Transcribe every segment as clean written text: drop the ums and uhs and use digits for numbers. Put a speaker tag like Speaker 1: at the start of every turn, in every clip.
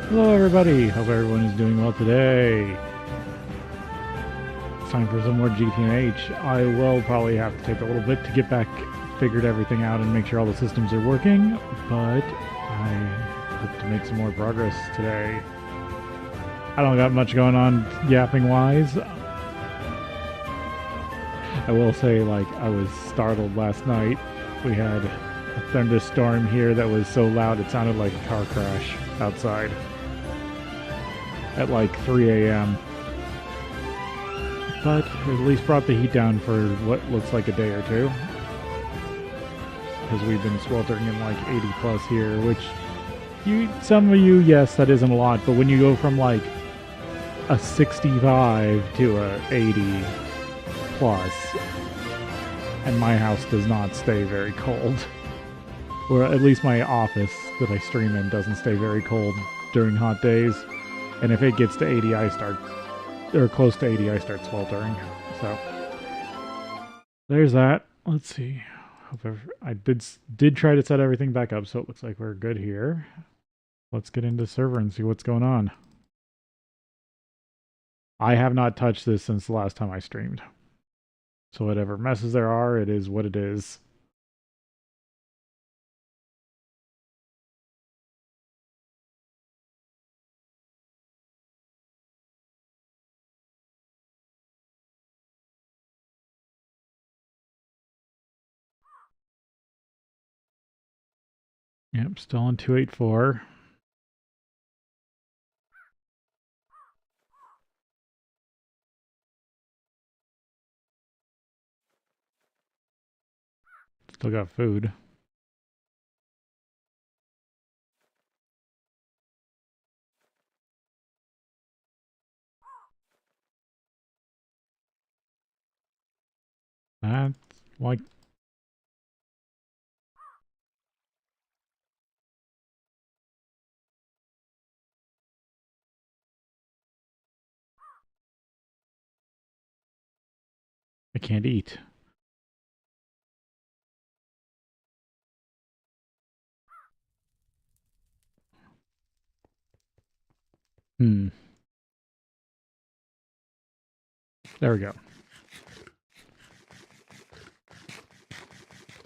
Speaker 1: Hello everybody, hope everyone is doing well today. It's time for some more GTNH. I will probably have to take a little bit to get back, figured everything out and make sure all the systems are working, but I hope to make some more progress today. I don't got much going on yapping wise. I will say, I was startled last night. We had a thunderstorm here that was so loud it sounded like a car crash outside at like 3 a.m. But at least brought the heat down for what looks like a day or two. Because we've been sweltering in like 80 plus here, which some of you, yes, that isn't a lot, but when you go from like a 65 to a 80 plus, and my house does not stay very cold, or at least my office that I stream in doesn't stay very cold during hot days. And if it gets to 80, or close to 80, I start sweltering. So there's that. Let's see. I did try to set everything back up, so it looks like we're good here. Let's get into server and see what's going on. I have not touched this since the last time I streamed. So whatever messes there are, it is what it is. Yep, still on 284. Still got food. That's like I can't eat. There we go.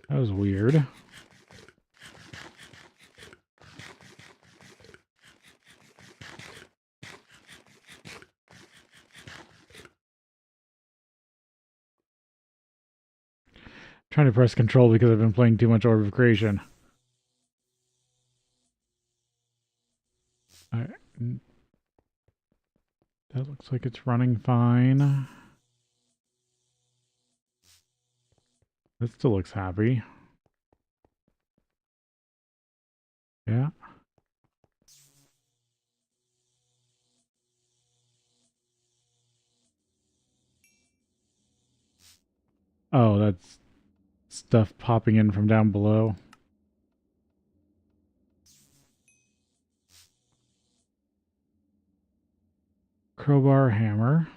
Speaker 1: That was weird. Trying to press control because I've been playing too much Orb of Creation. Alright. That looks like it's running fine. That still looks happy. Yeah. Oh, that's stuff popping in from down below. Crowbar, hammer.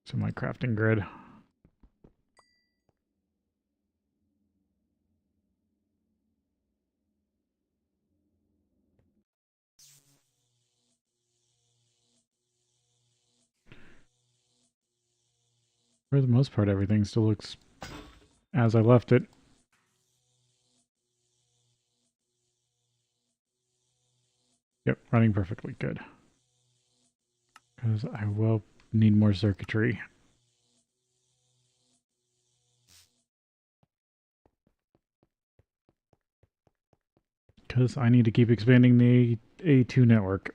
Speaker 1: So my crafting grid. For the most part, everything still looks as I left it. Yep, running perfectly good. Because I will need more circuitry. Because I need to keep expanding the A2 network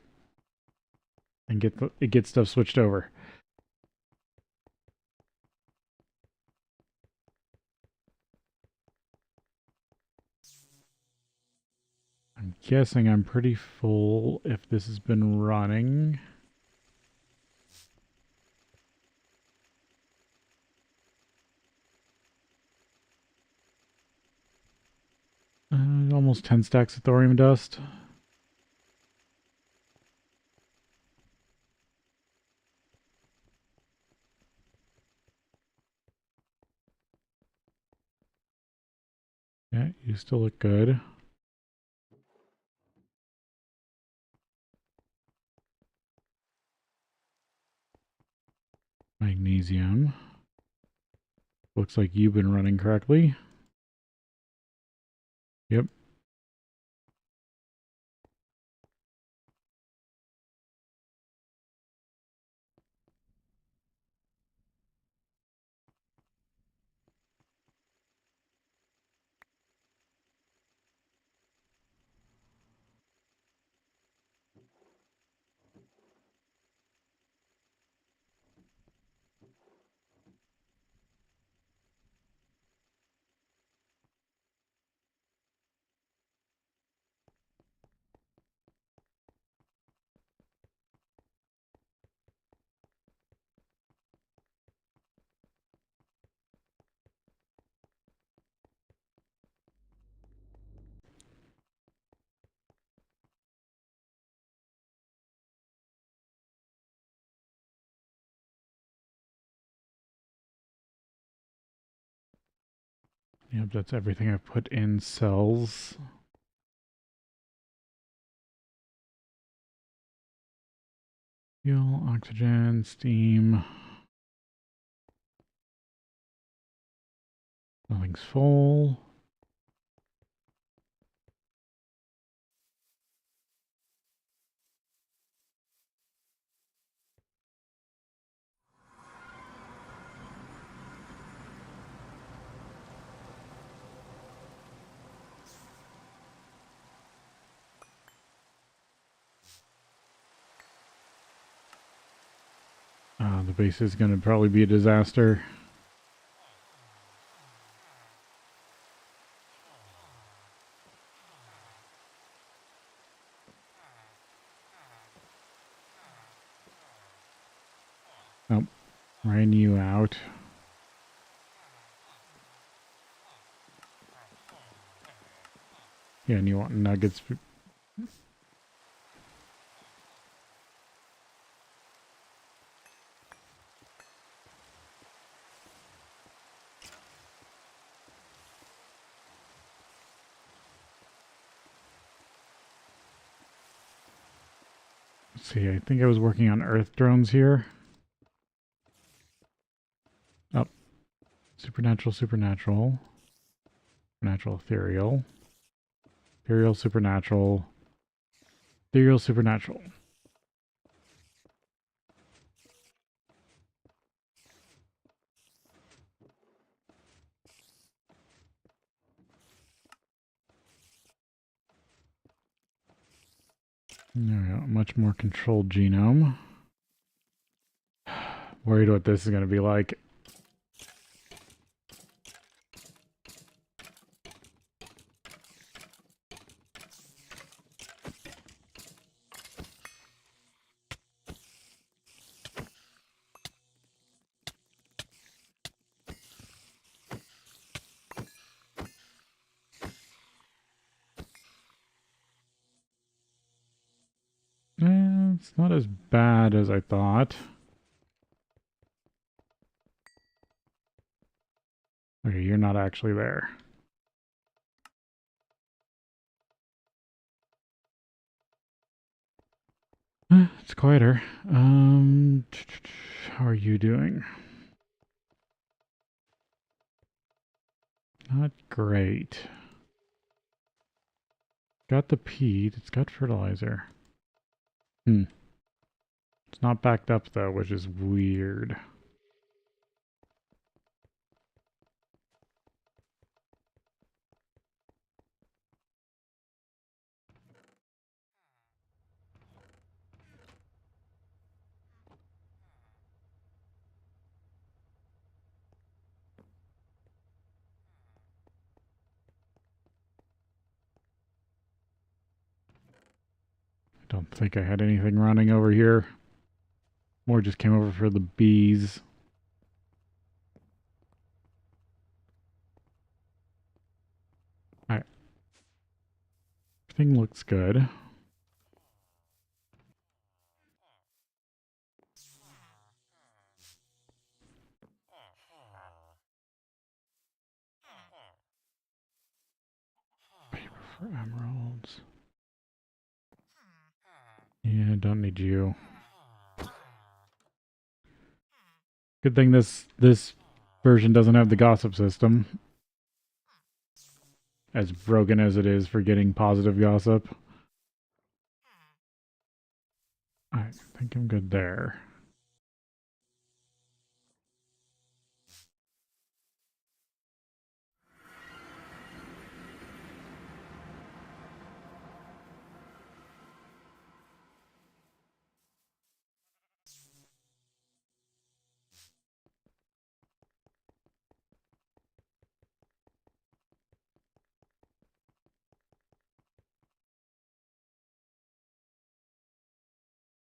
Speaker 1: and get stuff switched over. I'm guessing I'm pretty full if this has been running. Almost 10 stacks of thorium dust. Yeah, you still look good. Magnesium. Looks like you've been running correctly. Yep. Yep, that's everything I've put in cells. Fuel, oxygen, steam. Nothing's full. The base is going to probably be a disaster. Nope. Ran you out. Yeah, and you want nuggets. Let's see, I think I was working on Earth drones here. Oh, supernatural, supernatural. Supernatural, ethereal. Ethereal, supernatural. Ethereal, supernatural. There we go. Much more controlled genome. Worried what this is going to be like. It's not as bad as I thought. Okay, you're not actually there. It's quieter. How are you doing? Not great. Got the peat. It's got fertilizer. It's not backed up though, which is weird. I don't think I had anything running over here. More just came over for the bees. Alright. Everything looks good. for emeralds. Yeah, don't need you. Good thing this version doesn't have the gossip system. As broken as it is for getting positive gossip. I think I'm good there.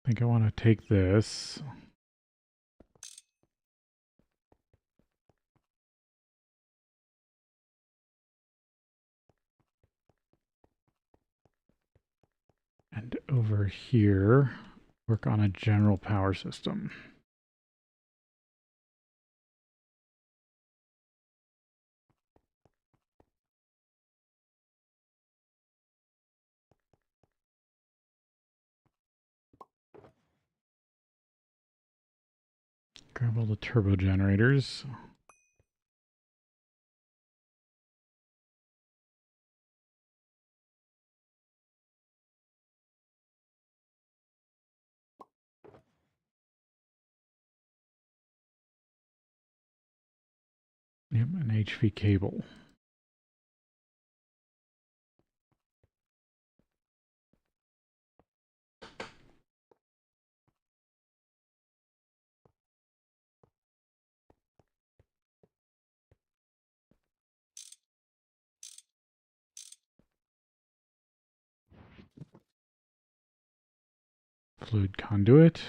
Speaker 1: I think I want to take this. And over here, work on a general power system. Grab all the turbo generators. Yep, an HV cable. Fluid conduit.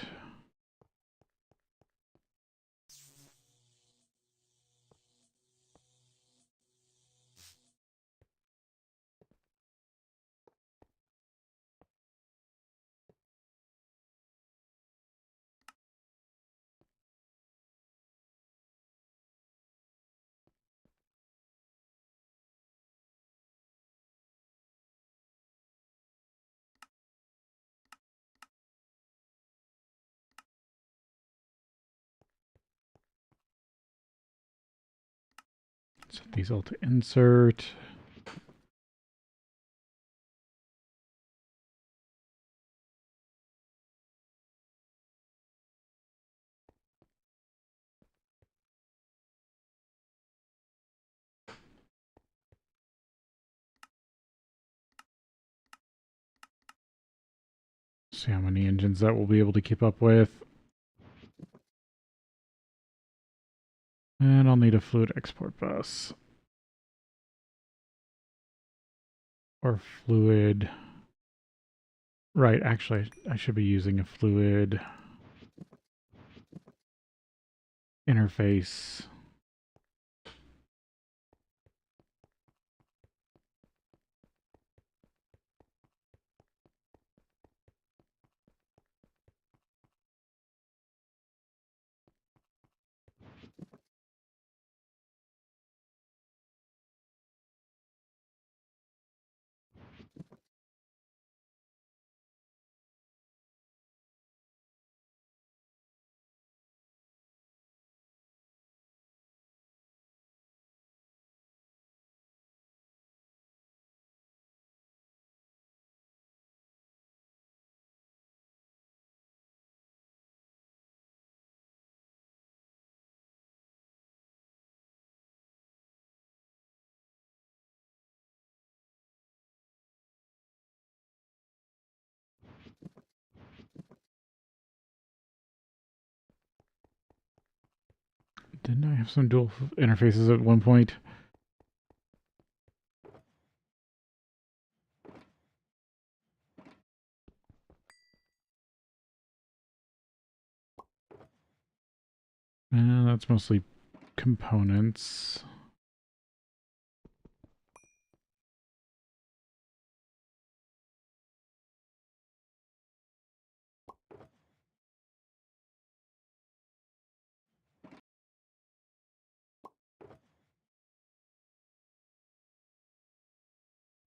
Speaker 1: Set these all to insert. See how many engines that we'll be able to keep up with. And I'll need a fluid export bus. Or fluid. Right, actually, I should be using a fluid interface. Didn't I have some dual interfaces at one point? That's mostly components.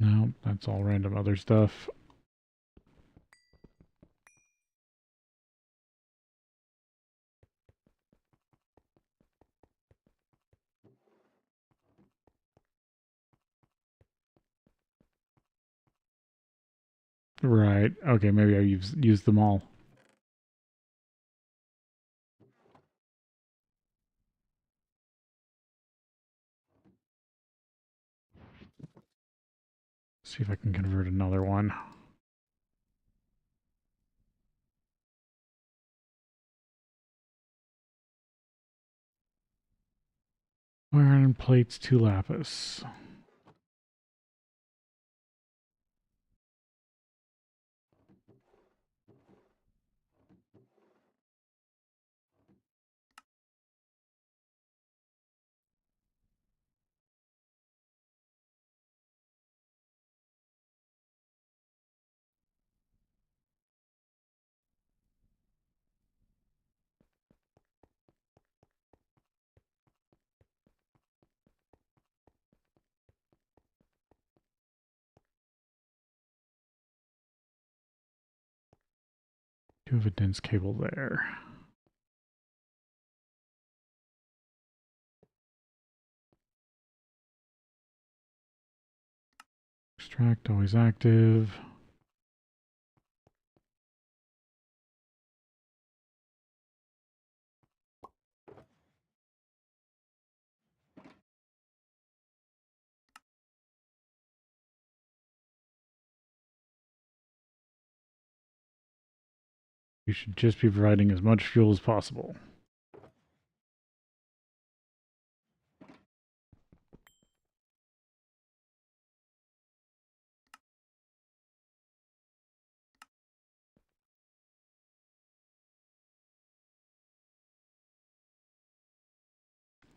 Speaker 1: No, that's all random other stuff. Right. Okay, maybe I've used them all. See if I can convert another one. Iron plates, 2 lapis. Do have a dense cable there. Extract, always active. You should just be providing as much fuel as possible.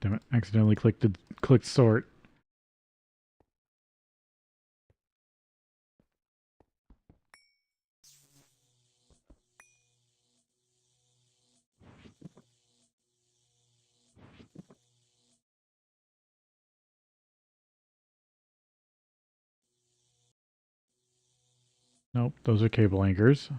Speaker 1: Damn it, accidentally clicked sort. Nope, those are cable anchors.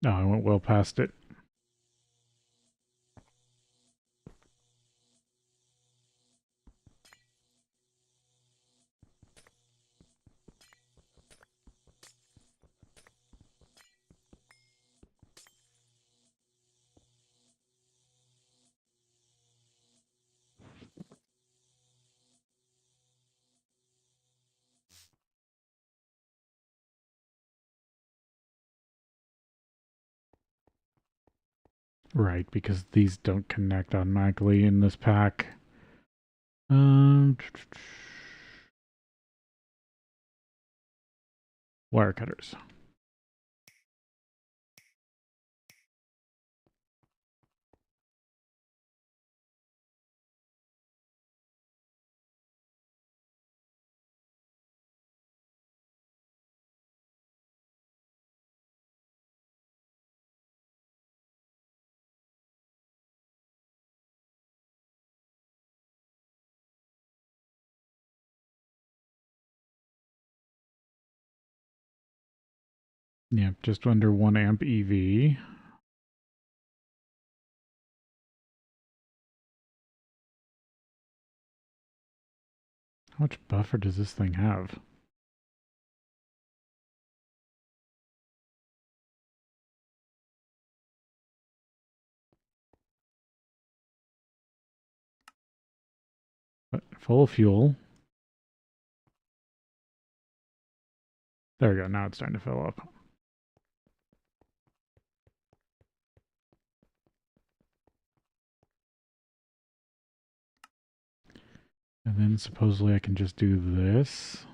Speaker 1: No, I went well past it. Right, because these don't connect automatically in this pack. Wire cutters. Yeah, just under 1 amp EV. How much buffer does this thing have? Full of fuel. There we go. Now it's starting to fill up. And then supposedly I can just do this.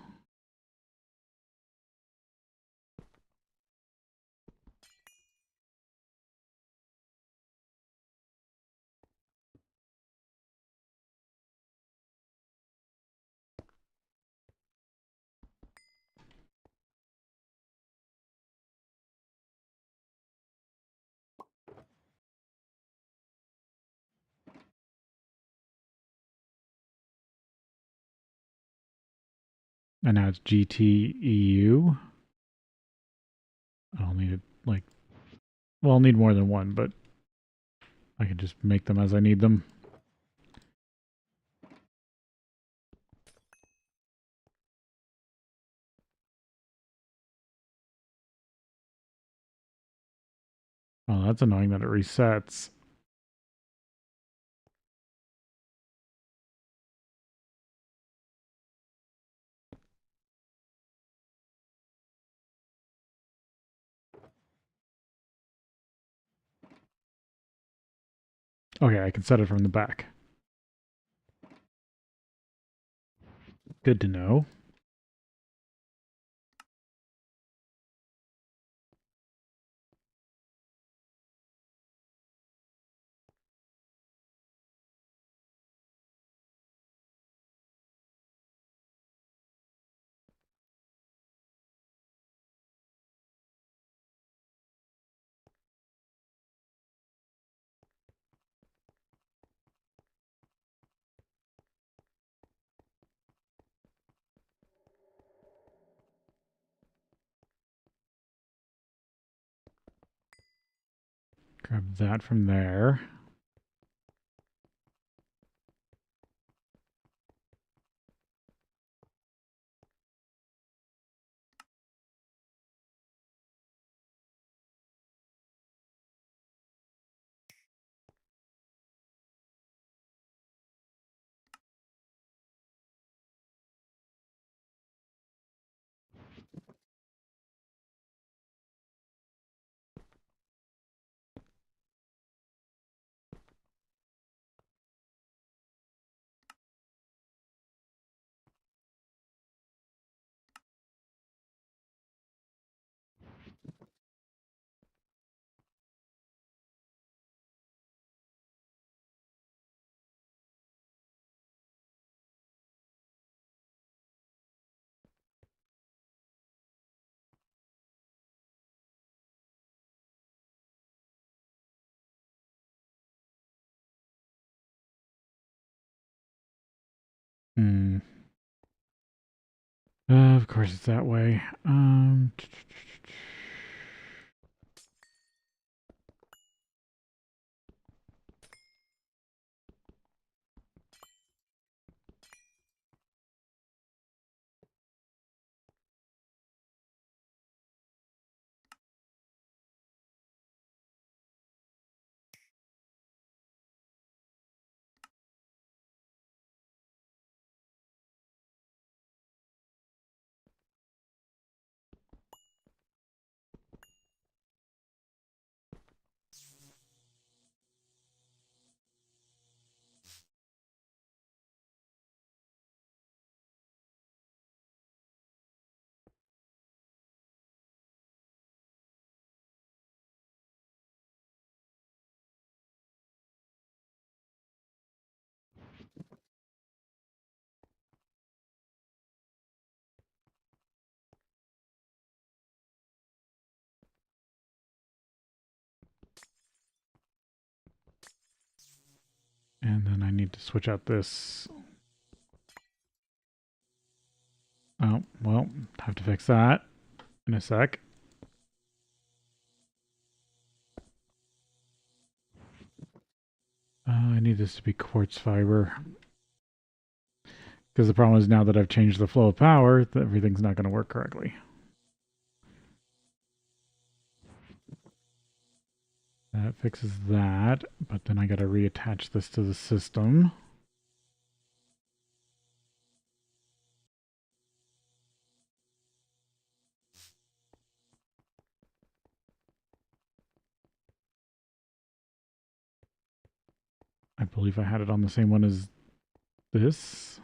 Speaker 1: And now it's GTEU. I'll need it like, well, I'll need more than one, but I can just make them as I need them. Oh, that's annoying that it resets. Okay, I can set it from the back. Good to know. Grab that from there. Hmm. Of course it's that way. And then I need to switch out this. Oh, well, have to fix that in a sec. I need this to be quartz fiber. Because the problem is now that I've changed the flow of power, everything's not going to work correctly. That fixes that, but then I got to reattach this to the system. believe I had it on the same one as this.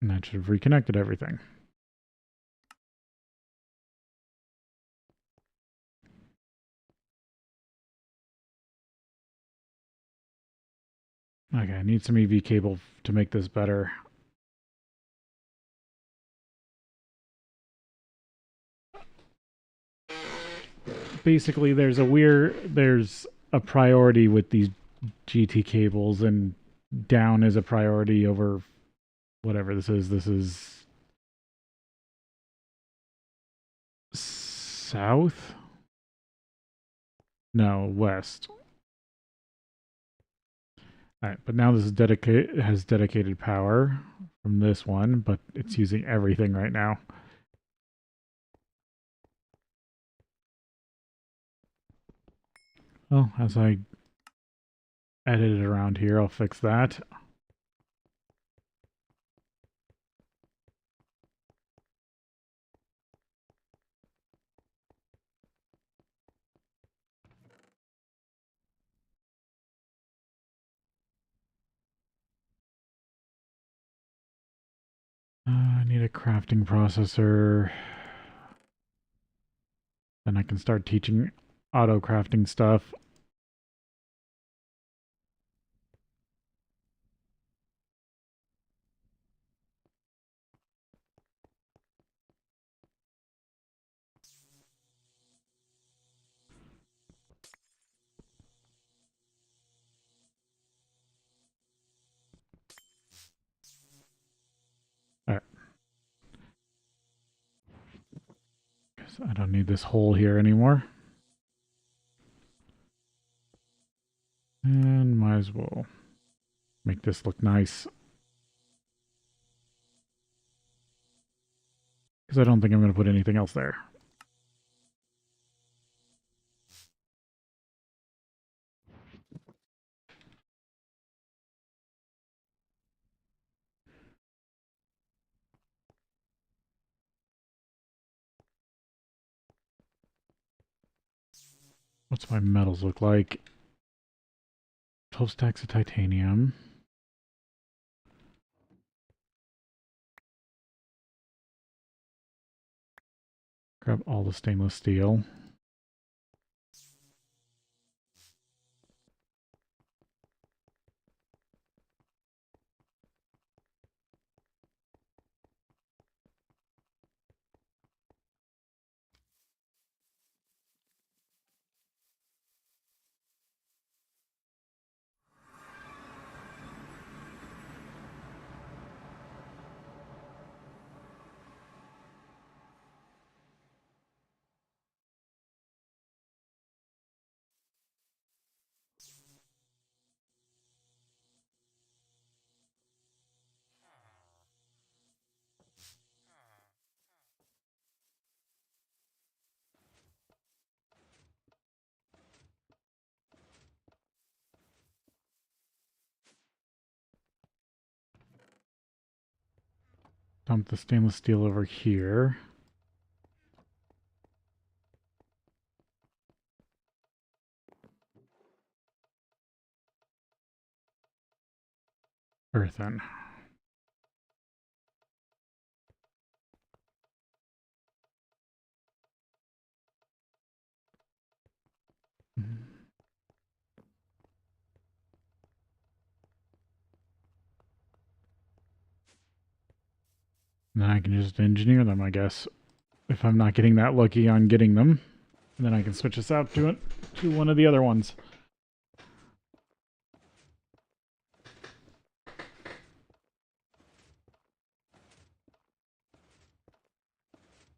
Speaker 1: And that should have reconnected everything. Okay, I need some EV cable to make this better. Basically, there's a priority with these GT cables, and down is a priority over whatever this is. This is south? No, west. All right, but now this is has dedicated power from this one, but it's using everything right now. Well, as I edit it around here, I'll fix that. I need a crafting processor. Then I can start teaching auto crafting stuff. All right. I don't need this hole here anymore. And might as well make this look nice. Because I don't think I'm going to put anything else there. What's my metals look like? 12 stacks of titanium. Grab all the stainless steel. Dump the stainless steel over here. Earthen. And then I can just engineer them, I guess. If I'm not getting that lucky on getting them. And then I can switch this out to one of the other ones.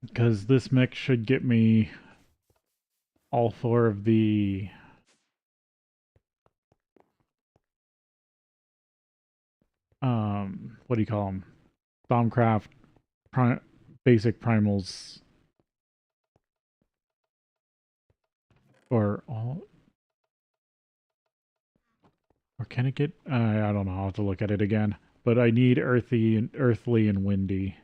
Speaker 1: Because this mech should get me all four of the what do you call them? Bombcraft basic primals or all. Or can it get? I don't know. I'll have to look at it again. But I need earthly and windy.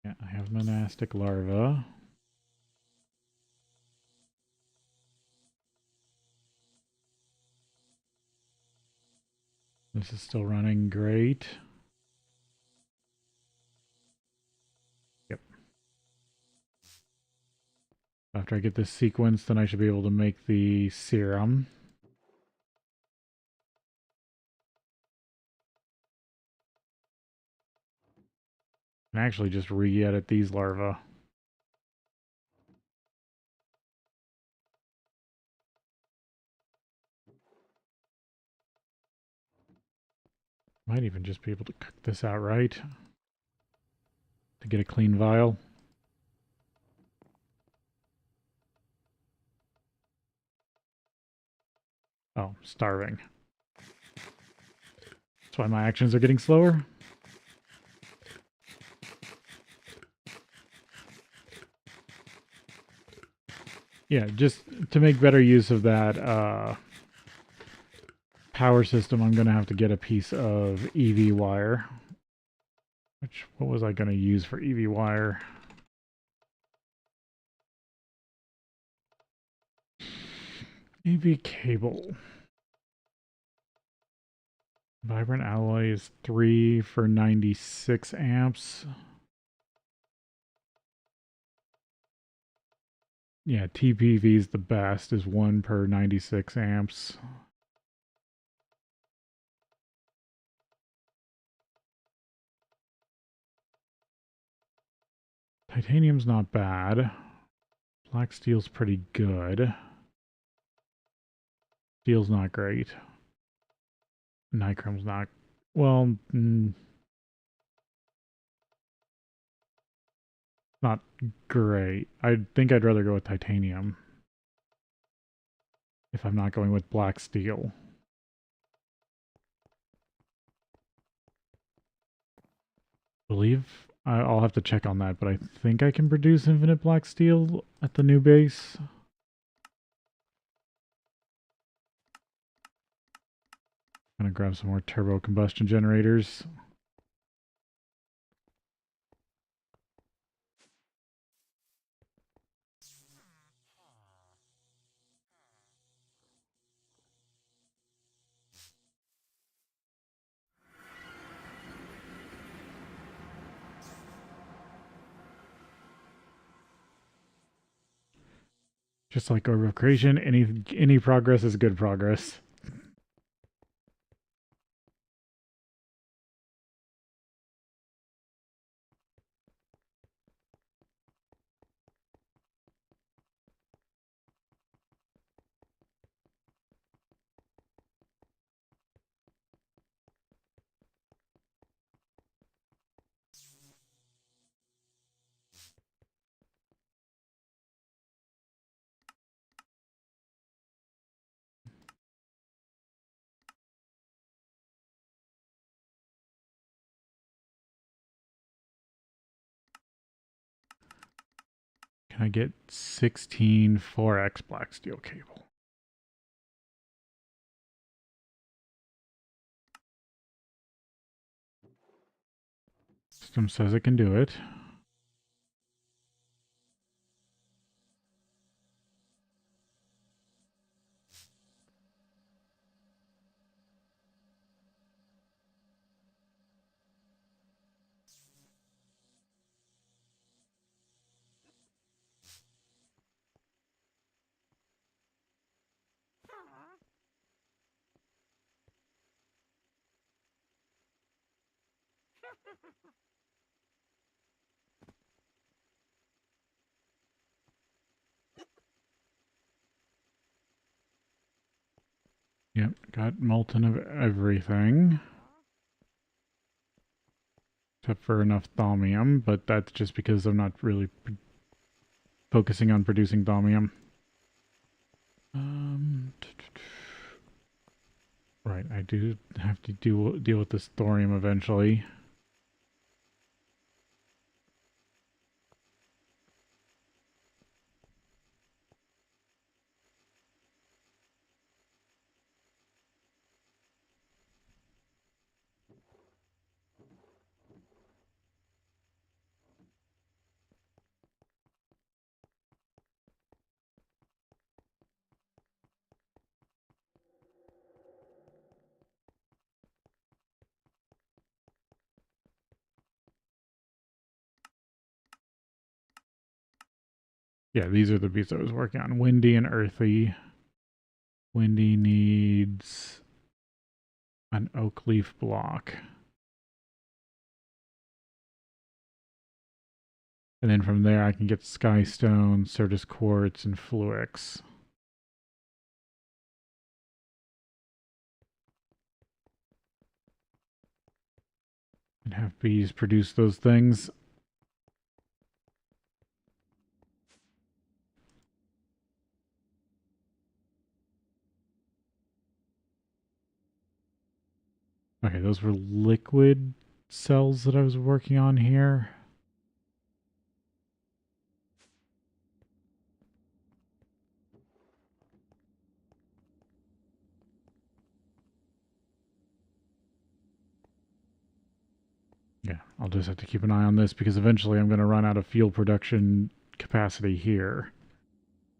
Speaker 1: Yeah, I have monastic larva. This is still running great. Yep. After I get this sequence, then I should be able to make the serum. And actually just re-edit these larvae. Might even just be able to cook this outright to get a clean vial. Oh, starving. That's why my actions are getting slower. Yeah, just to make better use of that power system, I'm going to have to get a piece of EV wire. What was I going to use for EV wire? EV cable. Vibrant alloy is 3 for 96 amps. Yeah, TPV is the best, is 1 per 96 amps. Titanium's not bad. Black steel's pretty good. Steel's not great. Nichrom's not... Well, not great. I think I'd rather go with titanium if I'm not going with black steel. I'll have to check on that, but I think I can produce infinite black steel at the new base. I'm gonna grab some more turbo combustion generators. Just like Orb of Creation, any progress is good progress. Can I get 16 4x black steel cable? System says it can do it. Yep, got molten of everything. Except for enough thaumium, but that's just because I'm not really focusing on producing thaumium. Right, I do have to deal with this thorium eventually. Yeah, these are the beats I was working on. Windy and earthy. Windy needs an oak leaf block. And then from there I can get skystone, Certus quartz, and fluix. And have bees produce those things. Okay, those were liquid cells that I was working on here. Yeah, I'll just have to keep an eye on this because eventually I'm going to run out of fuel production capacity here.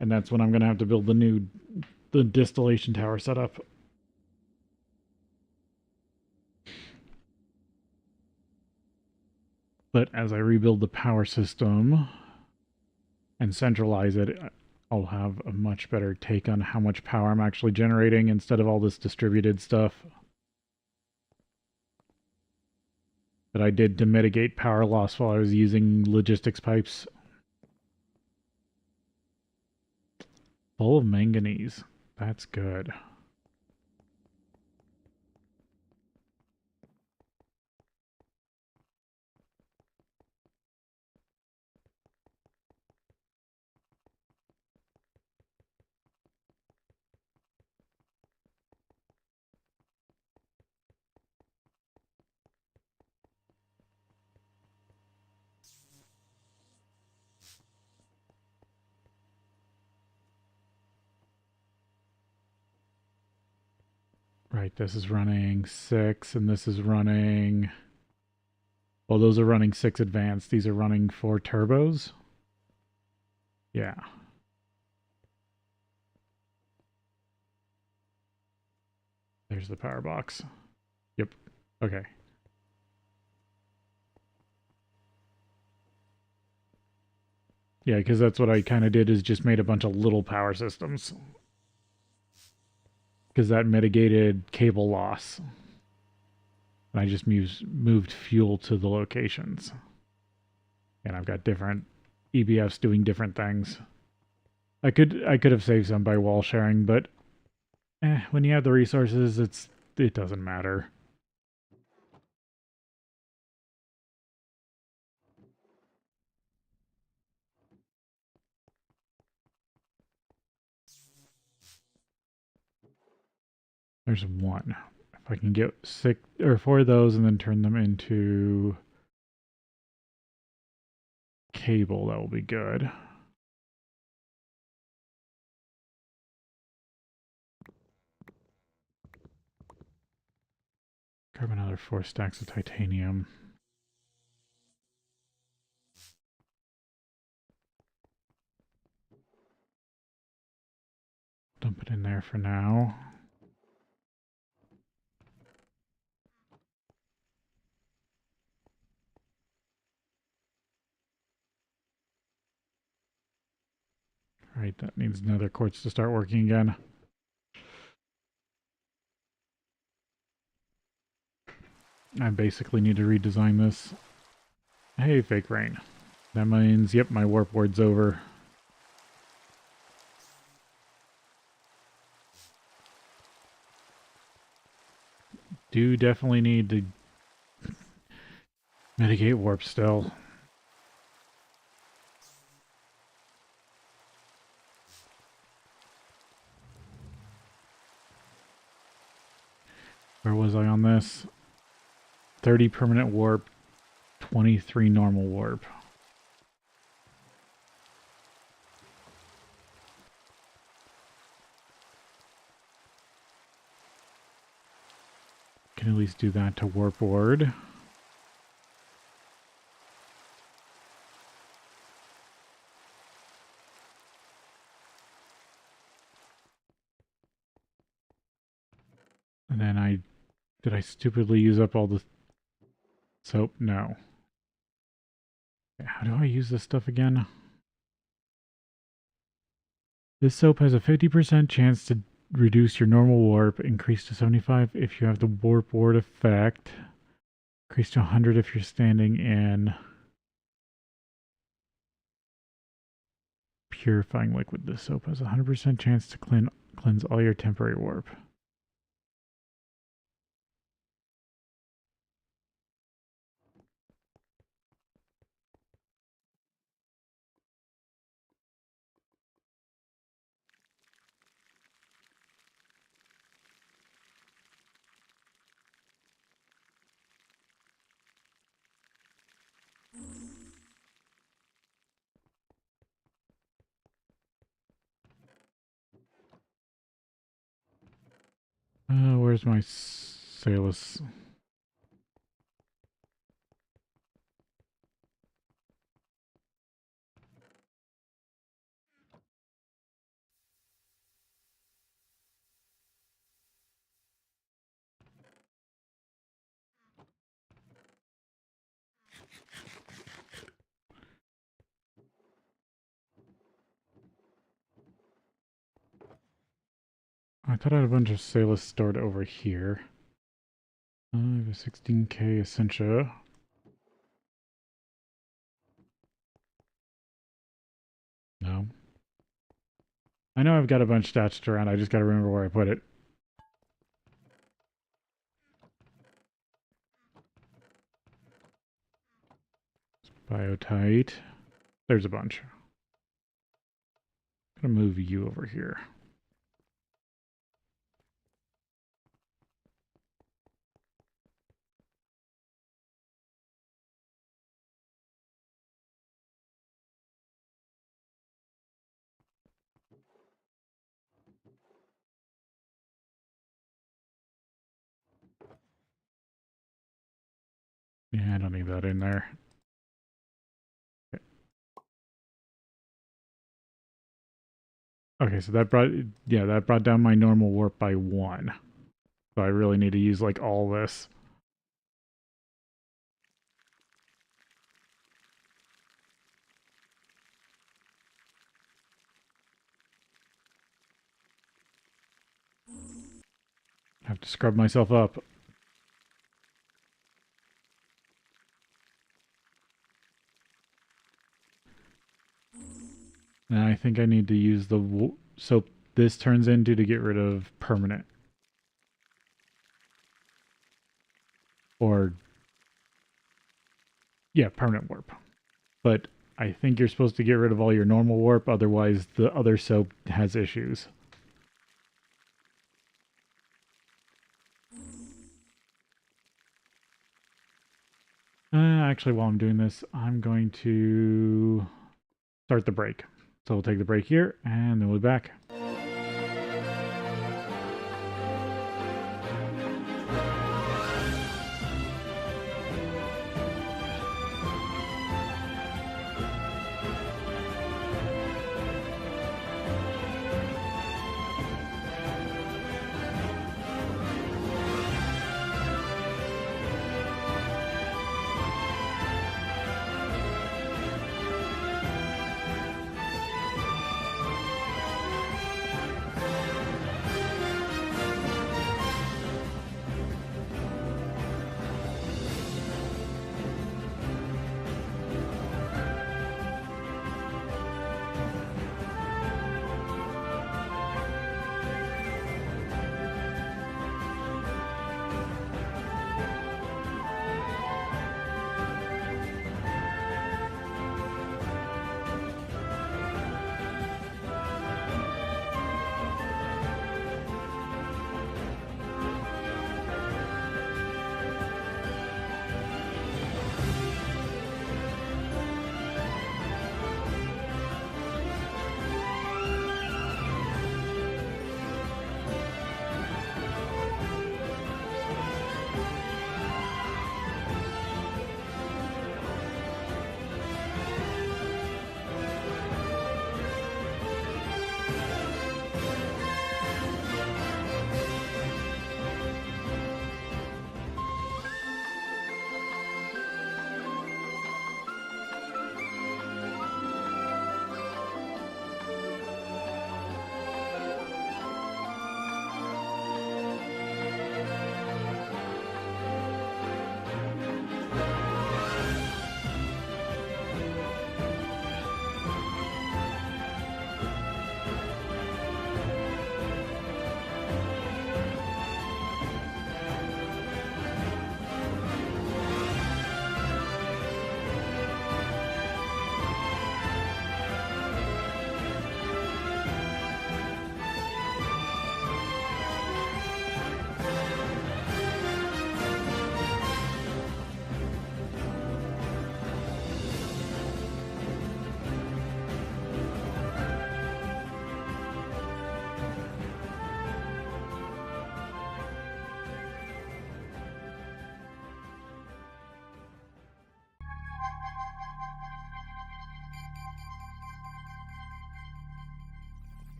Speaker 1: And that's when I'm going to have to build the distillation tower setup. But as I rebuild the power system and centralize it, I'll have a much better take on how much power I'm actually generating instead of all this distributed stuff that I did to mitigate power loss while I was using logistics pipes. Full of manganese. That's good. Right, this is running 6, and this is running... Well, those are running 6 advanced. These are running 4 turbos. Yeah. There's the power box. Yep. Okay. Yeah, because that's what I kind of did, is just made a bunch of little power systems. Because that mitigated cable loss. And I just moved fuel to the locations. And I've got different EBFs doing different things. I could have saved some by wall sharing, but when you have the resources, it doesn't matter. There's one. If I can get 6 or 4 of those and then turn them into cable, that will be good. Grab another 4 stacks of titanium. Dump it in there for now. Right, that needs another quartz to start working again. I basically need to redesign this. Hey, fake rain. That means, yep, my warp ward's over. Do definitely need to mitigate warp still. Where was I on this? 30 permanent warp, 23 normal warp. Can at least do that to warp ward. And then did I stupidly use up all the soap? No. How do I use this stuff again? This soap has a 50% chance to reduce your normal warp, increase to 75 if you have the warp ward effect, increase to 100 if you're standing in purifying liquid. This soap has a 100% chance to cleanse all your temporary warp. Where's my Salus? I thought I had a bunch of Salus stored over here. I have a 16k Essentia. No. I know I've got a bunch stashed around, I just gotta remember where I put it. Biotite. There's a bunch. I'm gonna move you over here. Yeah, I don't need that in there. Okay, so that brought down my normal warp by 1. So I really need to use like all this. I have to scrub myself up. And I think I need to use the soap this turns into to get rid of permanent. Or, yeah, permanent warp. But I think you're supposed to get rid of all your normal warp, otherwise the other soap has issues. Actually, while I'm doing this, I'm going to start the break. So we'll take the break here, and then we'll be back.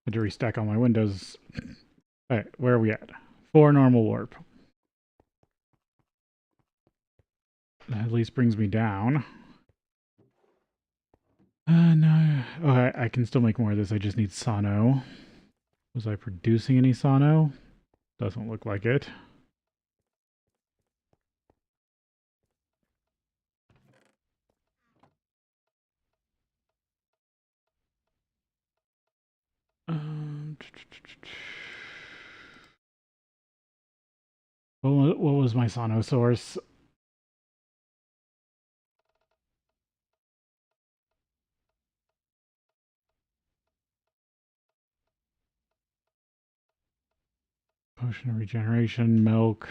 Speaker 1: Had to restack all my windows. Alright, where are we at? 4 normal warp. That at least brings me down. No. Okay, I can still make more of this. I just need Sano. Was I producing any Sano? Doesn't look like it. What was my Sano source? Potion of regeneration, milk.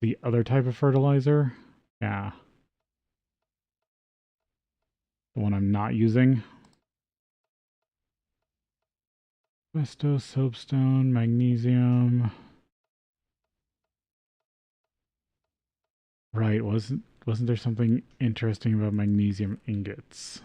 Speaker 1: The other type of fertilizer? Yeah. The one I'm not using. Pesto, soapstone, magnesium. Right, wasn't there something interesting about magnesium ingots?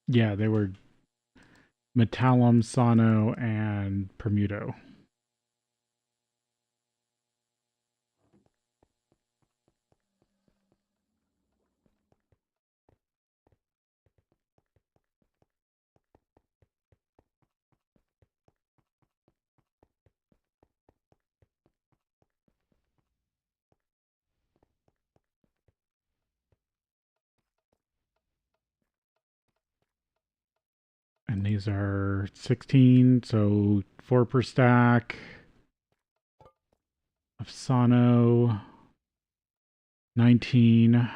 Speaker 1: Yeah, they were metallum, sano, and permuto. And these are 16, so 4 per stack of Sano, 19.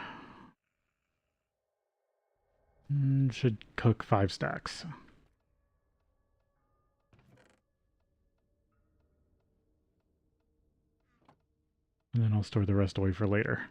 Speaker 1: Should cook 5 stacks. And then I'll store the rest away for later.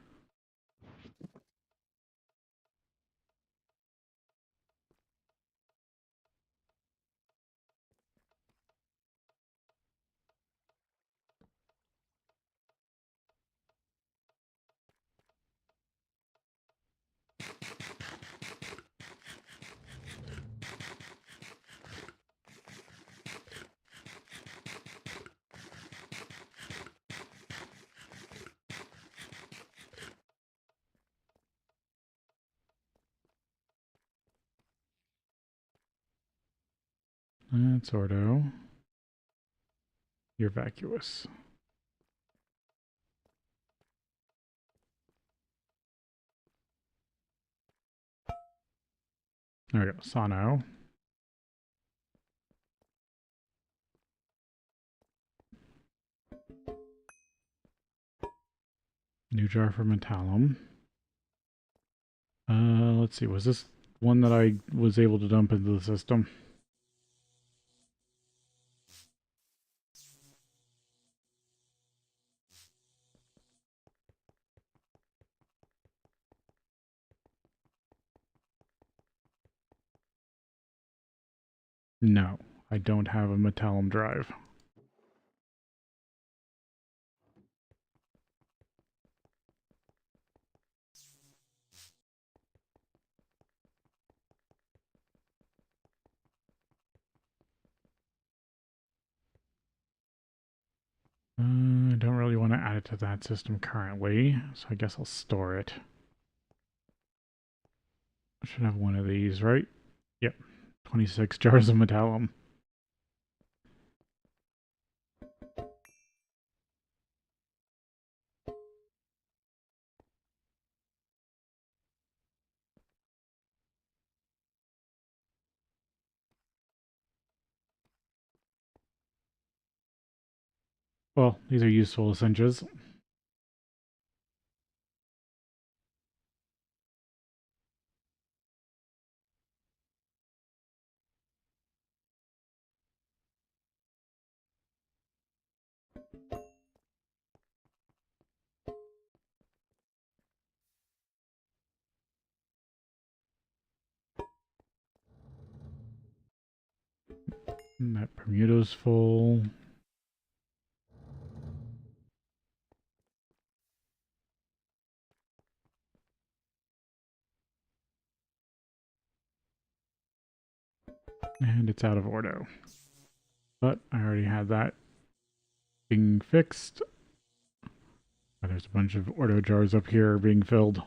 Speaker 1: That's Ordo. You're vacuous. There we go. Sano. New jar for metallum. Let's see. Was this one that I was able to dump into the system? No, I don't have a metallum drive. I don't really want to add it to that system currently, so I guess I'll store it. I should have one of these, right? Yep. 26 jars of metallum. Well, these are useful essentials. And that Bermuda's full. And it's out of ordo. But I already had that being fixed. Oh, there's a bunch of ordo jars up here being filled.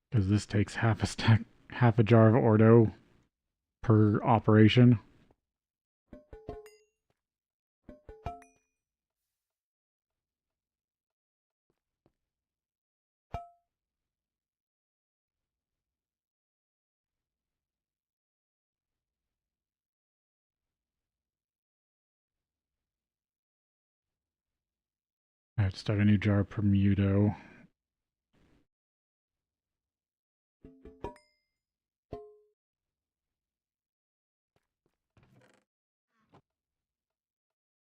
Speaker 1: Because this takes half a jar of ordo per operation. I have to start a new jar per muto.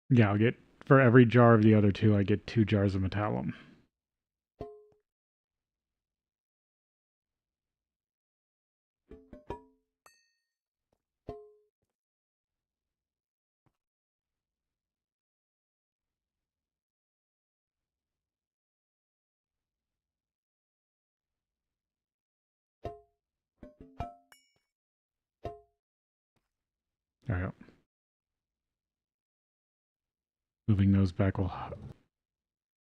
Speaker 1: Yeah, I'll get, for every jar of the other two, I get 2 jars of metallum. Alright. Moving those back will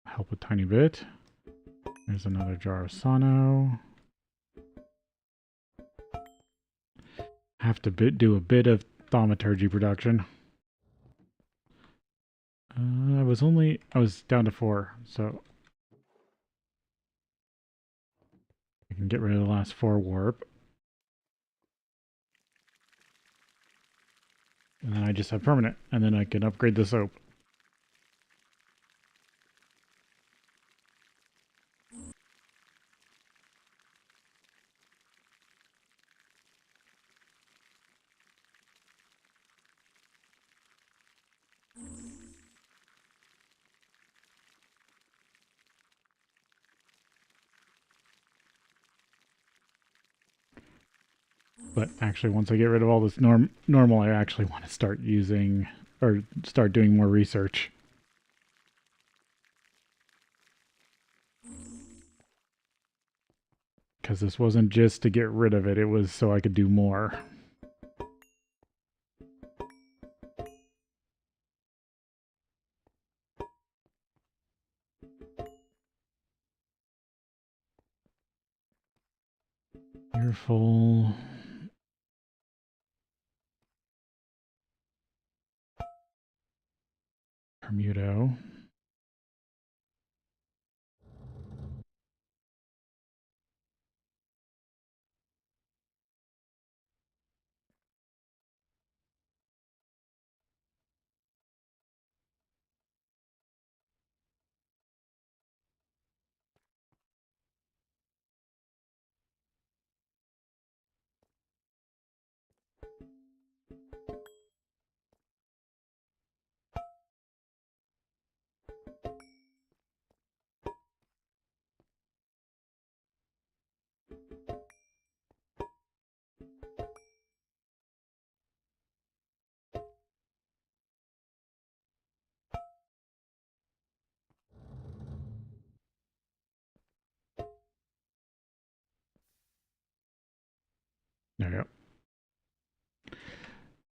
Speaker 1: help a tiny bit. There's another jar of Sano. Have to do a bit of thaumaturgy production. I was down to 4, so I can get rid of the last 4 warp. And then I just have permanent, and then I can upgrade the soap. But actually, once I get rid of all this normal, I actually want to start using, or start doing more research. Because this wasn't just to get rid of it, it was so I could do more. You're full. Bermudo. There you go.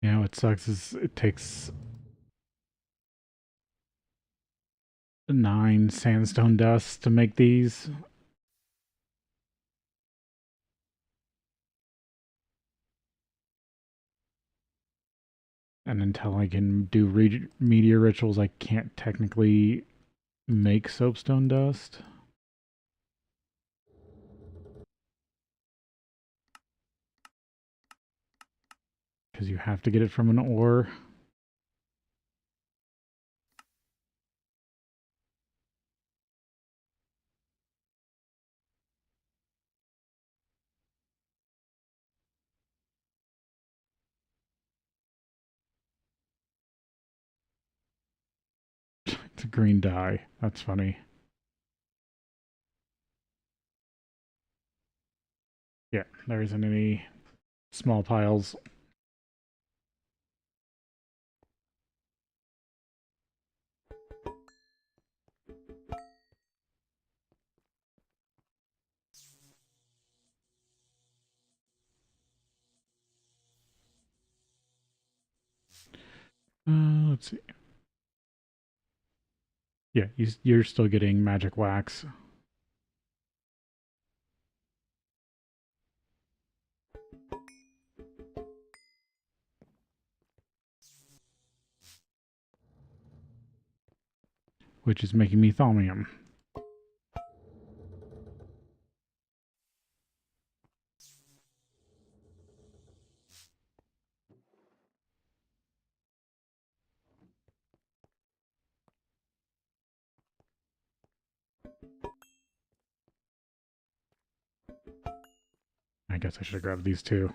Speaker 1: Yeah, what sucks is it takes 9 sandstone dusts to make these. And until I can do meteor rituals, I can't technically make soapstone dust. because you have to get it from an ore. It's a green dye. That's funny. Yeah, there isn't any small piles. Let's see. Yeah, you're still getting magic wax. Which is making me thaumium. I guess I should have grabbed these two.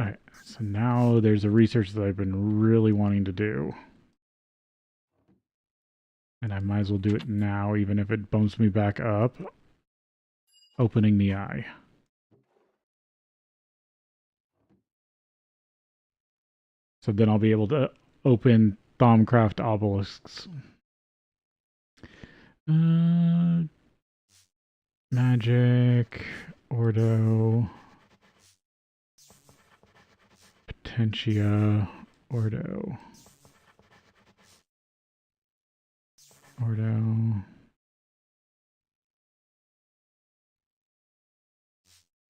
Speaker 1: Alright, so now there's a research that I've been really wanting to do. And I might as well do it now, even if it bumps me back up. Opening the eye. So then I'll be able to open Thaumcraft obelisks. Magic, Ordo, Potentia, Ordo,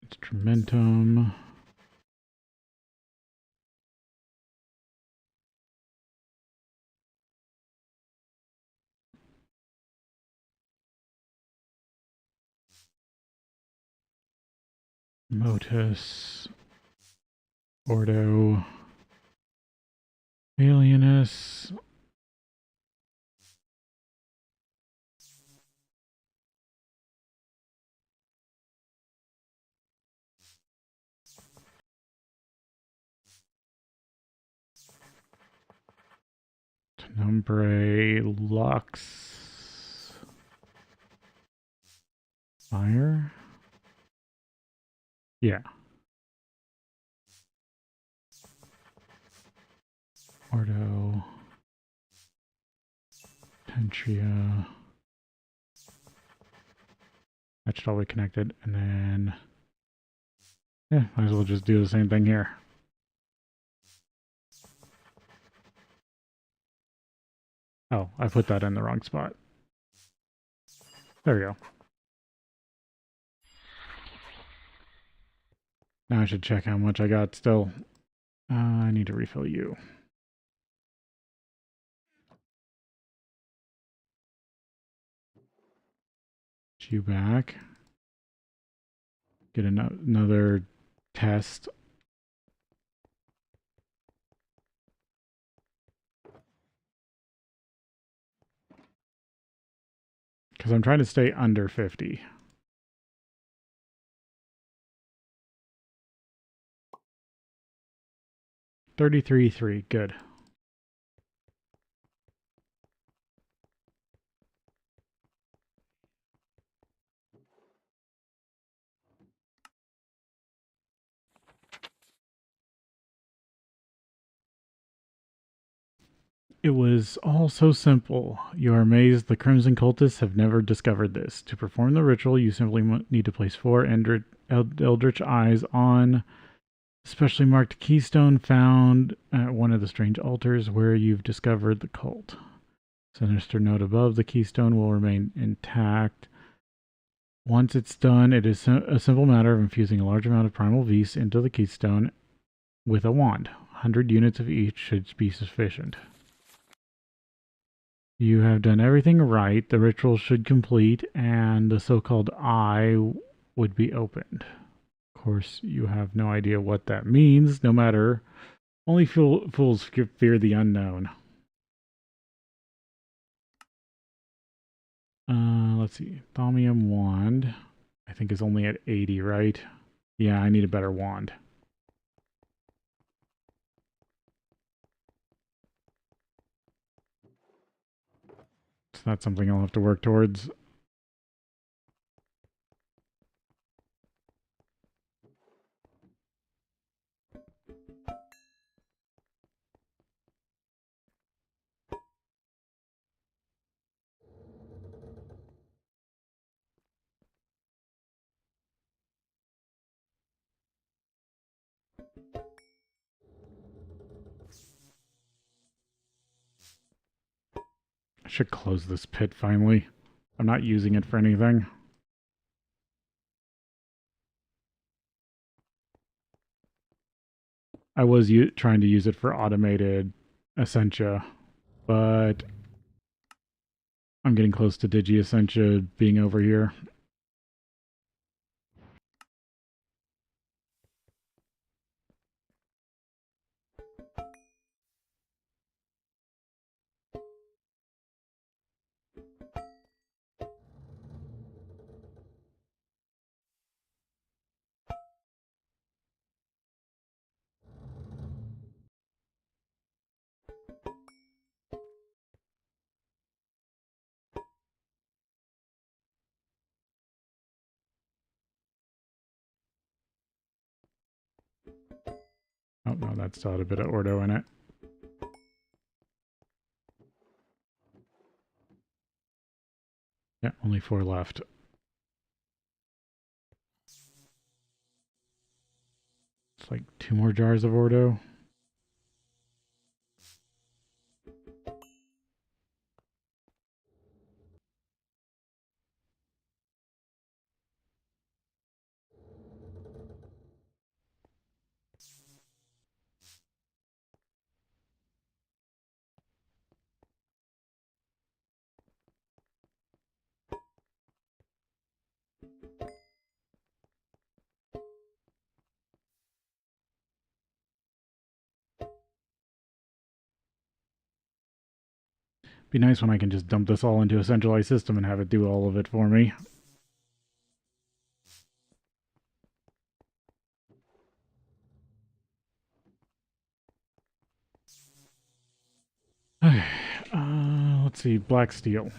Speaker 1: Instrumentum, Motus, Ordo, Alienus, Tenebrae, Lux, Fire? Yeah. Ordo, Tentria. That should all be connected. And then, yeah, might as well just do the same thing here. Oh, I put that in the wrong spot. There we go. Now I should check how much I got still. I need to refill you. Get you back. Get another test. Because I'm trying to stay under 50. $33.3, good. It was all so simple. You are amazed the Crimson Cultists have never discovered this. To perform the ritual, you simply need to place 4 Eldritch Eyes on specially marked keystone found at one of the strange altars where you've discovered the cult. Sinister note above the keystone will remain intact. Once it's done, it is a simple matter of infusing a large amount of primal vis into the keystone with a wand. 100 units of each should be sufficient. You have done everything right. The ritual should complete, and the so-called eye would be opened. Of course, you have no idea what that means, no matter. Only fools fear the unknown. Let's see. Thaumium wand, I think, is only at 80, right? Yeah, I need a better wand. So that's something I'll have to work towards. I should close this pit finally. I'm not using it for anything. I was trying to use it for automated Essentia, but I'm getting close to Digi Essentia being over here. Oh no, that still had a bit of Ordo in it. Yeah, only 4 left. It's like 2 more jars of Ordo. Be nice when I can just dump this all into a centralized system and have it do all of it for me. Let's see, black steel.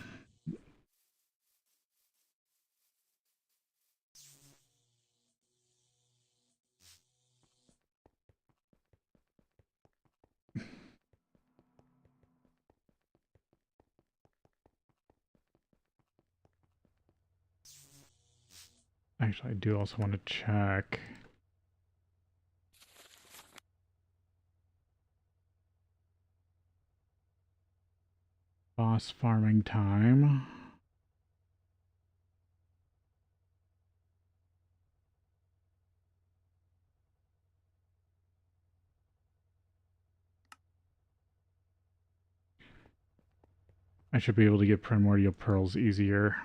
Speaker 1: Actually, I do also want to check. Boss farming time. I should be able to get primordial pearls easier.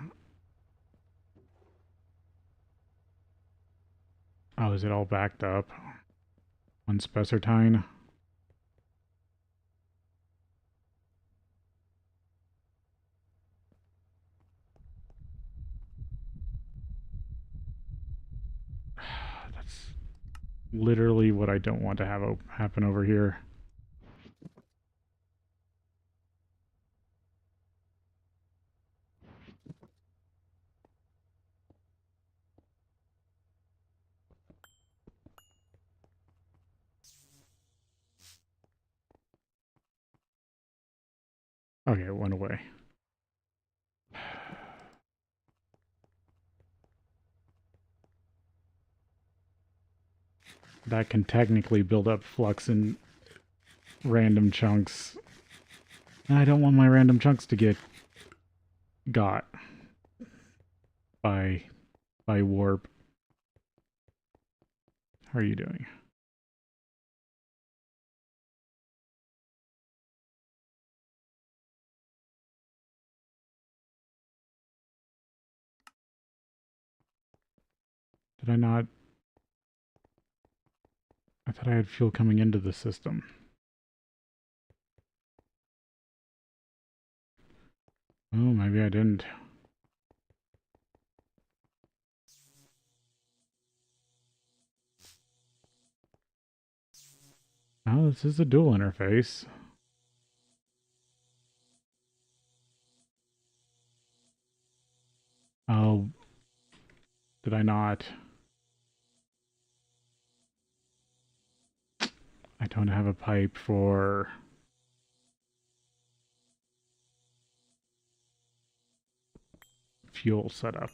Speaker 1: Oh, is it all backed up? One Spessartine. That's literally what I don't want to have happen over here. Okay, it went away. That can technically build up flux in random chunks. And I don't want my random chunks to get got by warp. How are you doing? Did I not? I thought I had fuel coming into the system. Oh, maybe I didn't. Oh, this is a dual interface. Oh, did I not? I don't have a pipe for... fuel setup.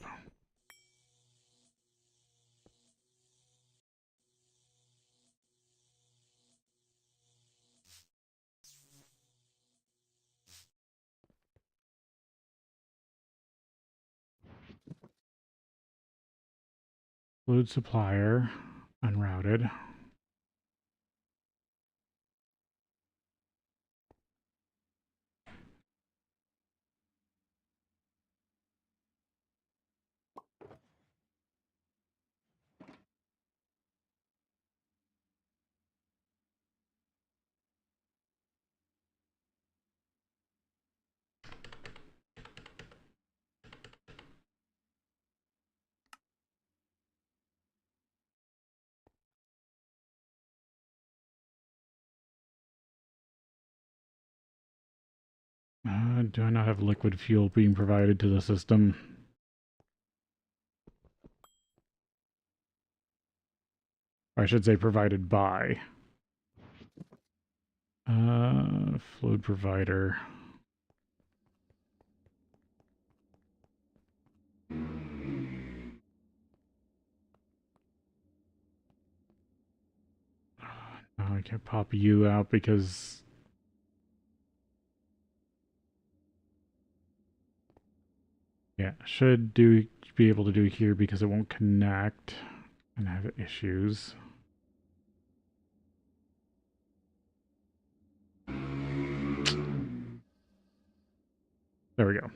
Speaker 1: Fluid supplier, unrouted. Do I not have liquid fuel being provided to the system? Or I should say provided by. Fluid provider. Oh, I can't pop you out because... yeah, should be able to do here because it won't connect and have issues. There we go.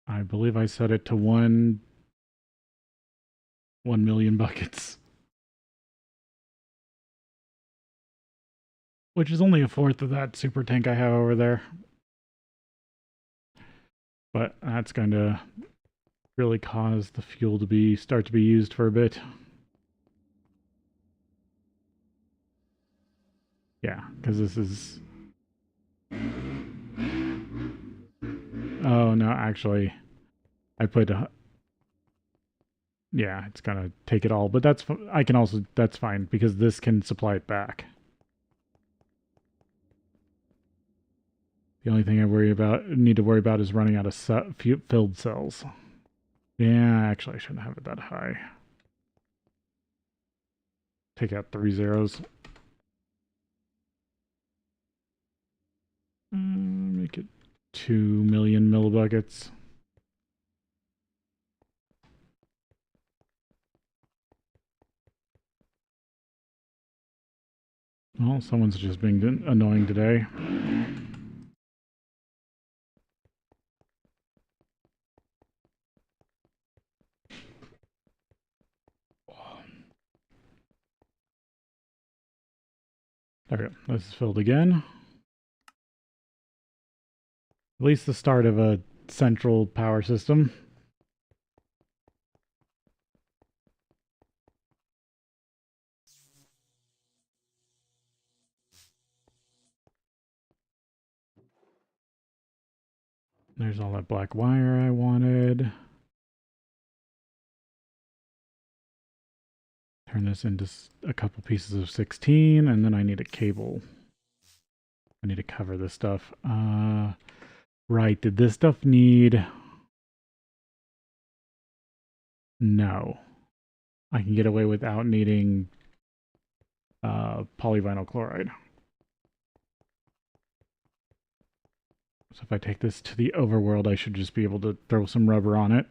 Speaker 1: I believe I set it to 1 million buckets. Which is only a fourth of that super tank I have over there. But that's going to really cause the fuel to start to be used for a bit. Yeah, because this is... oh, no, actually, I put... yeah, it's going to take it all. But that's... I can also... that's fine, because this can supply it back. The only thing need to worry about is running out of filled cells. Yeah, actually, I shouldn't have it that high. Take out 3 zeros. Make it 2 million millibuckets. Well, someone's just being annoying today. Okay, this is filled again. At least the start of a central power system. There's all that black wire I wanted. Turn this into a couple pieces of 16, and then I need a cable. I need to cover this stuff. Right, did this stuff need... no. I can get away without needing polyvinyl chloride. So if I take this to the overworld, I should just be able to throw some rubber on it.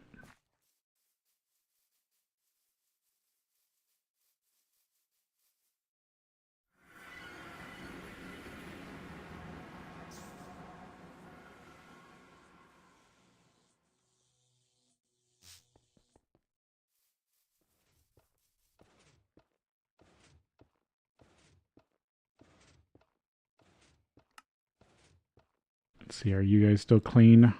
Speaker 1: Let's see, are you guys still clean?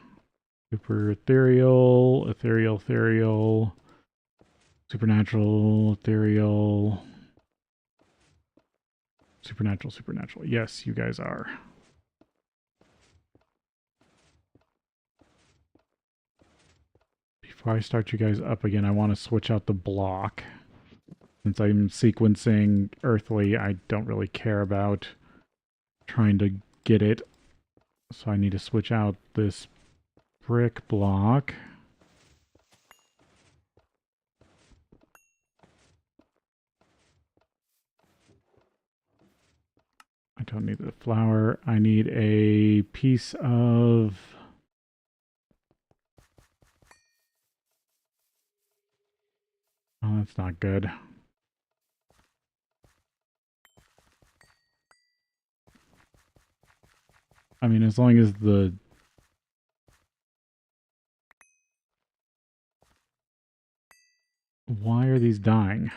Speaker 1: Super ethereal, ethereal, ethereal, supernatural, ethereal, supernatural, supernatural. Yes, you guys are. Before I start you guys up again, I want to switch out the block. Since I'm sequencing earthly, I don't really care about trying to get it. So I need to switch out this brick block. I don't need the flower. I need a piece of... Oh, that's not good. I mean, as long as the... Why are these dying?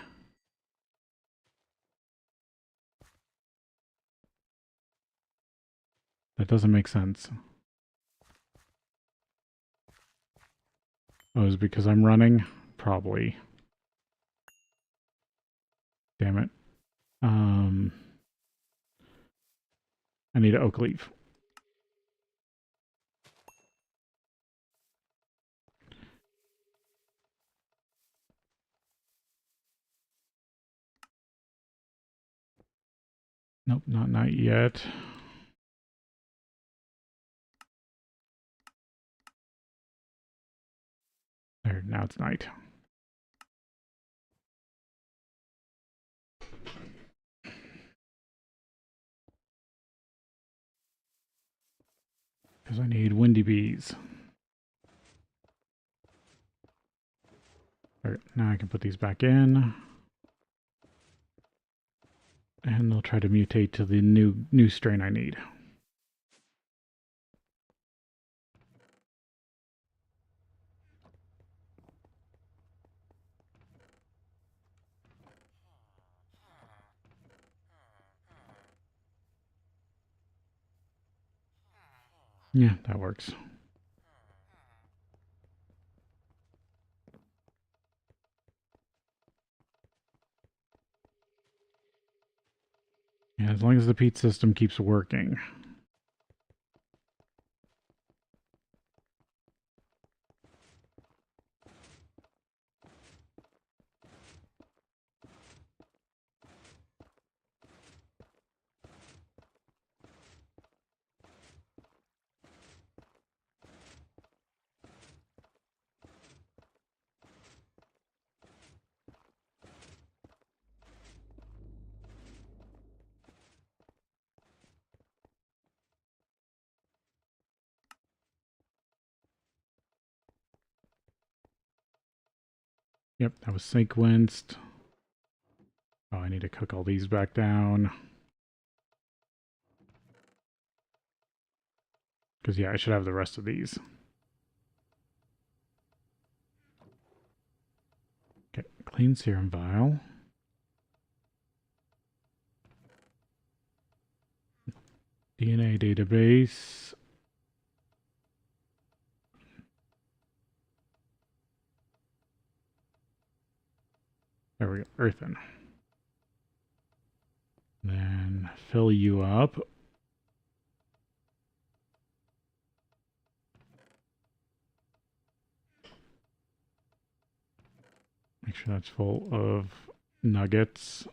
Speaker 1: That doesn't make sense. Oh, is it because I'm running? Probably. Damn it. I need an oak leaf. Nope, not night yet. There, now it's night. Because I need windy bees. Alright, now I can put these back in. And they'll try to mutate to the new strain I need. Yeah, that works. Yeah, as long as the peat system keeps working. Yep, that was sequenced. Oh, I need to cook all these back down. Because, yeah, I should have the rest of these. Okay, clean serum vial. DNA database. There we go, earthen. Then fill you up. Make sure that's full of nuggets.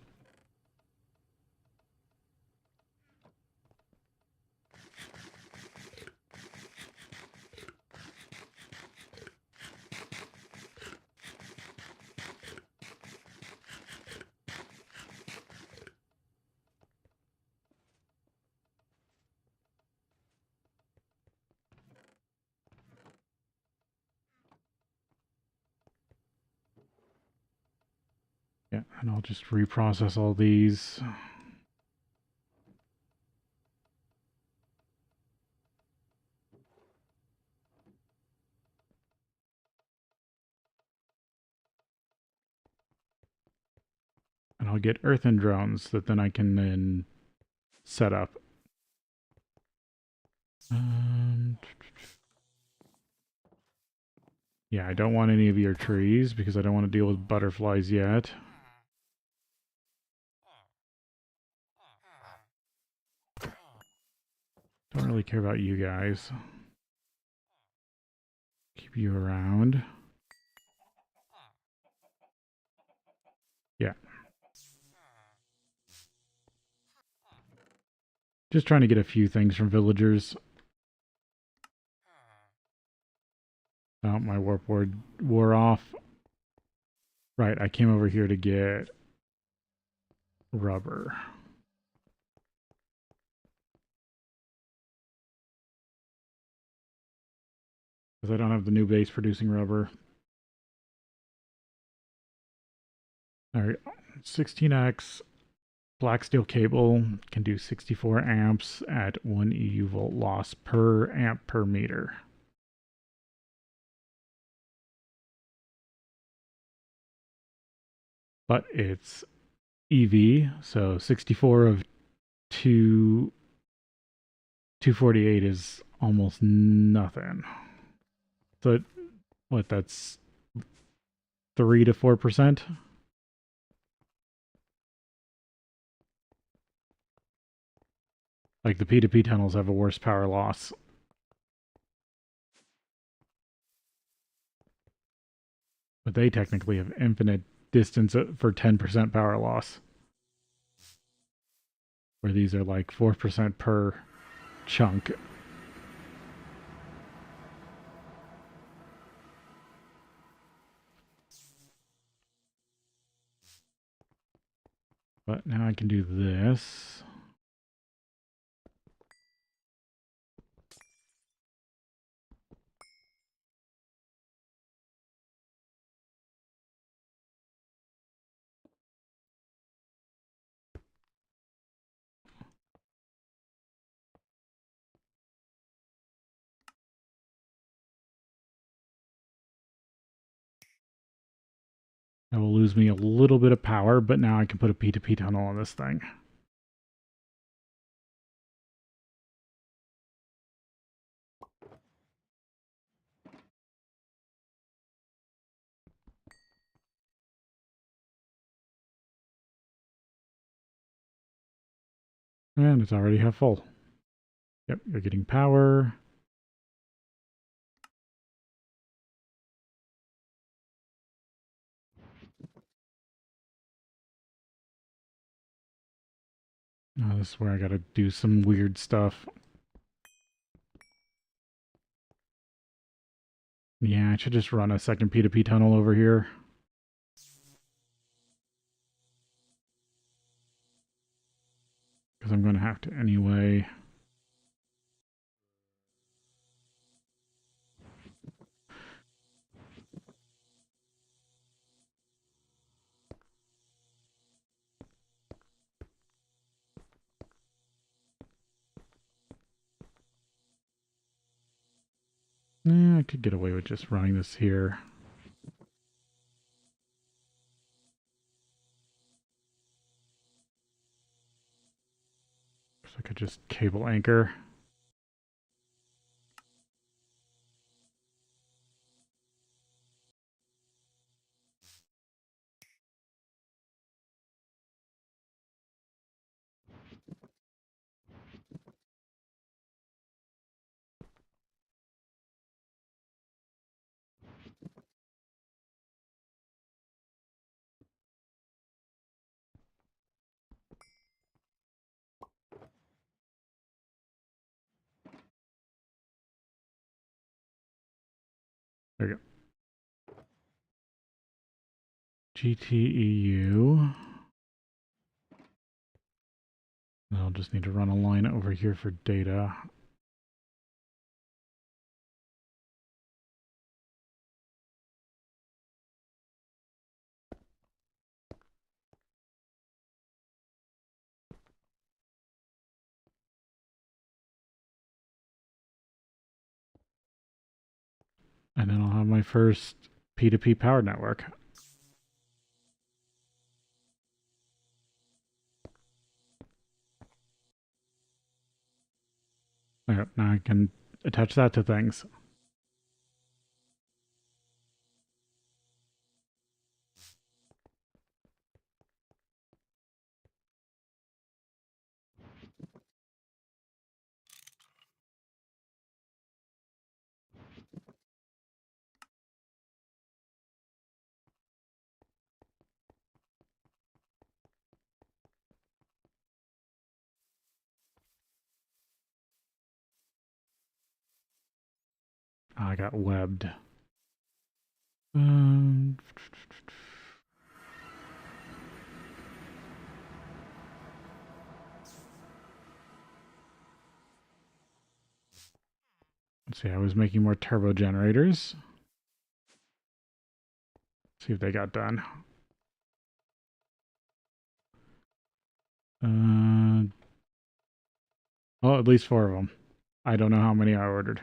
Speaker 1: Yeah, and I'll just reprocess all these. And I'll get earthen drones that then I can then set up. Yeah, I don't want any of your trees because I don't want to deal with butterflies yet. Don't really care about you guys. Keep you around. Yeah. Just trying to get a few things from villagers. Oh, my warp ward wore off. Right, I came over here to get rubber. Because I don't have the new base producing rubber. Alright, 16x black steel cable can do 64 amps at 1 EU volt loss per amp per meter. But it's EV, so 64 of 248 is almost nothing. So what, that's 3 to 4%? Like the P2P tunnels have a worse power loss. But they technically have infinite distance for 10% power loss. Where these are like 4% per chunk. But now I can do this. That will lose me a little bit of power, but now I can put a P2P tunnel on this thing. And it's already half full. Yep, you're getting power. Oh, this is where I gotta do some weird stuff. Yeah, I should just run a second P2P tunnel over here. Because I'm going to have to anyway. I could get away with just running this here. So I could just cable anchor. There you go. GTEU. I'll just need to run a line over here for data. And then I'll have my first P2P power network. Okay, now I can attach that to things. I got webbed. Um, let's see, I was making more turbo generators. See if they got done. Oh, at least 4 of them. I don't know how many I ordered.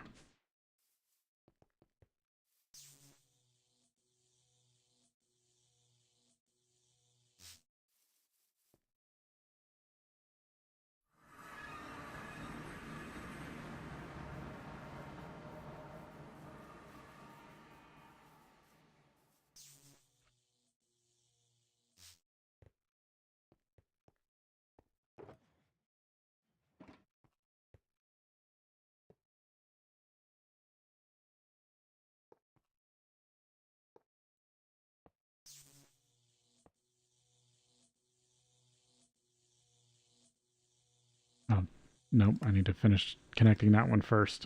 Speaker 1: Oh, nope, I need to finish connecting that one first.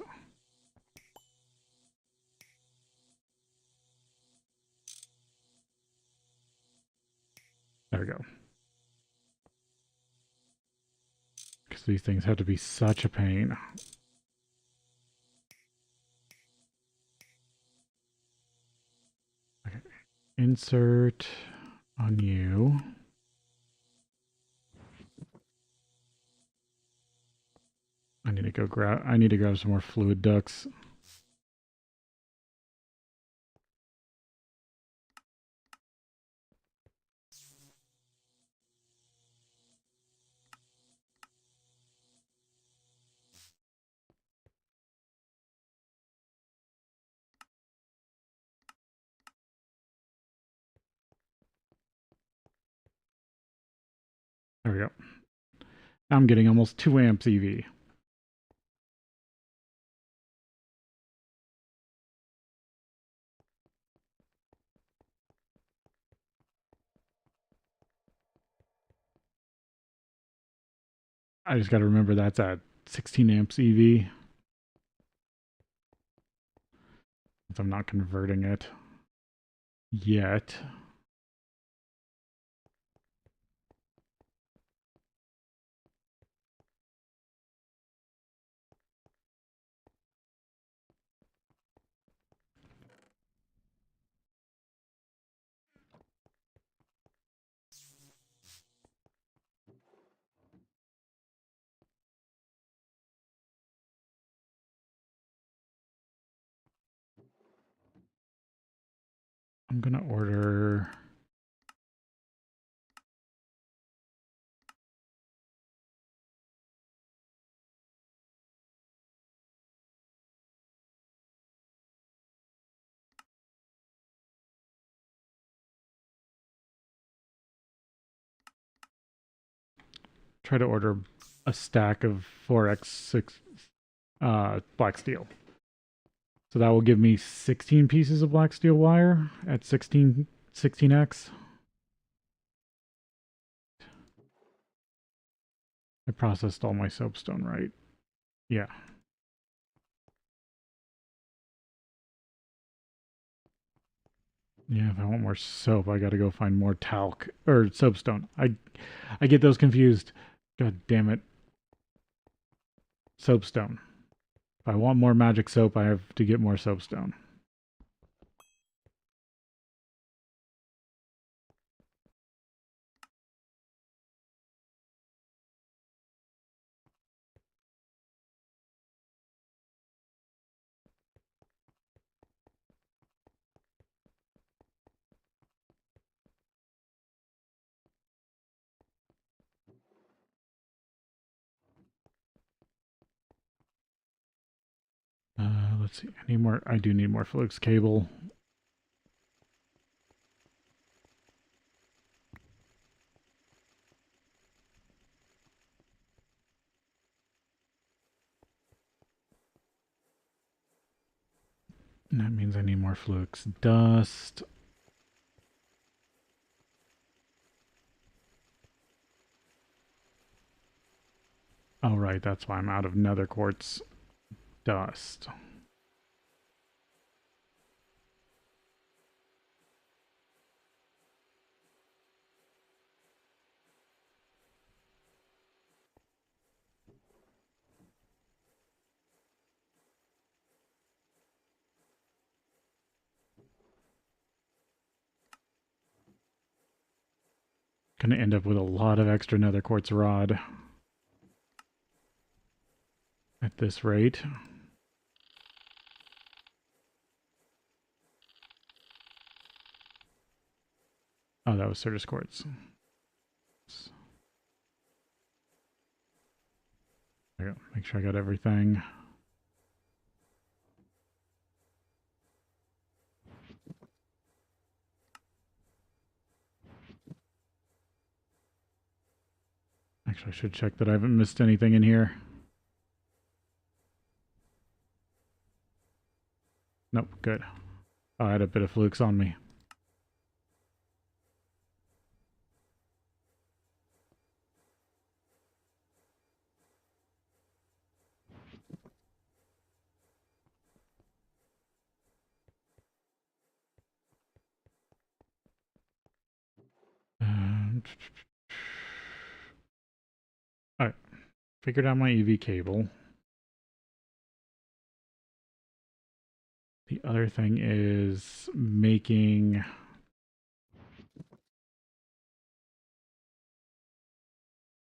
Speaker 1: There we go. Because these things have to be such a pain. Okay. Insert on you. I need to grab some more fluid ducts. There we go. I'm getting almost 2 amps EV. I just got to remember that's at 16 amps EV. Since I'm not converting it yet. I'm going to order... try to order a stack of 4x6 black steel. So that will give me 16 pieces of black steel wire at 16x. I processed all my soapstone right. Yeah. Yeah, if I want more soap, I gotta go find more talc or soapstone. I get those confused. God damn it. Soapstone. If I want more magic soap, I have to get more soapstone. let's see. I need more. I do need more flux cable. And that means I need more flux dust. Oh, right. That's why I'm out of nether quartz dust. Gonna end up with a lot of extra nether quartz rod at this rate. Oh, that was Certus quartz. There we go. Make sure I got everything. Actually, I should check that I haven't missed anything in here. Nope, good. Oh, I had a bit of flukes on me. Alright, figured out my EV cable. The other thing is making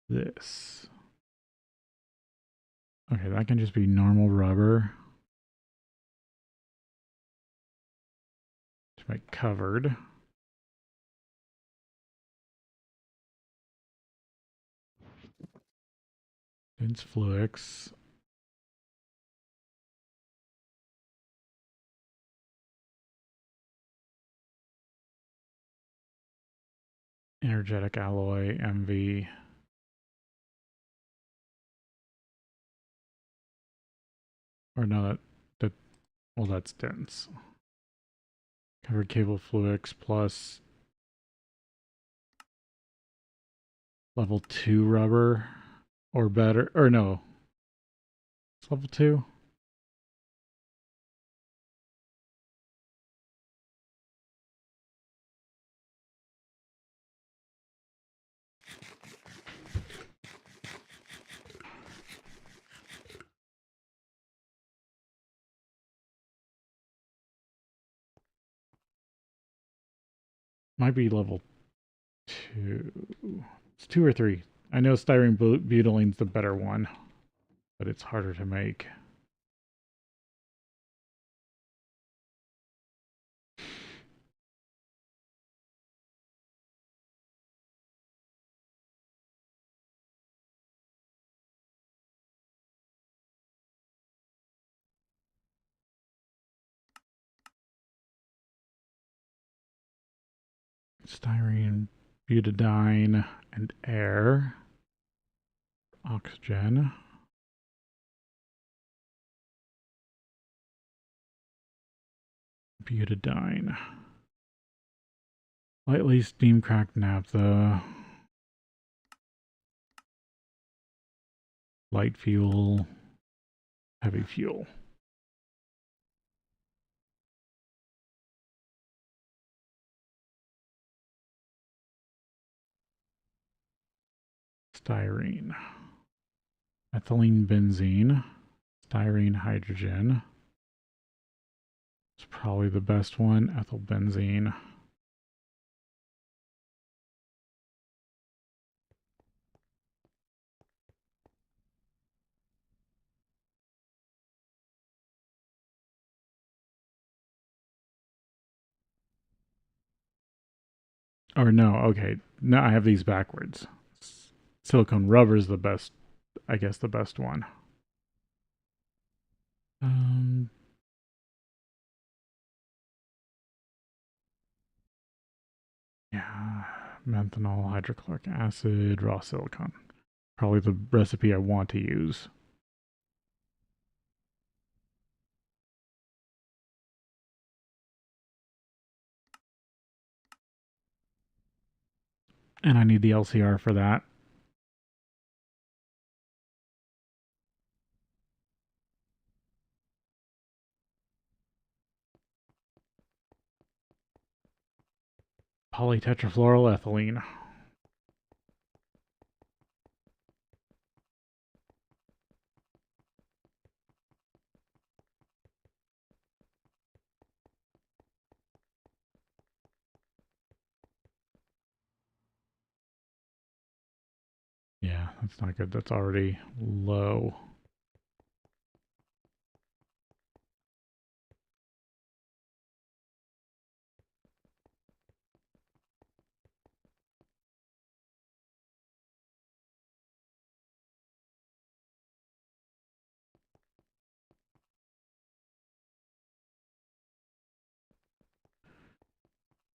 Speaker 1: this. Okay, that can just be normal rubber. To make covered. Dense flux. Energetic alloy, MV. Or no, well, that's dense. Covered cable flux plus level 2 rubber or better. Or no, it's level 2. Might be level 2. It's 2 or 3. I know styrene butylene's the better one, but it's harder to make. Styrene, butadiene, and air. Oxygen. Butadiene. Lightly steam cracked naphtha. Light fuel. Heavy fuel. Styrene. Ethylene benzene. Styrene hydrogen. It's probably the best one. Ethyl benzene. Or no, okay. No, I have these backwards. Silicone rubber is the best, I guess the best one. Methanol, hydrochloric acid, raw silicon. Probably the recipe I want to use. And I need the LCR for that. Polytetrafluoroethylene. Yeah, that's not good. That's already low.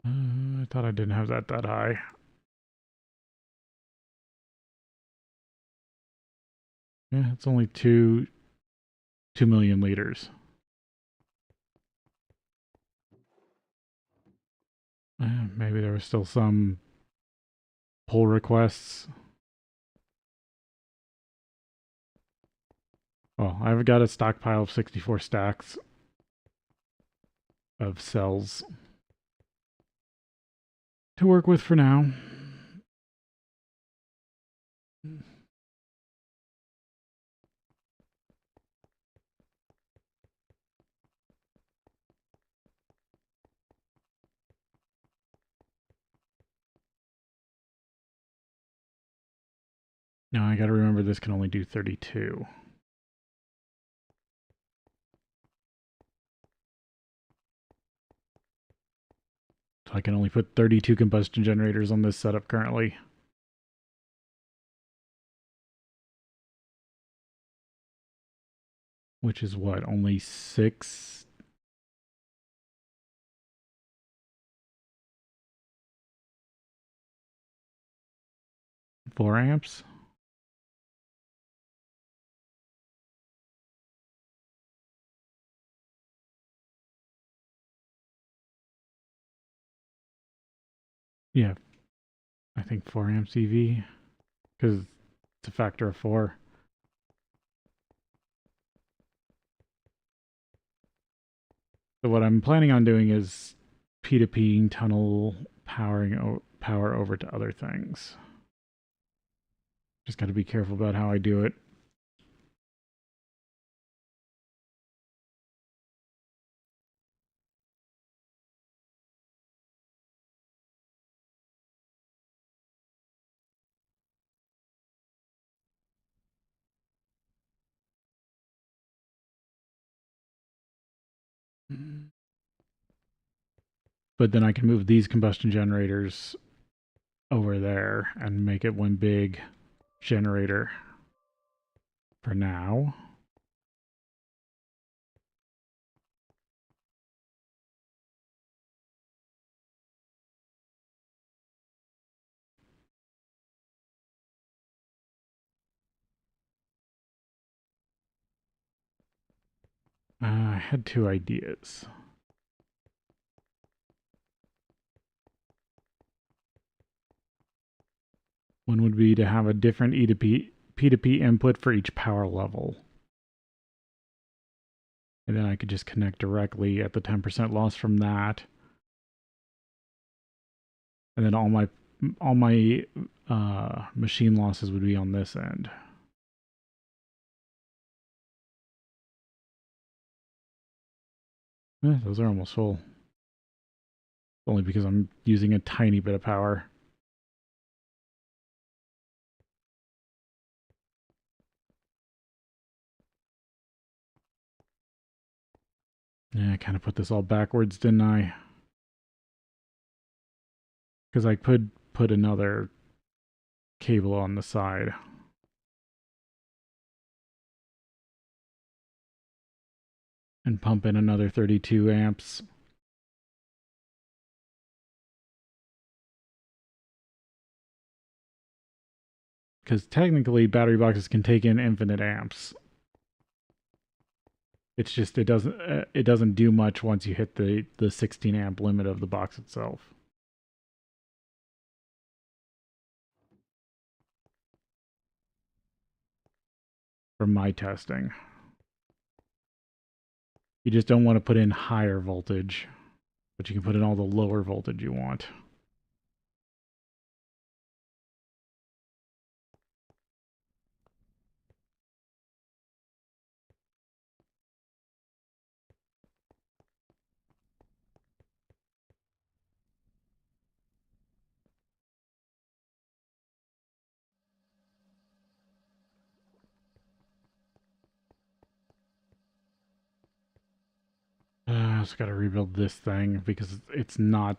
Speaker 1: I thought I didn't have that high. Yeah, it's only 2 million liters. Maybe there was still some pull requests. Well, I've got a stockpile of 64 stacks of cells to work with for now. Now I gotta remember this can only do 32. So I can only put 32 combustion generators on this setup currently. Which is what, only 6? Four amps? Yeah, I think 4 amps EV, because it's a factor of 4. So what I'm planning on doing is P2P tunnel power over to other things. Just got to be careful about how I do it. But then I can move these combustion generators over there and make it one big generator for now. I had two ideas. One would be to have a different P2P input for each power level. And then I could just connect directly at the 10% loss from that. And then all my machine losses would be on this end. Those are almost full. Only because I'm using a tiny bit of power. Yeah, I kind of put this all backwards, didn't I? Because I could put another cable on the side. And pump in another 32 amps. because technically battery boxes can take in infinite amps. It's just it doesn't do much once you hit the 16 amp limit of the box itself. From my testing, you just don't want to put in higher voltage, but you can put in all the lower voltage you want. I just gotta rebuild this thing because it's not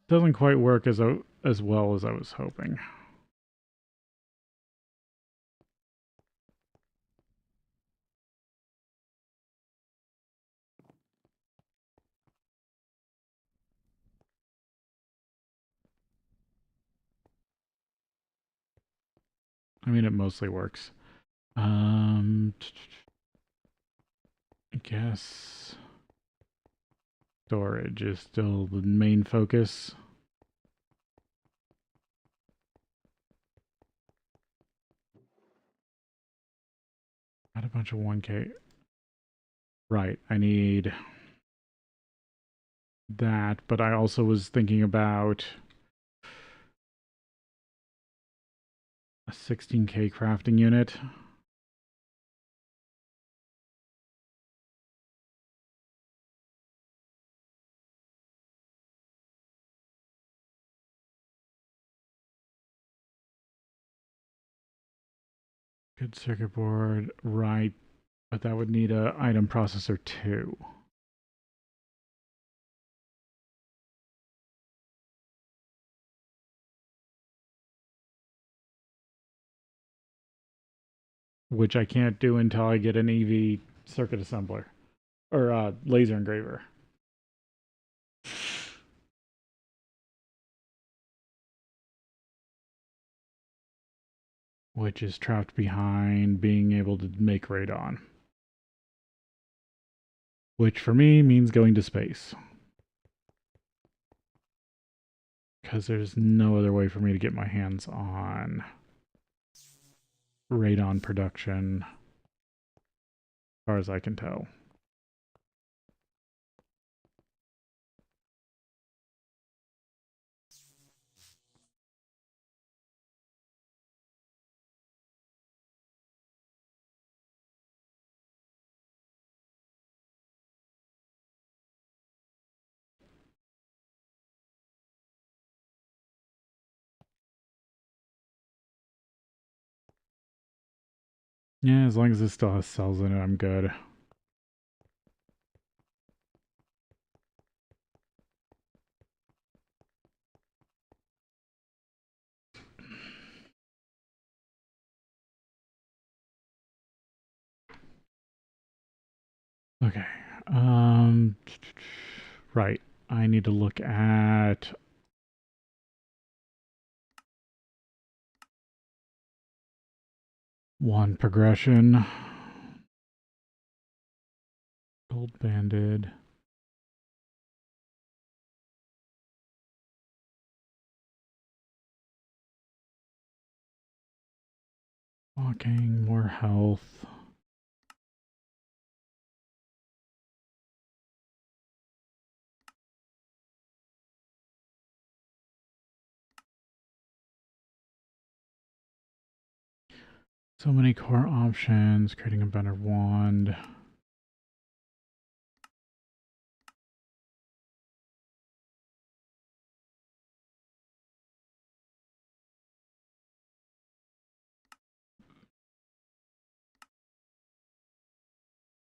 Speaker 1: doesn't quite work as well as I was hoping. I mean, it mostly works. I guess storage is still the main focus. Got a bunch of 1K. Right, I need that, but I also was thinking about a 16K crafting unit. Good circuit board, right, but that would need a item processor too. Which I can't do until I get an EV circuit assembler or laser engraver. Which is trapped behind being able to make radon. Which for me means going to space. Because there's no other way for me to get my hands on radon production, as far as I can tell. Yeah, as long as it still has cells in it, I'm good. Okay. Right. I need to look at one progression. Gold banded. Walking, more health. So many core options, creating a better wand.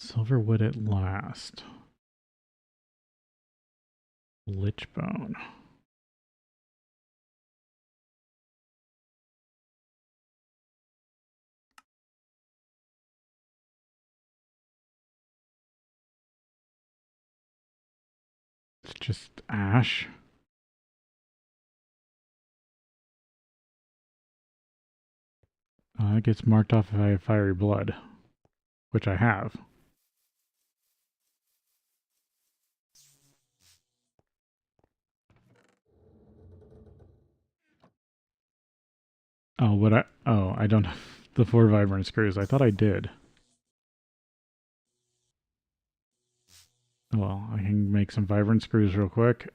Speaker 1: Silver wood at last. Lich bone. It's just ash. It gets marked off if I have fiery blood, which I have. Oh, but I don't have the 4 vibrant screws. I thought I did. Well, I can make some vibrant screws real quick.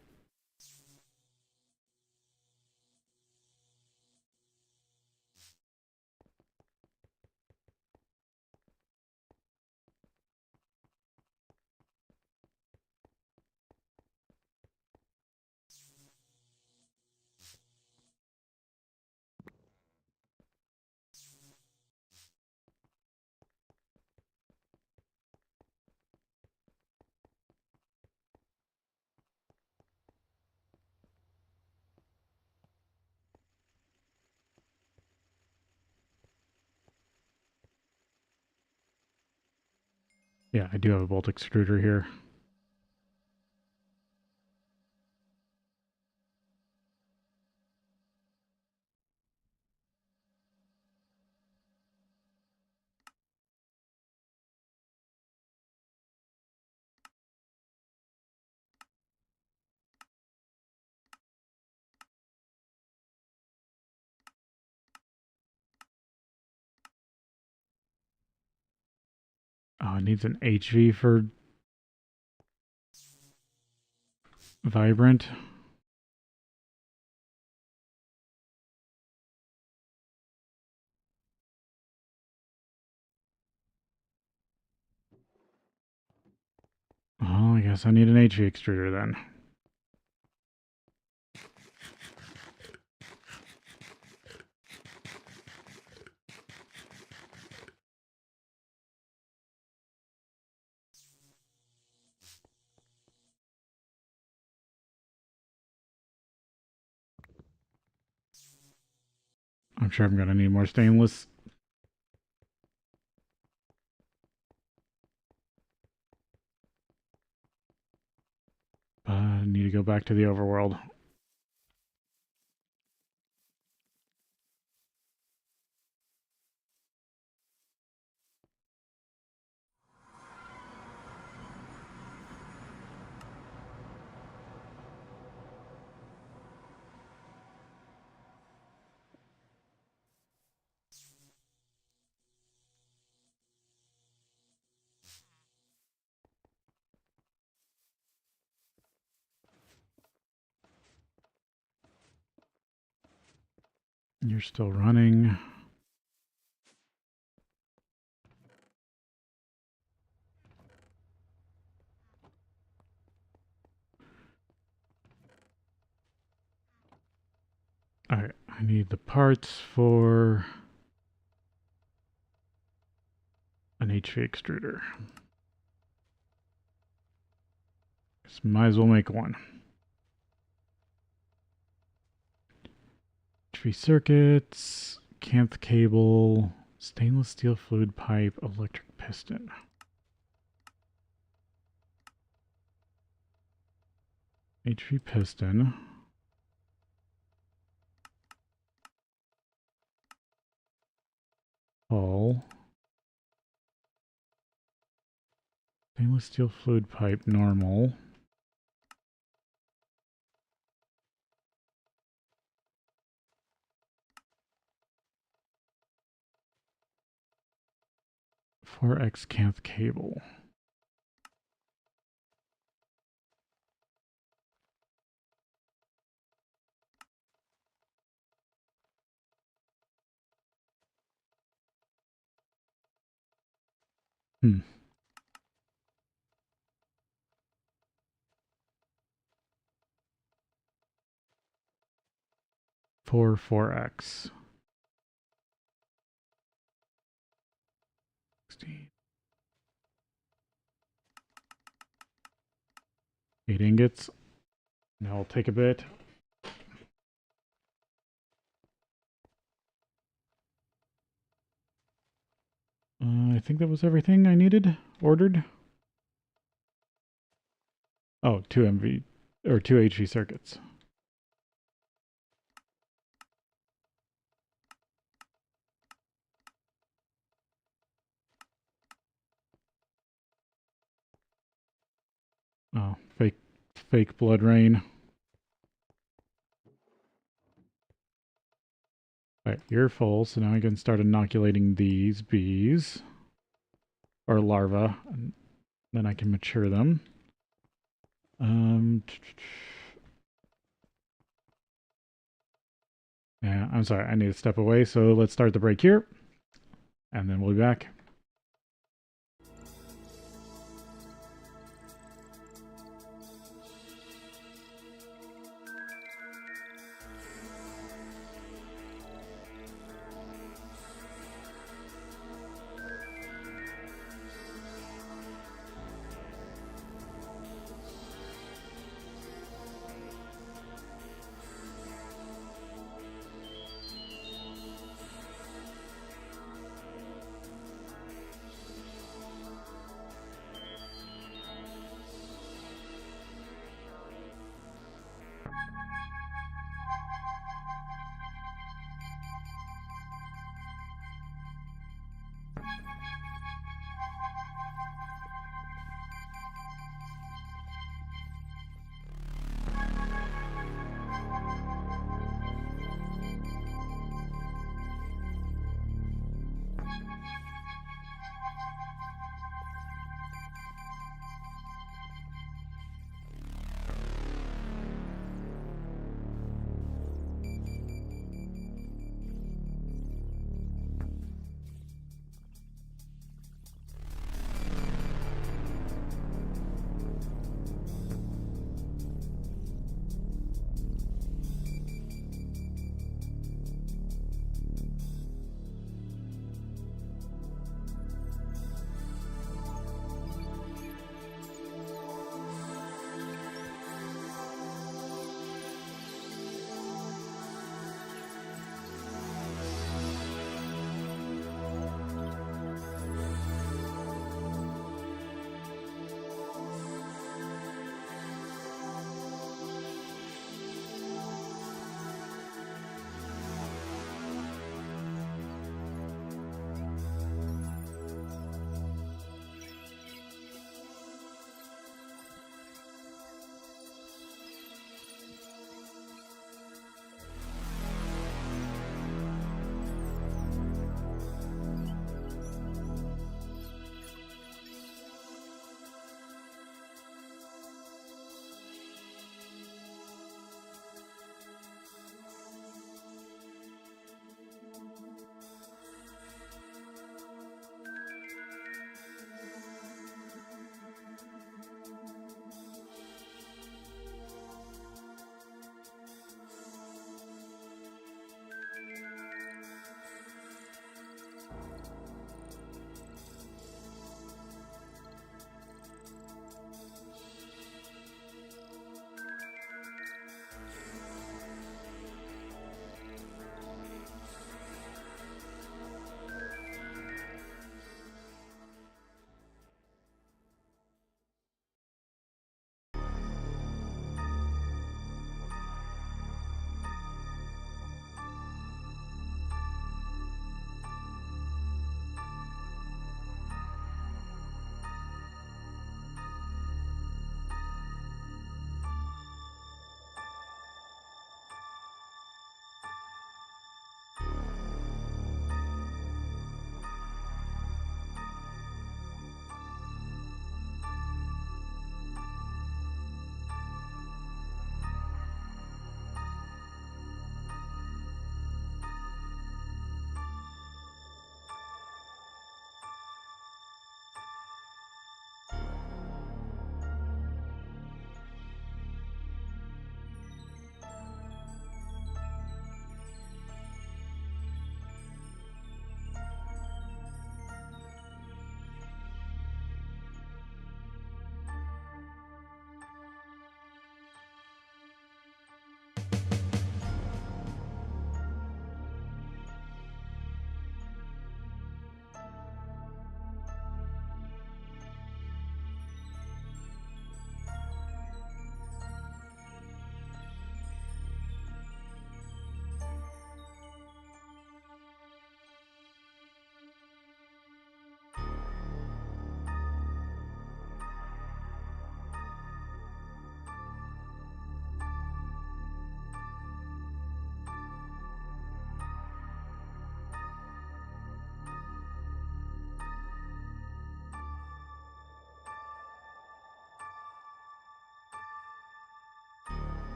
Speaker 1: Yeah, I do have a bolt extruder here. Oh, it needs an HV for vibrant. Oh, I guess I need an HV extruder then. I'm sure I'm gonna need more stainless. I need to go back to the overworld. You're still running. Alright, I need the parts for an HV extruder. Just might as well make one. HV circuits, canth cable, stainless steel fluid pipe, electric piston. HV piston. Hull. Stainless steel fluid pipe, normal. X canth cable. Hmm. 4X. 16. 8 ingots. Now I'll take a bit. I think that was everything I needed. Ordered. Oh, 2 MV or 2 HV circuits. . Oh, fake blood rain. Alright, you're full, so now I can start inoculating these bees. Or larvae. And then I can mature them. Yeah, I'm sorry, I need to step away, so let's start the break here. And then we'll be back.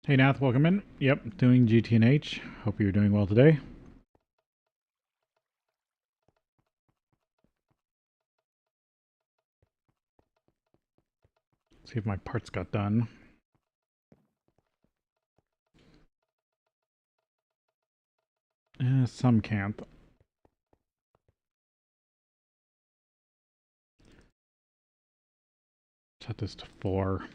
Speaker 1: Hey Nath, welcome in. Yep, doing GTNH. Hope you're doing well today. See if my parts got done. Some can't. Set this to 4.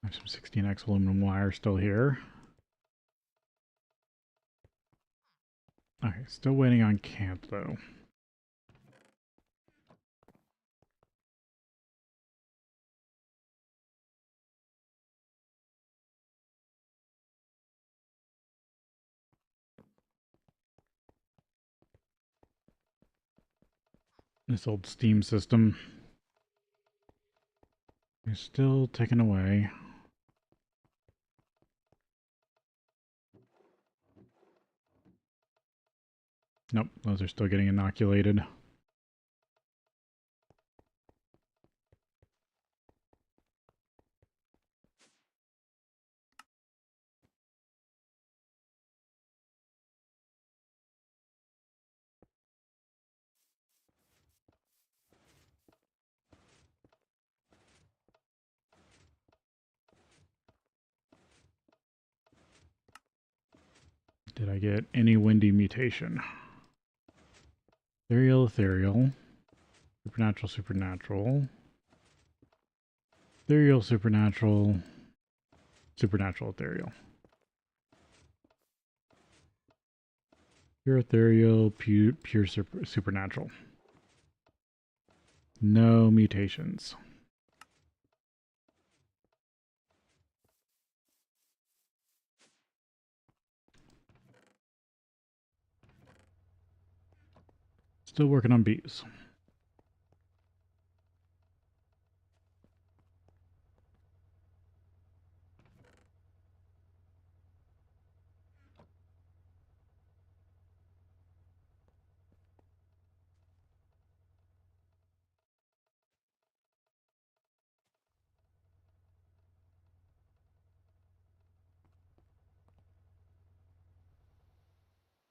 Speaker 1: I have some 16x aluminum wire still here. Okay, still waiting on can't though. This old steam system is still ticking away. Nope, those are still getting inoculated. Did I get any windy mutation? Ethereal, ethereal. Supernatural, supernatural. Ethereal, supernatural. Supernatural, ethereal. Pure ethereal, pure supernatural. No mutations. Still working on bees.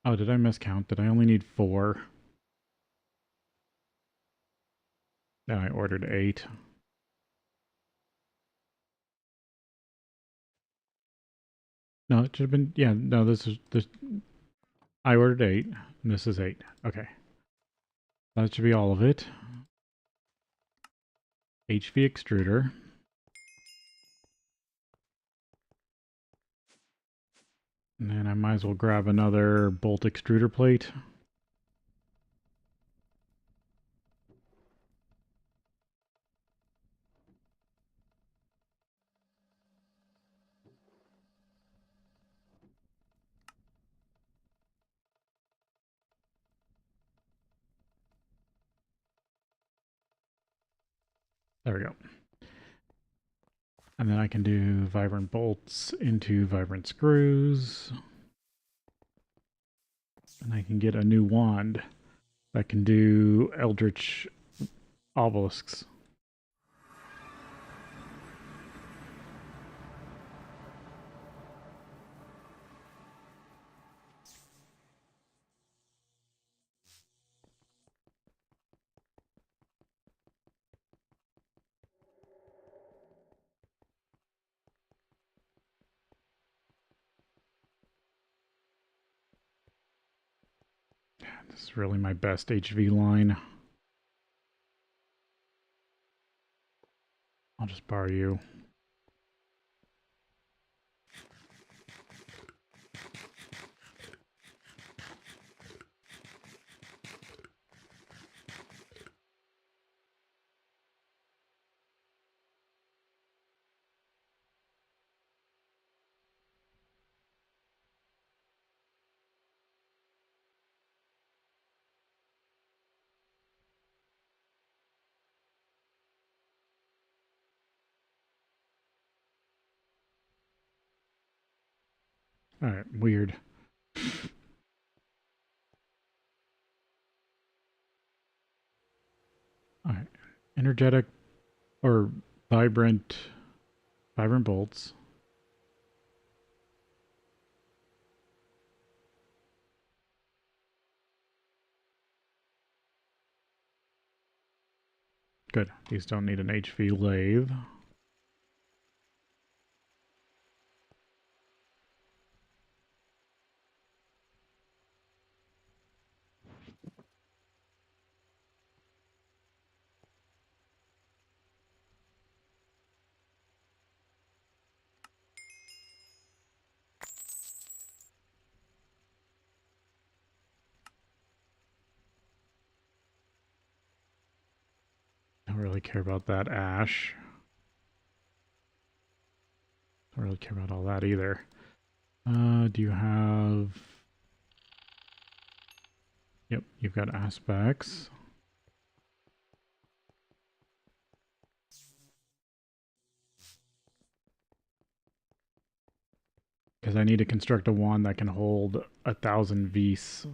Speaker 1: Oh, did I miscount? Did I only need 4? Then I ordered 8. No, it should have been, yeah, no, this. I ordered 8, and this is 8. Okay. That should be all of it. HV extruder. And then I might as well grab another bolt extruder plate. There we go. And then I can do vibrant bolts into vibrant screws. And I can get a new wand that can do eldritch obelisks. This is really my best HV line. I'll just borrow you. Alright, weird. Alright. Energetic or vibrant Vibrant bolts. Good. These don't need an HV lathe. Don't really care about that ash. Don't really care about all that either. Do you have... Yep, you've got aspects. Because I need to construct a wand that can hold 1,000 vis.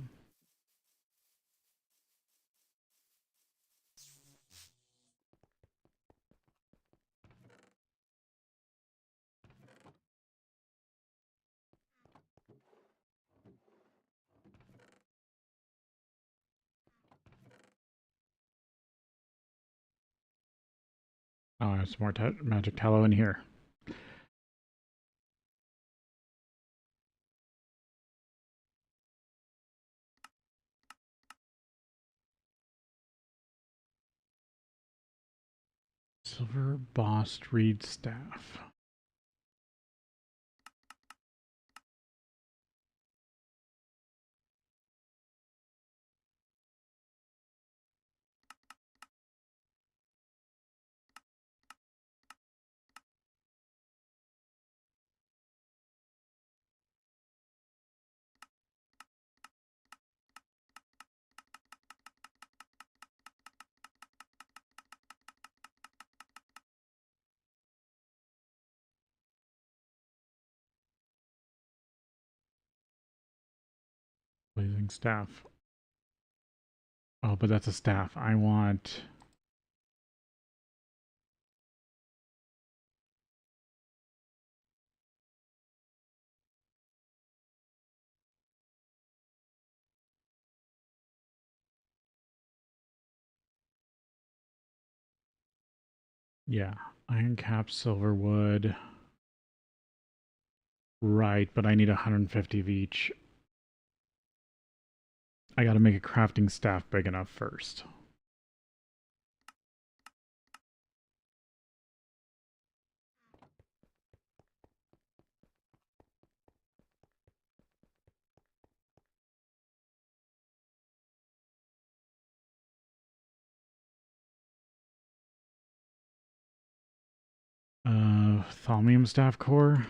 Speaker 1: Oh, I have some more magic tallow in here. Silver bossed reed staff. Blazing staff. Oh, but that's a staff. I want... Yeah, iron cap, silver wood. Right, but I need 150 of each. I gotta make a crafting staff big enough first. Thaumium staff core.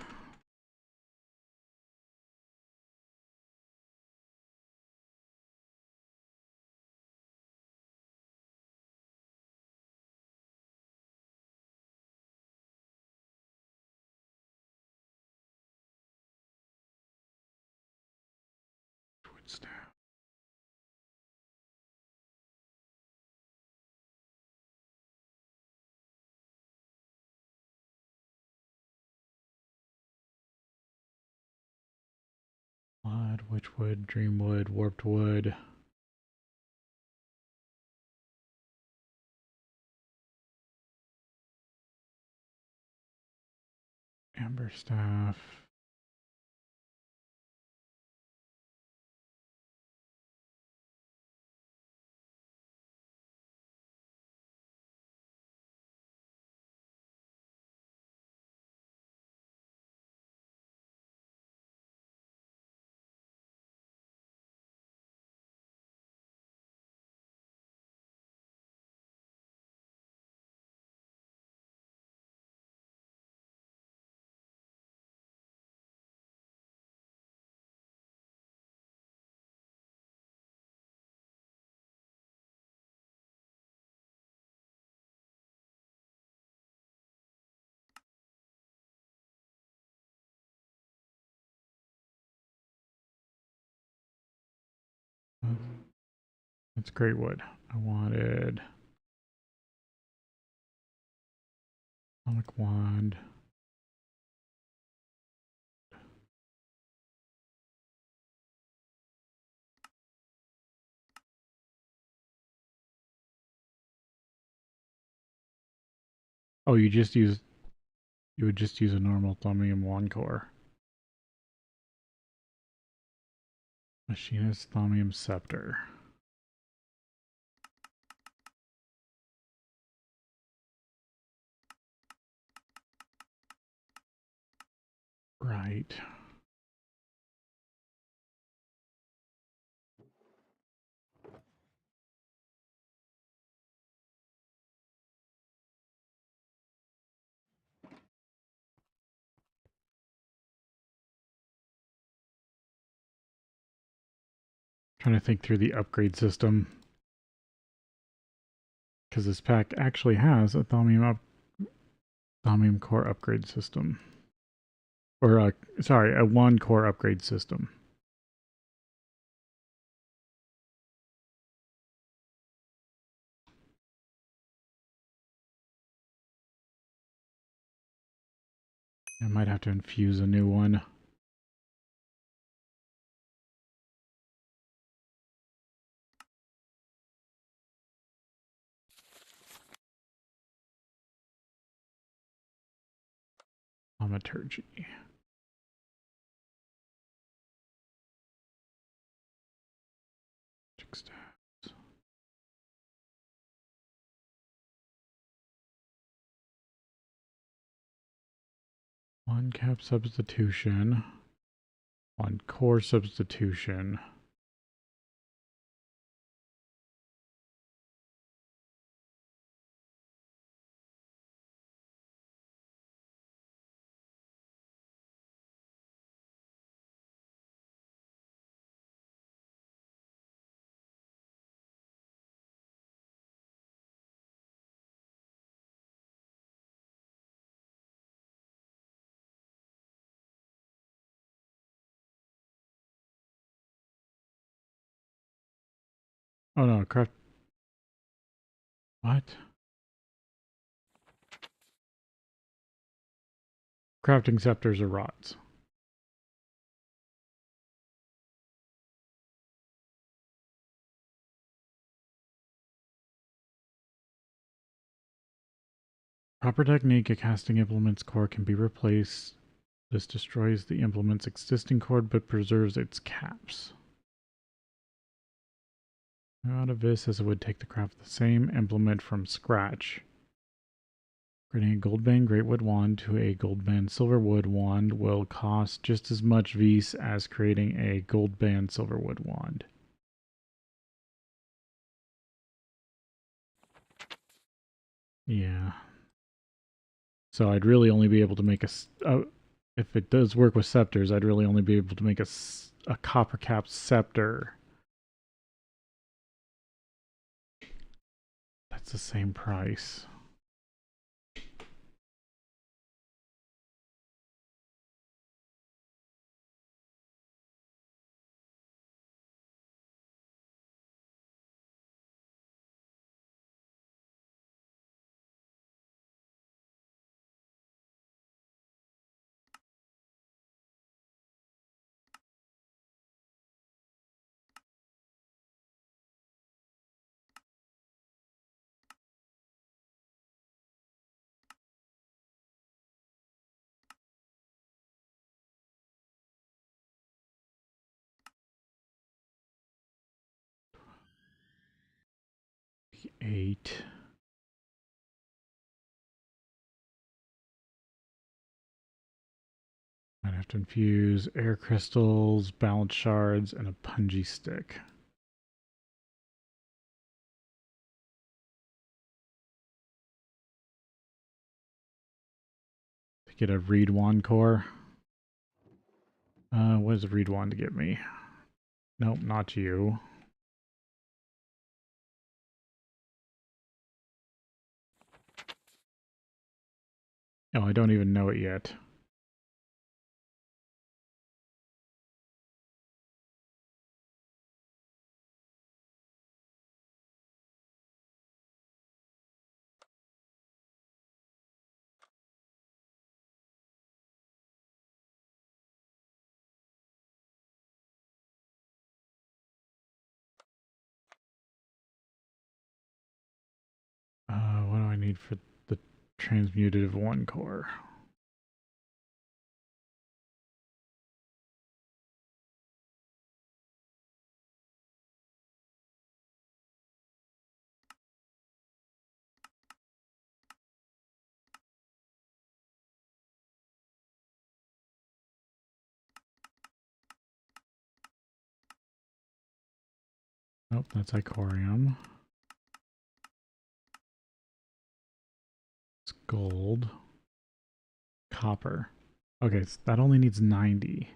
Speaker 1: Wood staff. Blood, witchwood, dreamwood, warped wood. Amber staff. That's great wood. I wanted atomic wand. Oh, you would just use a normal Thaumium 1 core. Machinist Thaumium Scepter. Right. Trying to think through the upgrade system. Because this pack actually has a Thaumium core upgrade system. Or, sorry, a 1 core upgrade system. I might have to infuse a new one. Thaumaturgy. One cap substitution. One core substitution. Oh no, craft. What? Crafting scepters or rods. Proper technique, a casting implement's core can be replaced. This destroys the implement's existing core but preserves its caps. Out of this, as it would take to craft the same implement from scratch. Creating a gold band greatwood wand to a gold band silverwood wand will cost just as much vis as creating a gold band silverwood wand. Yeah. So I'd really only be able to make if it does work with scepters, I'd really only be able to make a copper cap scepter. That's the same price. Eight. I'd have to infuse air crystals, balance shards, and a punji stick. To get a reed wand core. What does a reed wand to get me? Nope, not you. Oh, I don't even know it yet. What do I need for the transmutative 1 core. Nope, that's Icorium. It's gold. Copper. Okay, so that only needs 90.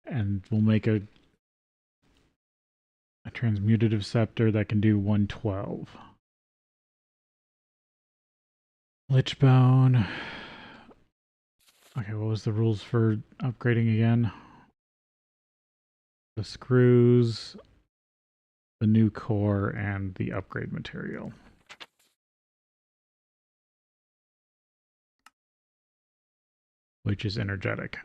Speaker 1: And we'll make a transmutative scepter that can do 112. Lichbone. Okay, what was the rules for upgrading again? The screws, the new core, and the upgrade material. Which is energetic.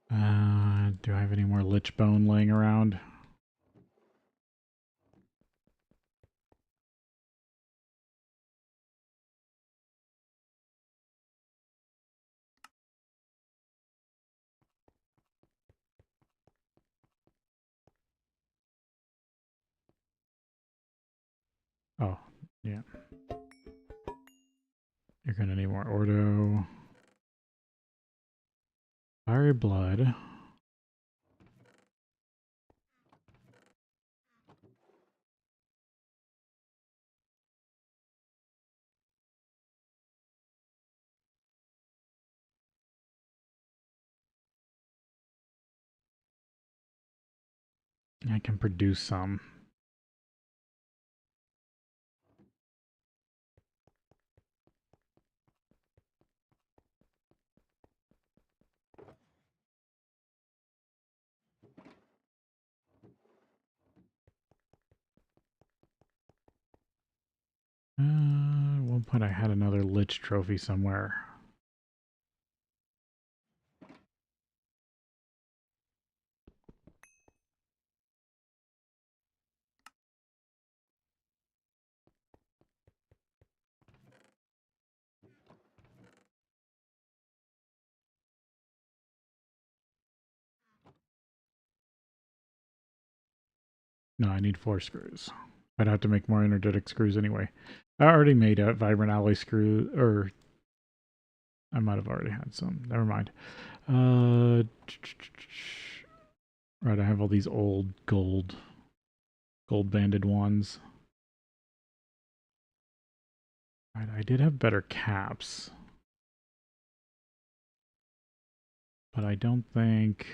Speaker 1: Do I have any more lichbone laying around? Oh, yeah. You're gonna need more ordo. Fiery blood. I can produce some. At one point I had another lich trophy somewhere. No, I need 4 screws. I'd have to make more energetic screws anyway. I already made a vibrant alloy screw, or I might have already had some. Never mind. Right, I have all these old gold banded ones. Right, I did have better caps. But I don't think...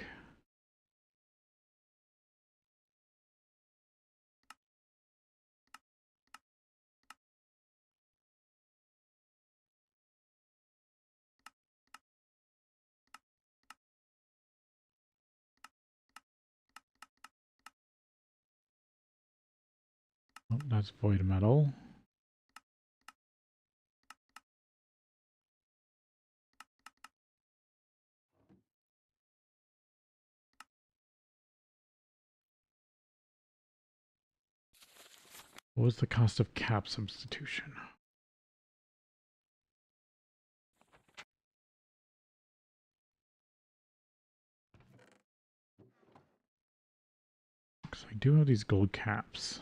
Speaker 1: Oh, that's void metal. What was the cost of cap substitution? Because I do have these gold caps.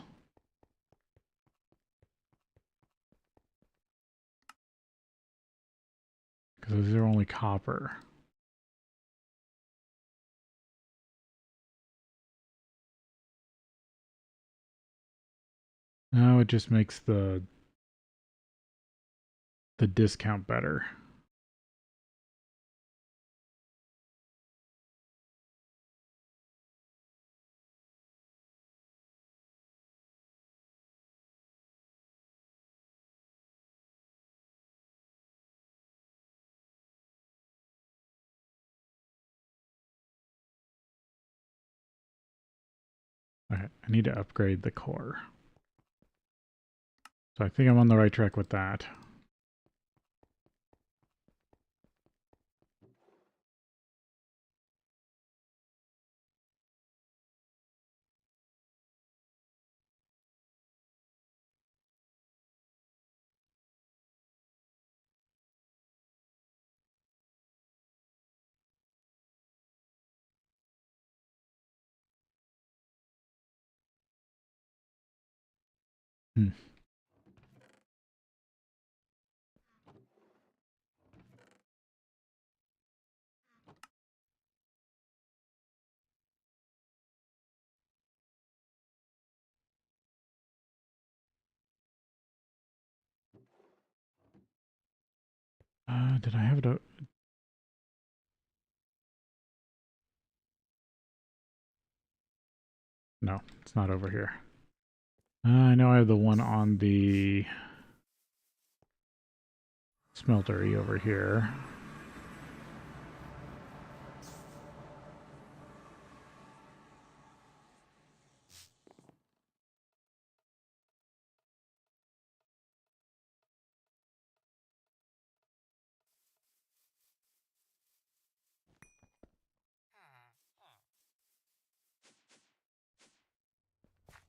Speaker 1: Because these are only copper. No, it just makes the discount better. Okay, I need to upgrade the core. So I think I'm on the right track with that. Hmm. Did I have it? No, it's not over here. I know I have the one on the smeltery over here.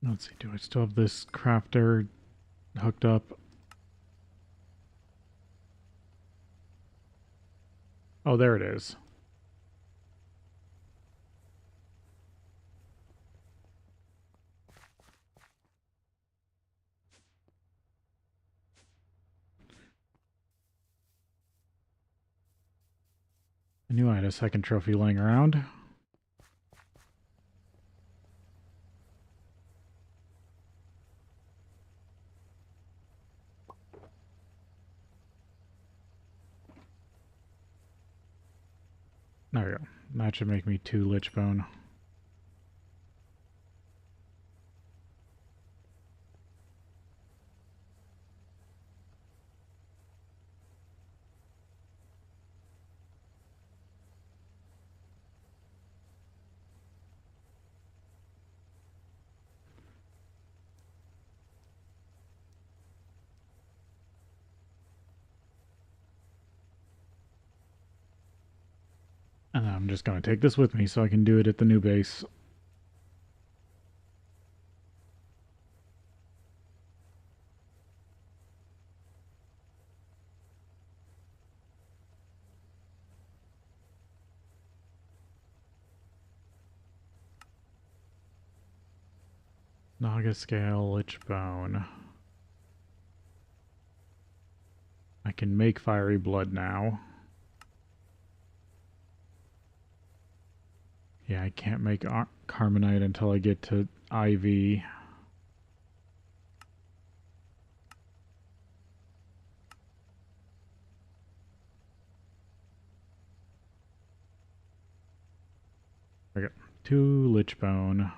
Speaker 1: Let's see, do I still have this crafter hooked up? Oh, there it is. I knew I had a second trophy laying around. There we go. That should make me 2 lich bone. And I'm just going to take this with me so I can do it at the new base. Naga scale, lich bone. I can make fiery blood now. Yeah, I can't make carbonite until I get to IV. Okay, 2 lich bone.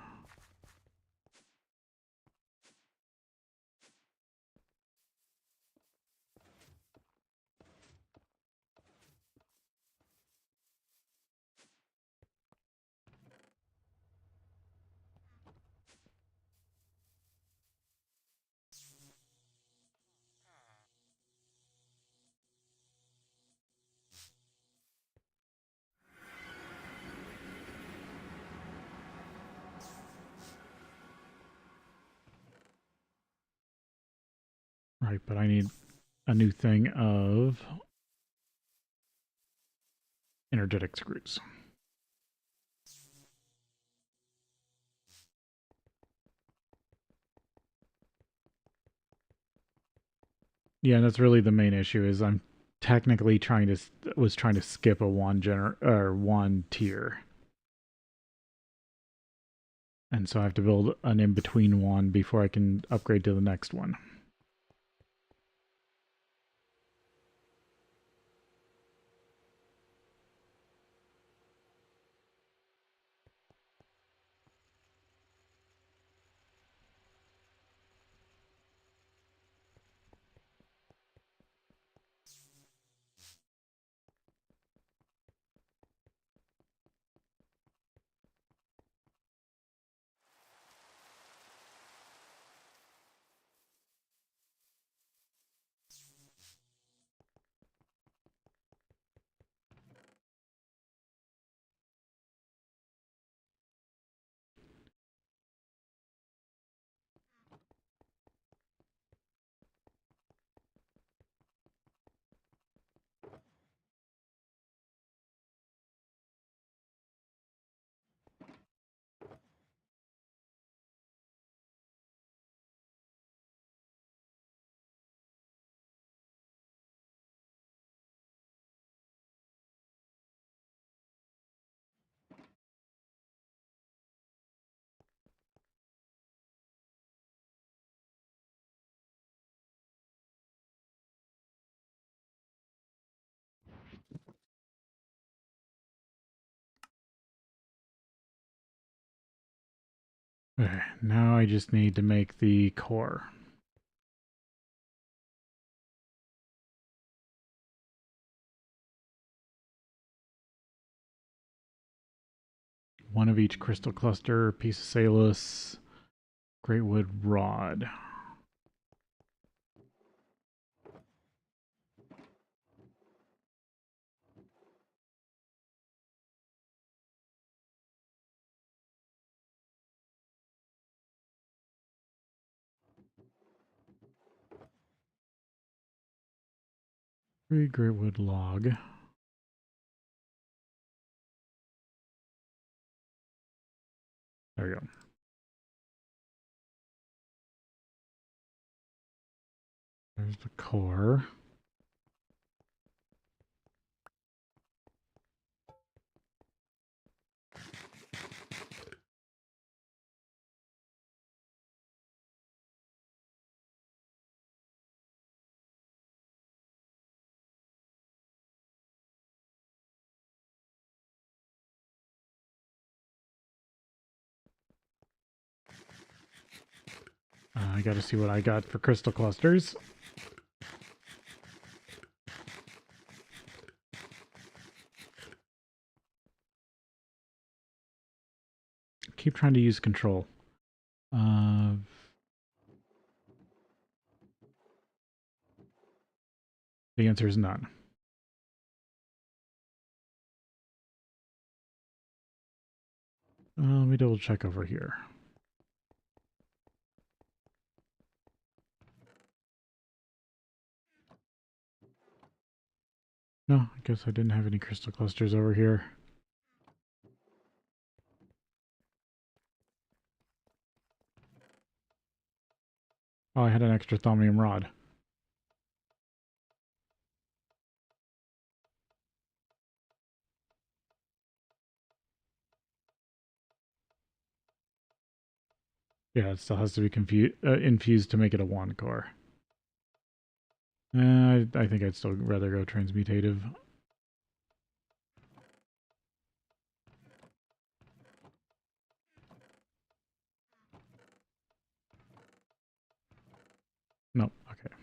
Speaker 1: Right, but I need a new thing of energetic screws. Yeah, that's really the main issue. Is I'm technically trying to trying to skip a one tier, and so I have to build an in between one before I can upgrade to the next one. Okay, now I just need to make the core. One of each crystal cluster, piece of salus, great wood rod. Three great wood log. There we go. There's the core. I gotta see what I got for crystal clusters. Keep trying to use control. The answer is none. Let me double check over here. No, I guess I didn't have any crystal clusters over here. Oh, I had an extra thaumium rod. Yeah, it still has to be infused to make it a 1 core. I think I'd still rather go transmutative. No, okay.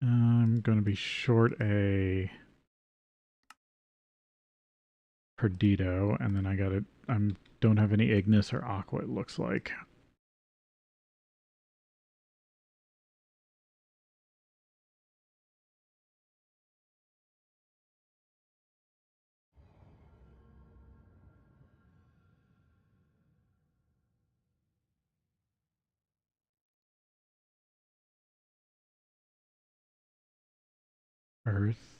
Speaker 1: I'm going to be short a Perdido, and then I got it. Don't have any Ignis or Aqua, it looks like. Earth.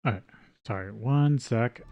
Speaker 1: Alright, sorry, 1 sec.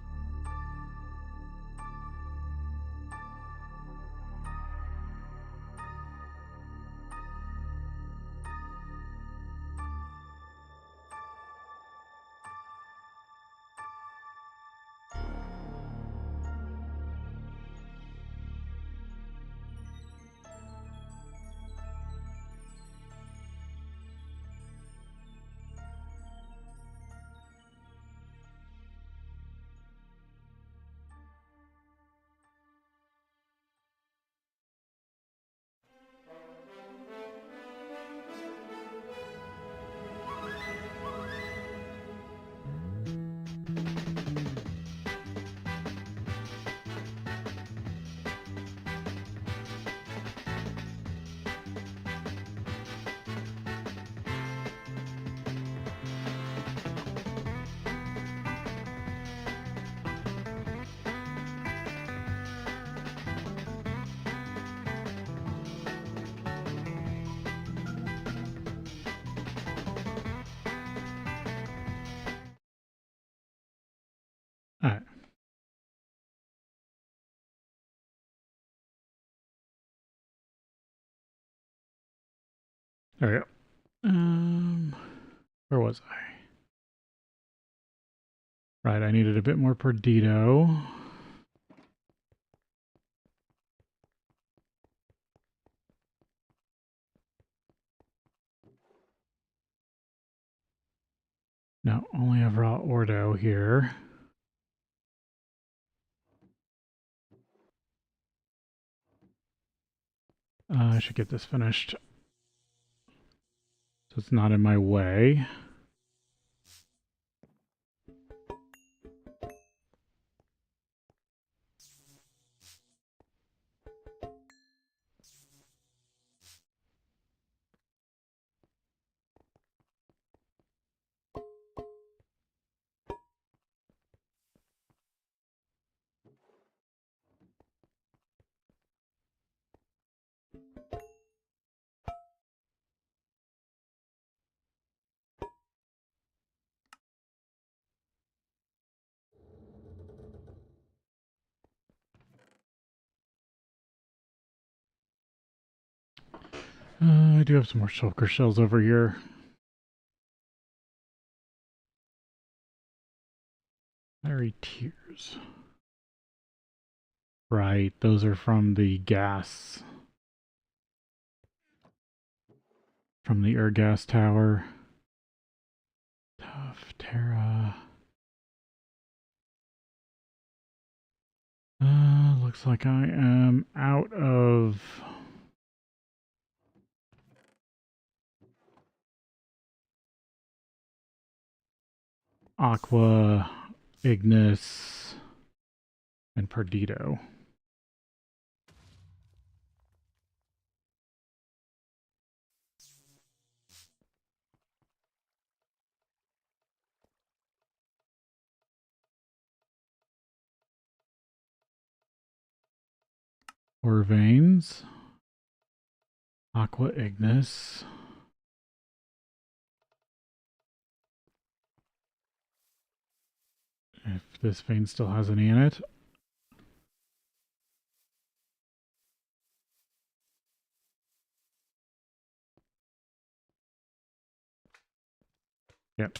Speaker 1: Alright. There we go. Where was I? Right, I needed a bit more Perdido. No, only have raw Ordo here. I should get this finished, so it's not in my way. I do have some more shulker shells over here. Fiery tears. Right, those are from the gas. From the Gas Tower. Tough Terra. Looks like I am out of Aqua, Ignis, and Perdido. Or veins. Aqua Ignis. If this vein still has any in it. Yep.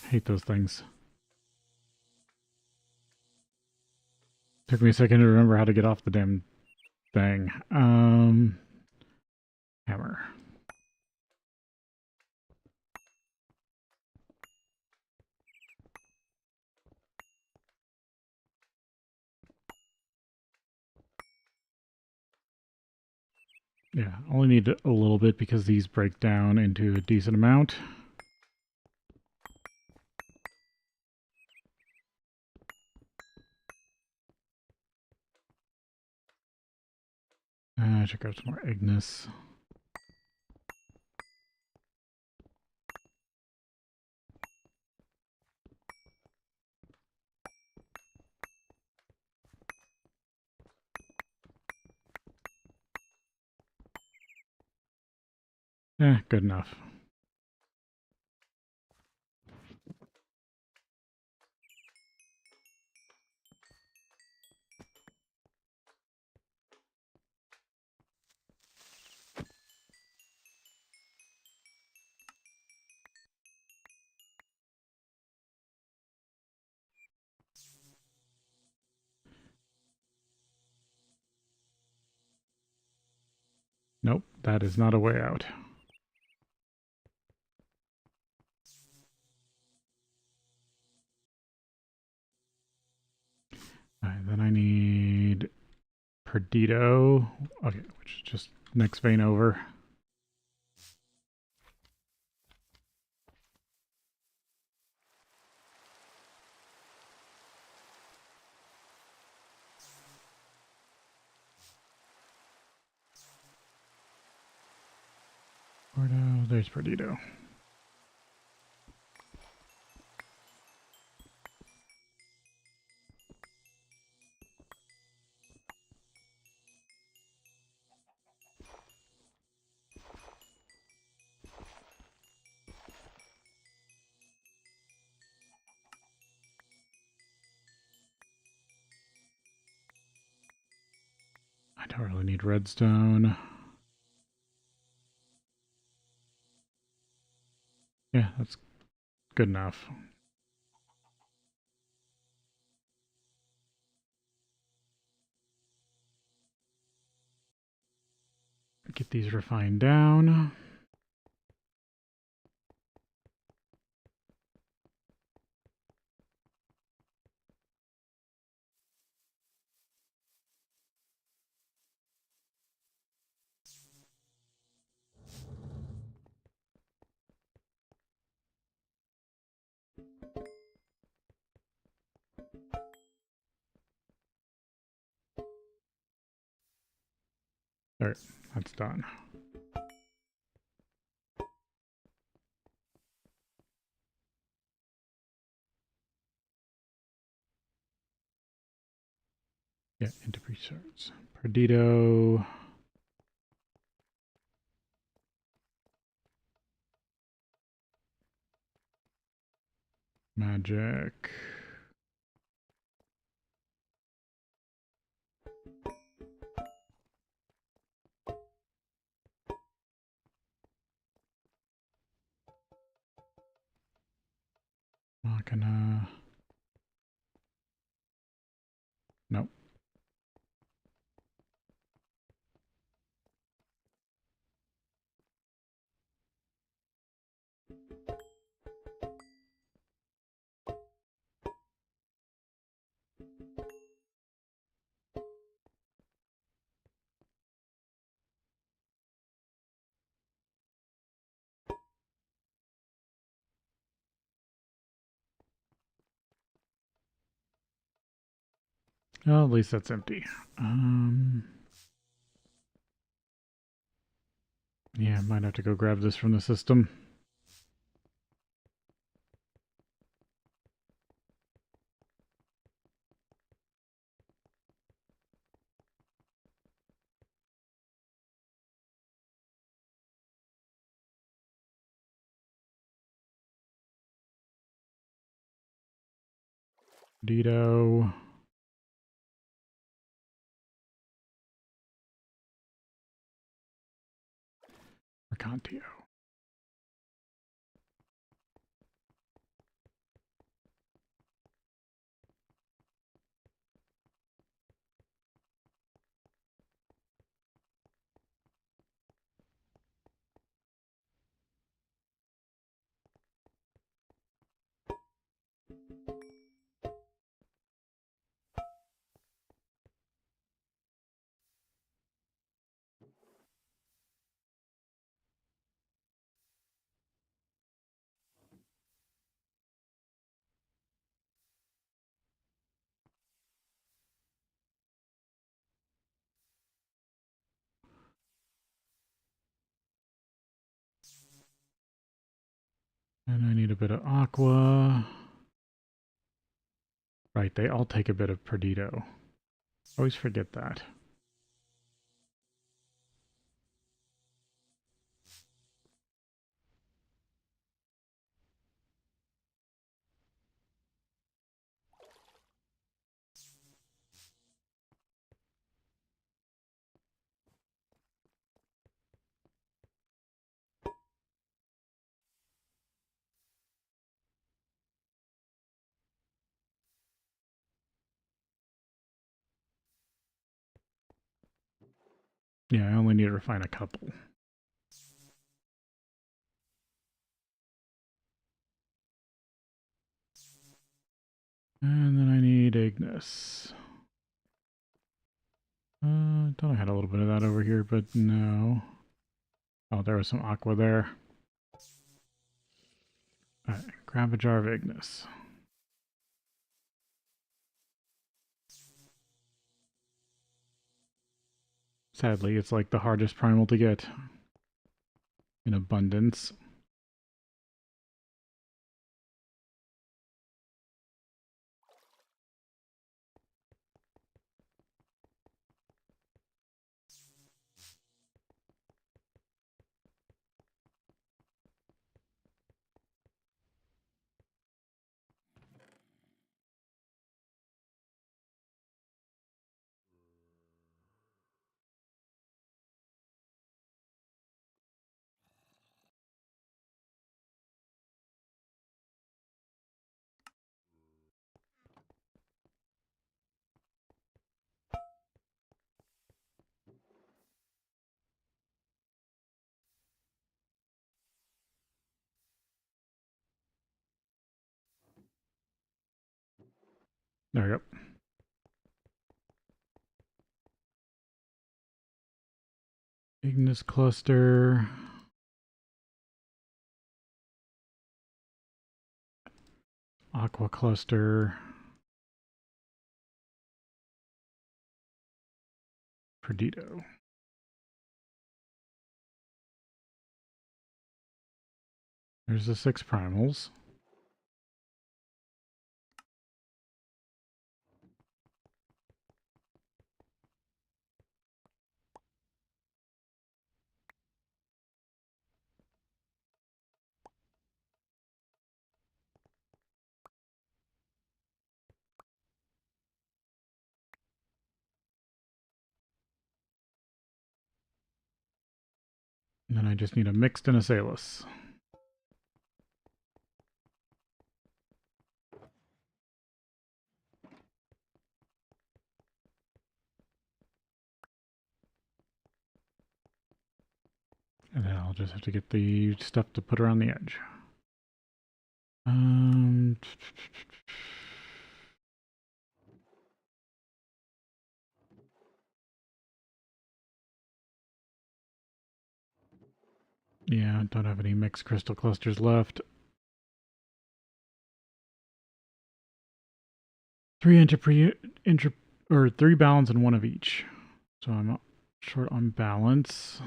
Speaker 1: Hate those things. Took me a second to remember how to get off the damn thing. Hammer. Yeah, only need a little bit because these break down into a decent amount. Check out some more Ignis. Good enough. Nope, that is not a way out. Alright, then I need Perdido. Okay, which is just next vein over. Perdido, there's Perdido. I really need redstone. Yeah, that's good enough. Get these refined down. There, that's done. Yeah, into presets. Perdido. Magic. Not gonna. Nope. Well, at least that's empty. Yeah, might have to go grab this from the system. Perdido. Mercantio. And I need a bit of aqua. Right, they all take a bit of Perdido. Always forget that. Yeah, I only need to refine a couple. And then I need Ignis. I thought I had a little bit of that over here, but no. Oh, there was some aqua there. Alright, grab a jar of Ignis. Sadly, it's like the hardest primal to get in abundance. There we go. Ignis cluster. Aqua cluster. Perdido. There's the 6 primals. And then I just need a mixed and a salus. And then I'll just have to get the stuff to put around the edge. Yeah, don't have any mixed crystal clusters left. 3 3 balance and 1 of each. So I'm short on balance.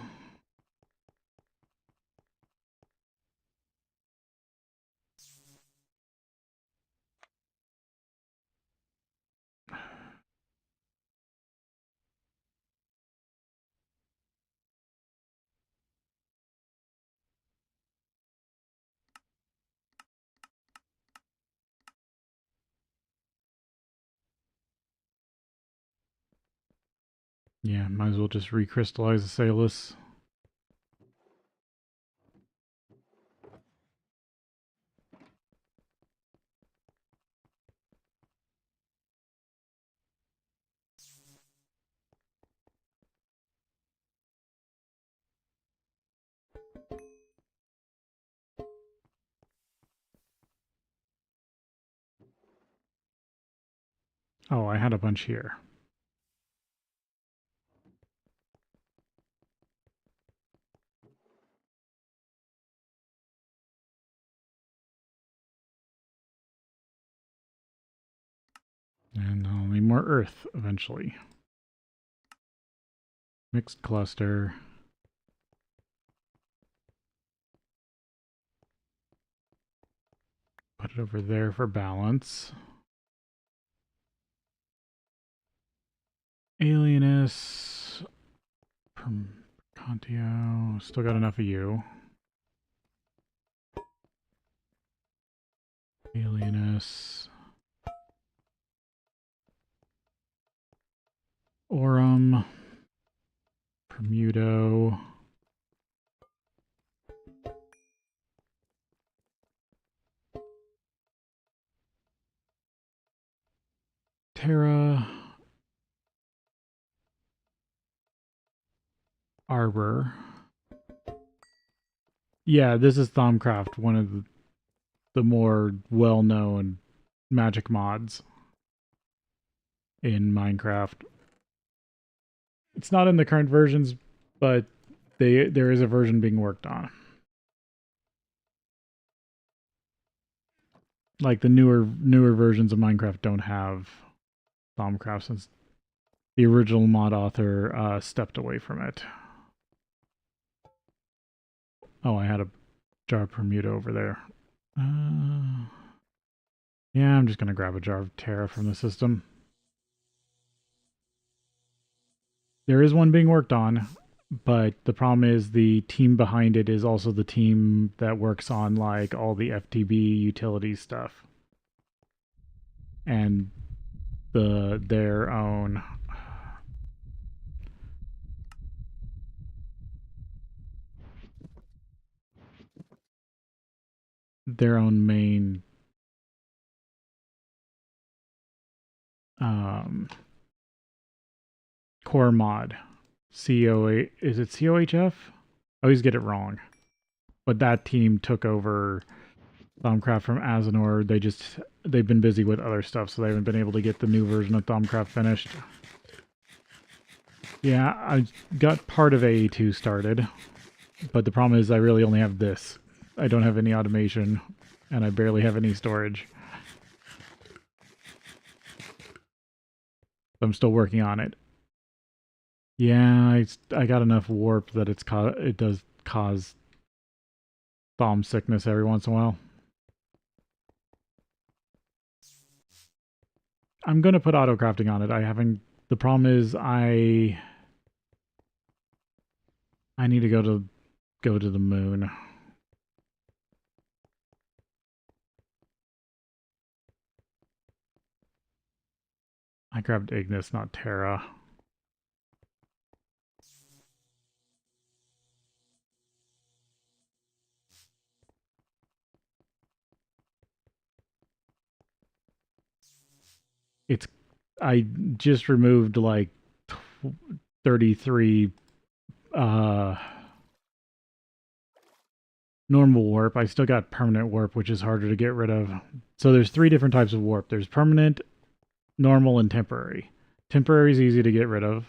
Speaker 1: Yeah, might as well just recrystallize the salus. Oh, I had a bunch here. And I'll need more earth eventually. Mixed cluster. Put it over there for balance. Alienus. Percantio. Still got enough of you. Alienus. Aurum. Permuto. Terra. Arbor. Yeah, this is Thaumcraft, one of the more well-known magic mods in Minecraft. It's not in the current versions, but there is a version being worked on. Like the newer versions of Minecraft don't have Thaumcraft since the original mod author stepped away from it. Oh, I had a jar of Permuta over there. Yeah, I'm just going to grab a jar of Terra from the system. There is one being worked on, but the problem is the team behind it is also the team that works on like all the FTB utility stuff. And their own main core mod. COA, is it COHF? I always get it wrong. But that team took over Thaumcraft from Azenor. They just they've been busy with other stuff, so they haven't been able to get the new version of Thaumcraft finished. Yeah, I got part of AE2 started, but the problem is I really only have this. I don't have any automation, and I barely have any storage. I'm still working on it. Yeah, I got enough warp that it does cause bomb sickness every once in a while. I'm gonna put auto crafting on it. I haven't. The problem is I need to go to the moon. I grabbed Ignis, not Terra. It's I just removed like 33 normal warp. I still got permanent warp, which is harder to get rid of. So there's 3 different types of warp. There's permanent, normal, and temporary. Temporary is easy to get rid of.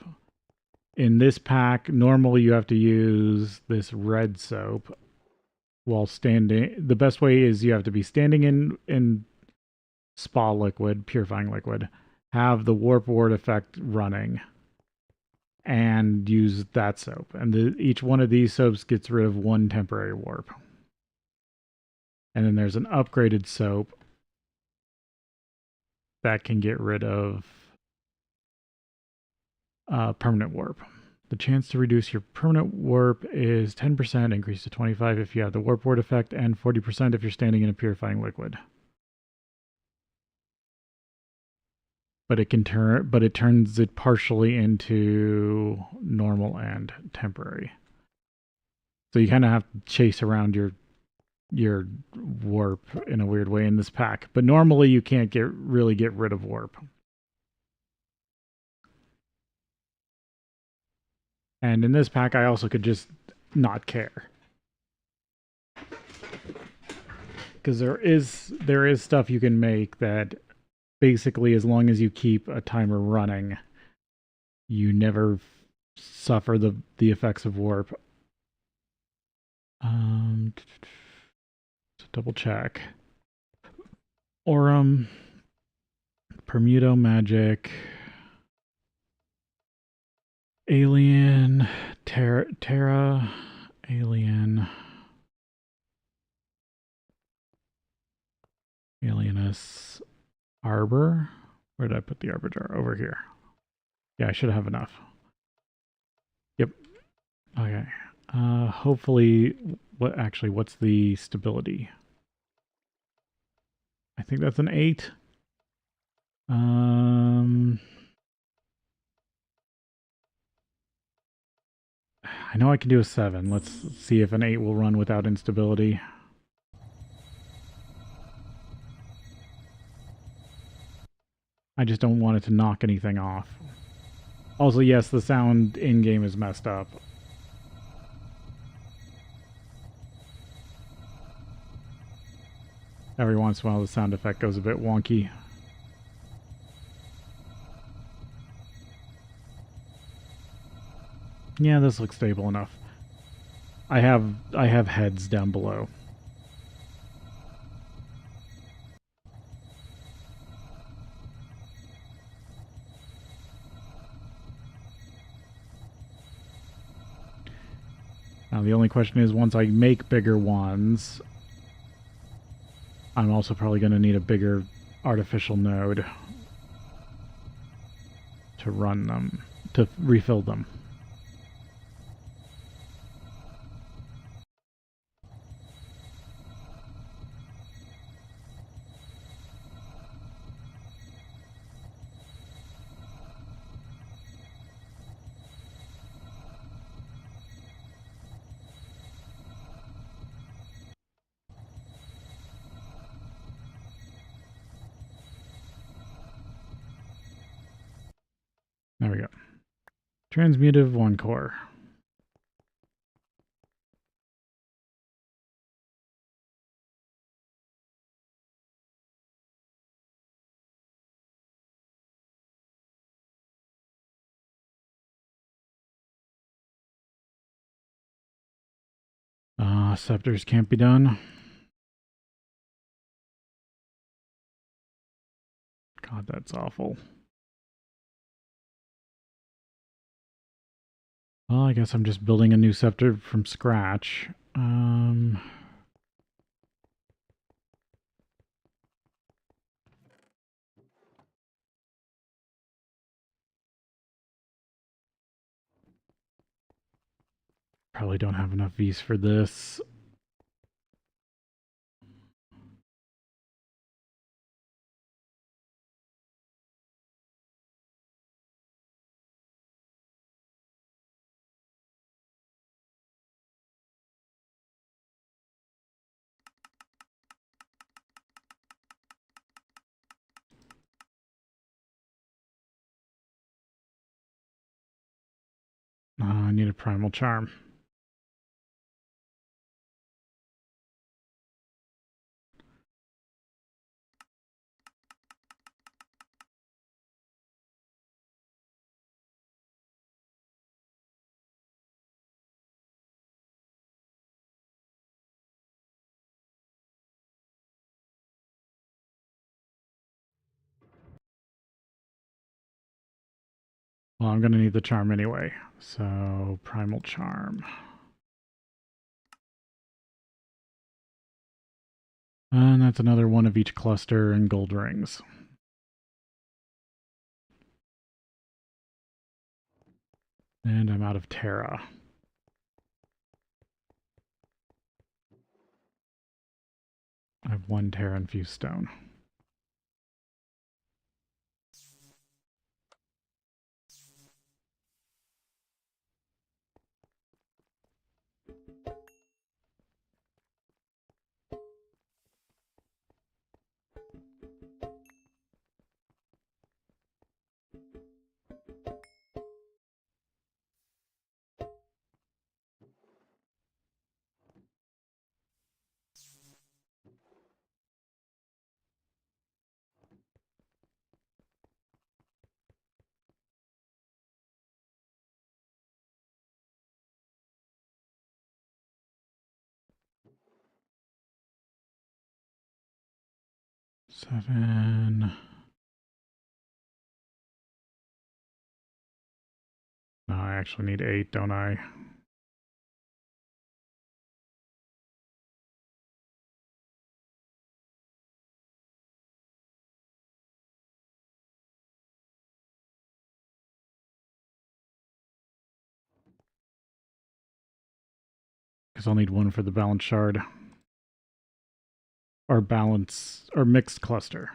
Speaker 1: In this pack, normal you have to use this red soap while standing. The best way is you have to be standing in spa liquid, purifying liquid, have the warp ward effect running, and use that soap. And each one of these soaps gets rid of 1 temporary warp. And then there's an upgraded soap that can get rid of permanent warp. The chance to reduce your permanent warp is 10%, increase to 25 if you have the warp ward effect, and 40% if you're standing in a purifying liquid. But it turns it partially into normal and temporary. So you kind of have to chase around your warp in a weird way in this pack. But normally you can't really get rid of warp. And in this pack, I also could just not care. Because there is stuff you can make that basically, as long as you keep a timer running, you never suffer the effects of warp. To double check. Aurum, Permuto Magic, Alien, Terra, Alien, Alienus, Arbor. Where did I put the Arbiter? Over here. Yeah, I should have enough. Yep. Okay. Hopefully, what's the stability? I think that's an 8. I know I can do a 7. Let's see if an 8 will run without instability. I just don't want it to knock anything off. Also, yes, the sound in-game is messed up. Every once in a while, the sound effect goes a bit wonky. Yeah, this looks stable enough. I have heads down below. Now the only question is, once I make bigger ones, I'm also probably going to need a bigger artificial node to run them, to refill them. There we go. Transmutive 1 core. Scepters can't be done. God, that's awful. Well, I guess I'm just building a new scepter from scratch. Probably don't have enough V's for this. I need a primal charm. Well, I'm going to need the charm anyway. So, primal charm. And that's another one of each cluster and gold rings. And I'm out of Terra. I have 1 Terra infused stone. Seven. No, I actually need 8, don't I? Because I'll need 1 for the balance shard. Or balance, or mixed cluster.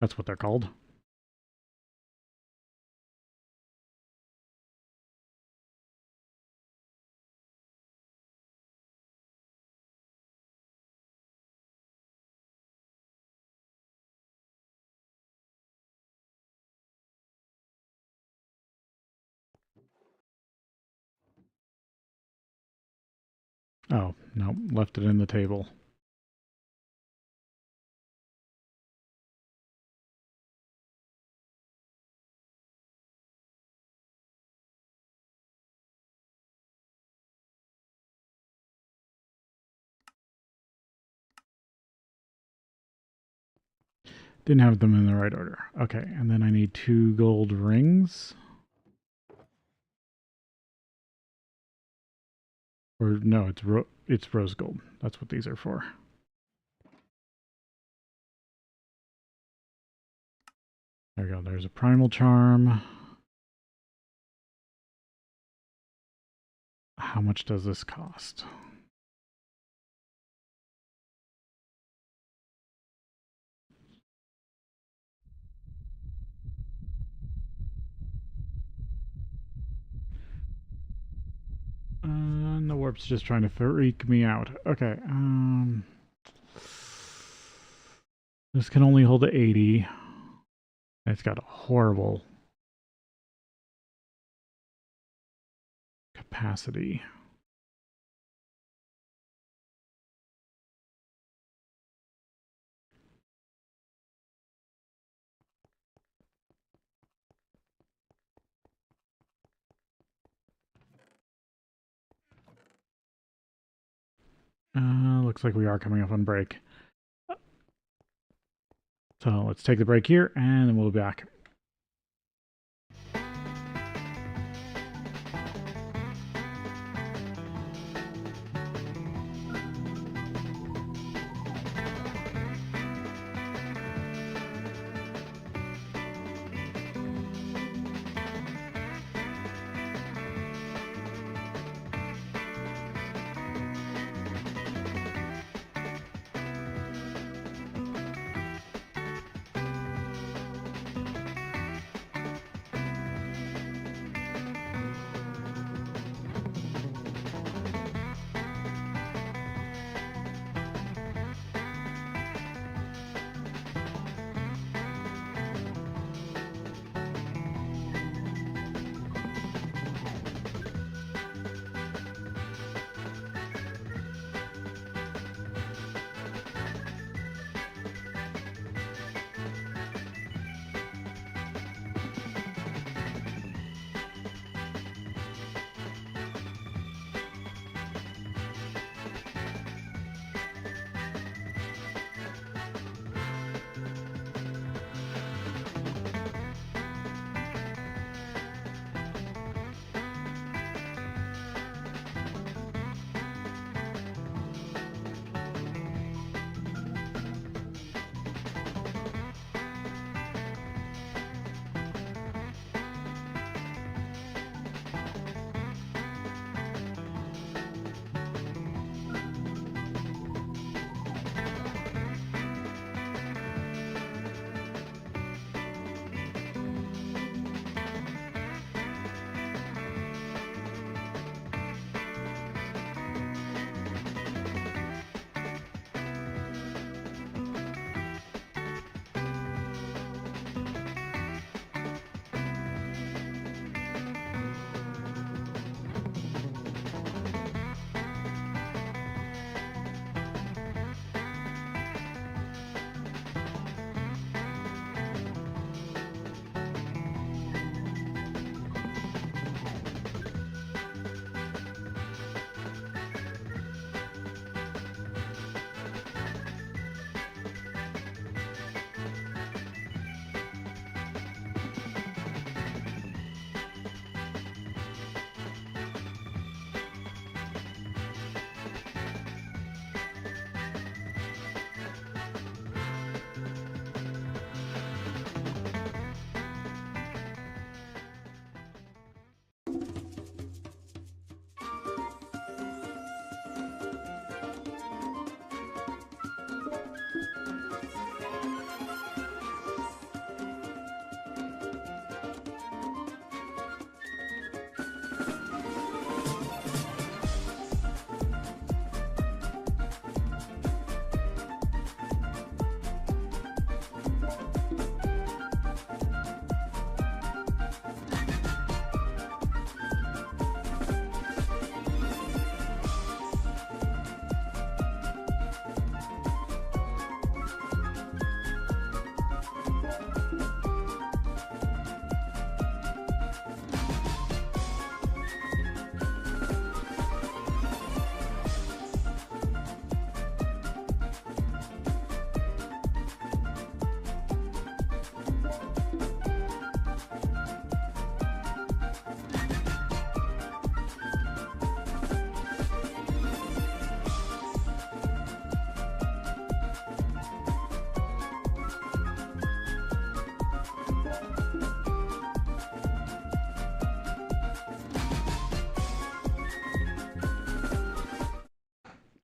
Speaker 1: That's what they're called. Oh, no, left it in the table. Didn't have them in the right order. Okay, and then I need 2 gold rings. Or no, it's rose gold. That's what these are for. There we go. There's a primal charm. How much does this cost? And the warp's just trying to freak me out. Okay. This can only hold 80. It's got a horrible capacity. looks like we are coming up on break. So let's take the break here, and then we'll be back.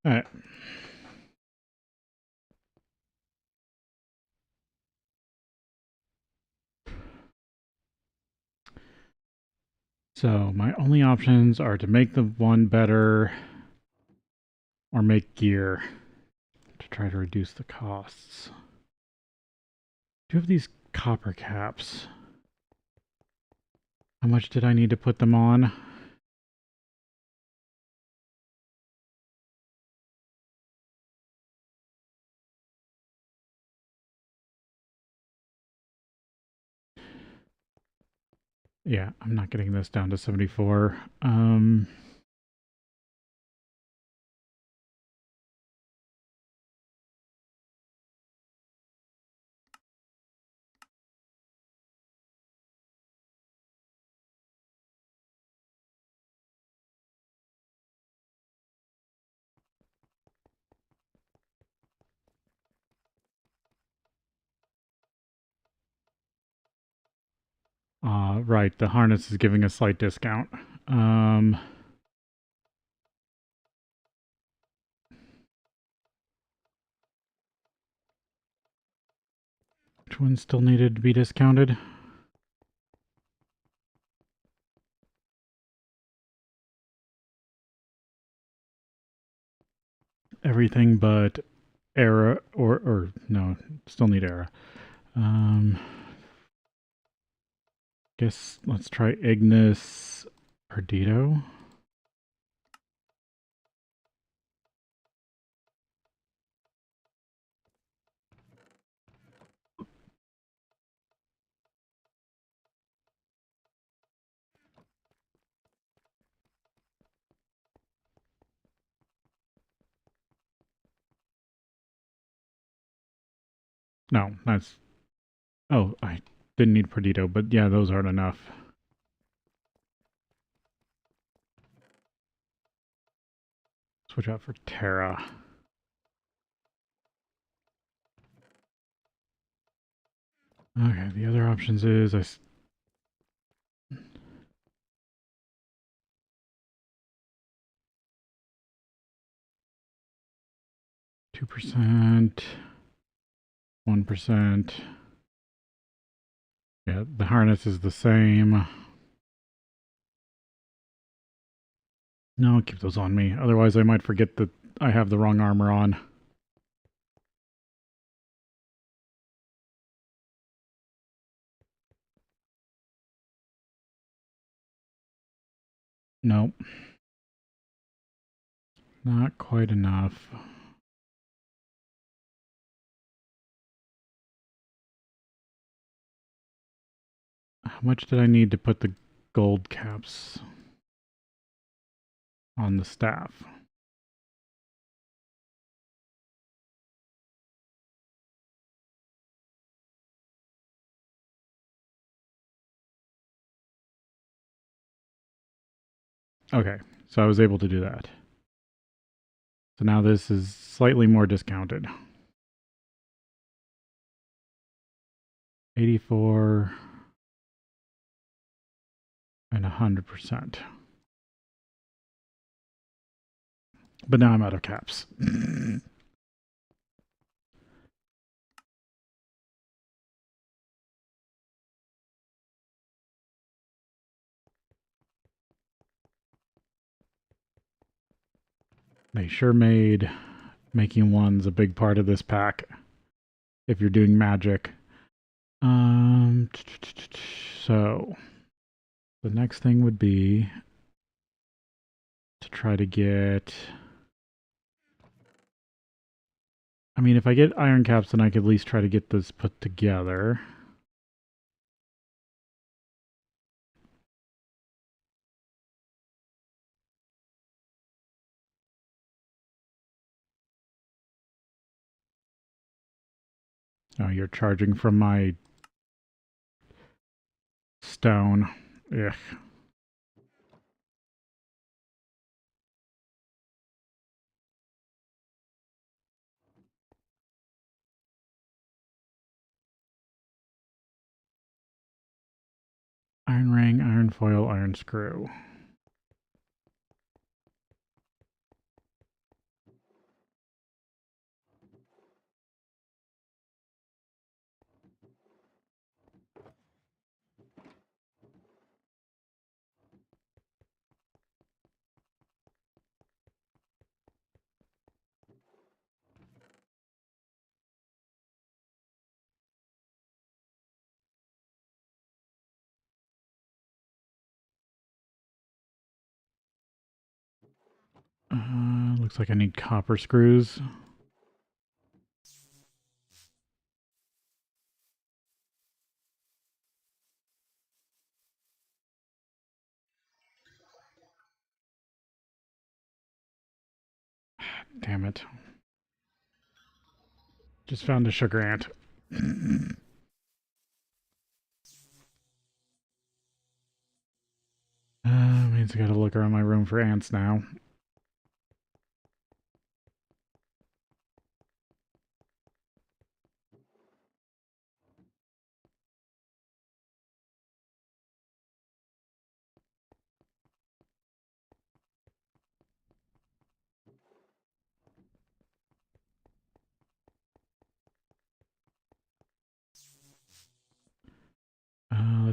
Speaker 1: All right. So my only options are to make the one better or make gear to try to reduce the costs. Two of these copper caps. How much did I need to put them on? Yeah, I'm not getting this down to 74. Right, the harness is giving a slight discount. Which one still needed to be discounted? Everything but Era, or no, still need Era. Guess let's try Ignis Perdido. No, that's... Oh, I didn't need Perdido, but yeah, those aren't enough. Switch out for Terra. Okay, the other options is 2%, 1%. Yeah, the harness is the same. No, I'll keep those on me. Otherwise, I might forget that I have the wrong armor on. Nope. Not quite enough. How much did I need to put the gold caps on the staff? Okay, so I was able to do that. So now this is slightly more discounted. 84 and 100%. But now I'm out of caps. They sure made making ones a big part of this pack if you're doing magic. So the next thing would be to try to get... I mean, if I get iron caps, then I could at least try to get this put together. Oh, you're charging from my stone. Ugh. Iron ring, iron foil, iron screw. Looks like I need copper screws. Damn it. Just found a sugar ant. Means I gotta look around my room for ants now.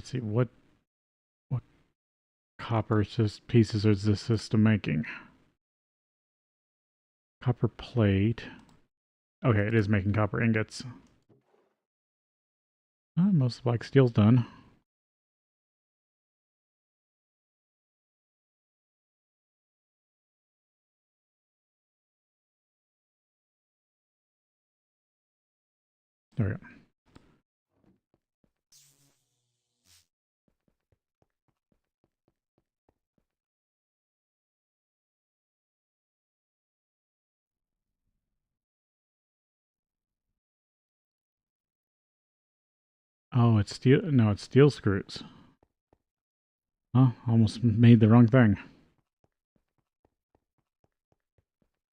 Speaker 1: let's see, what copper pieces is this system making? Copper plate. Okay, it is making copper ingots. Most of black steel's done. There we go. Oh, it's steel. No, it's steel screws. Oh, almost made the wrong thing.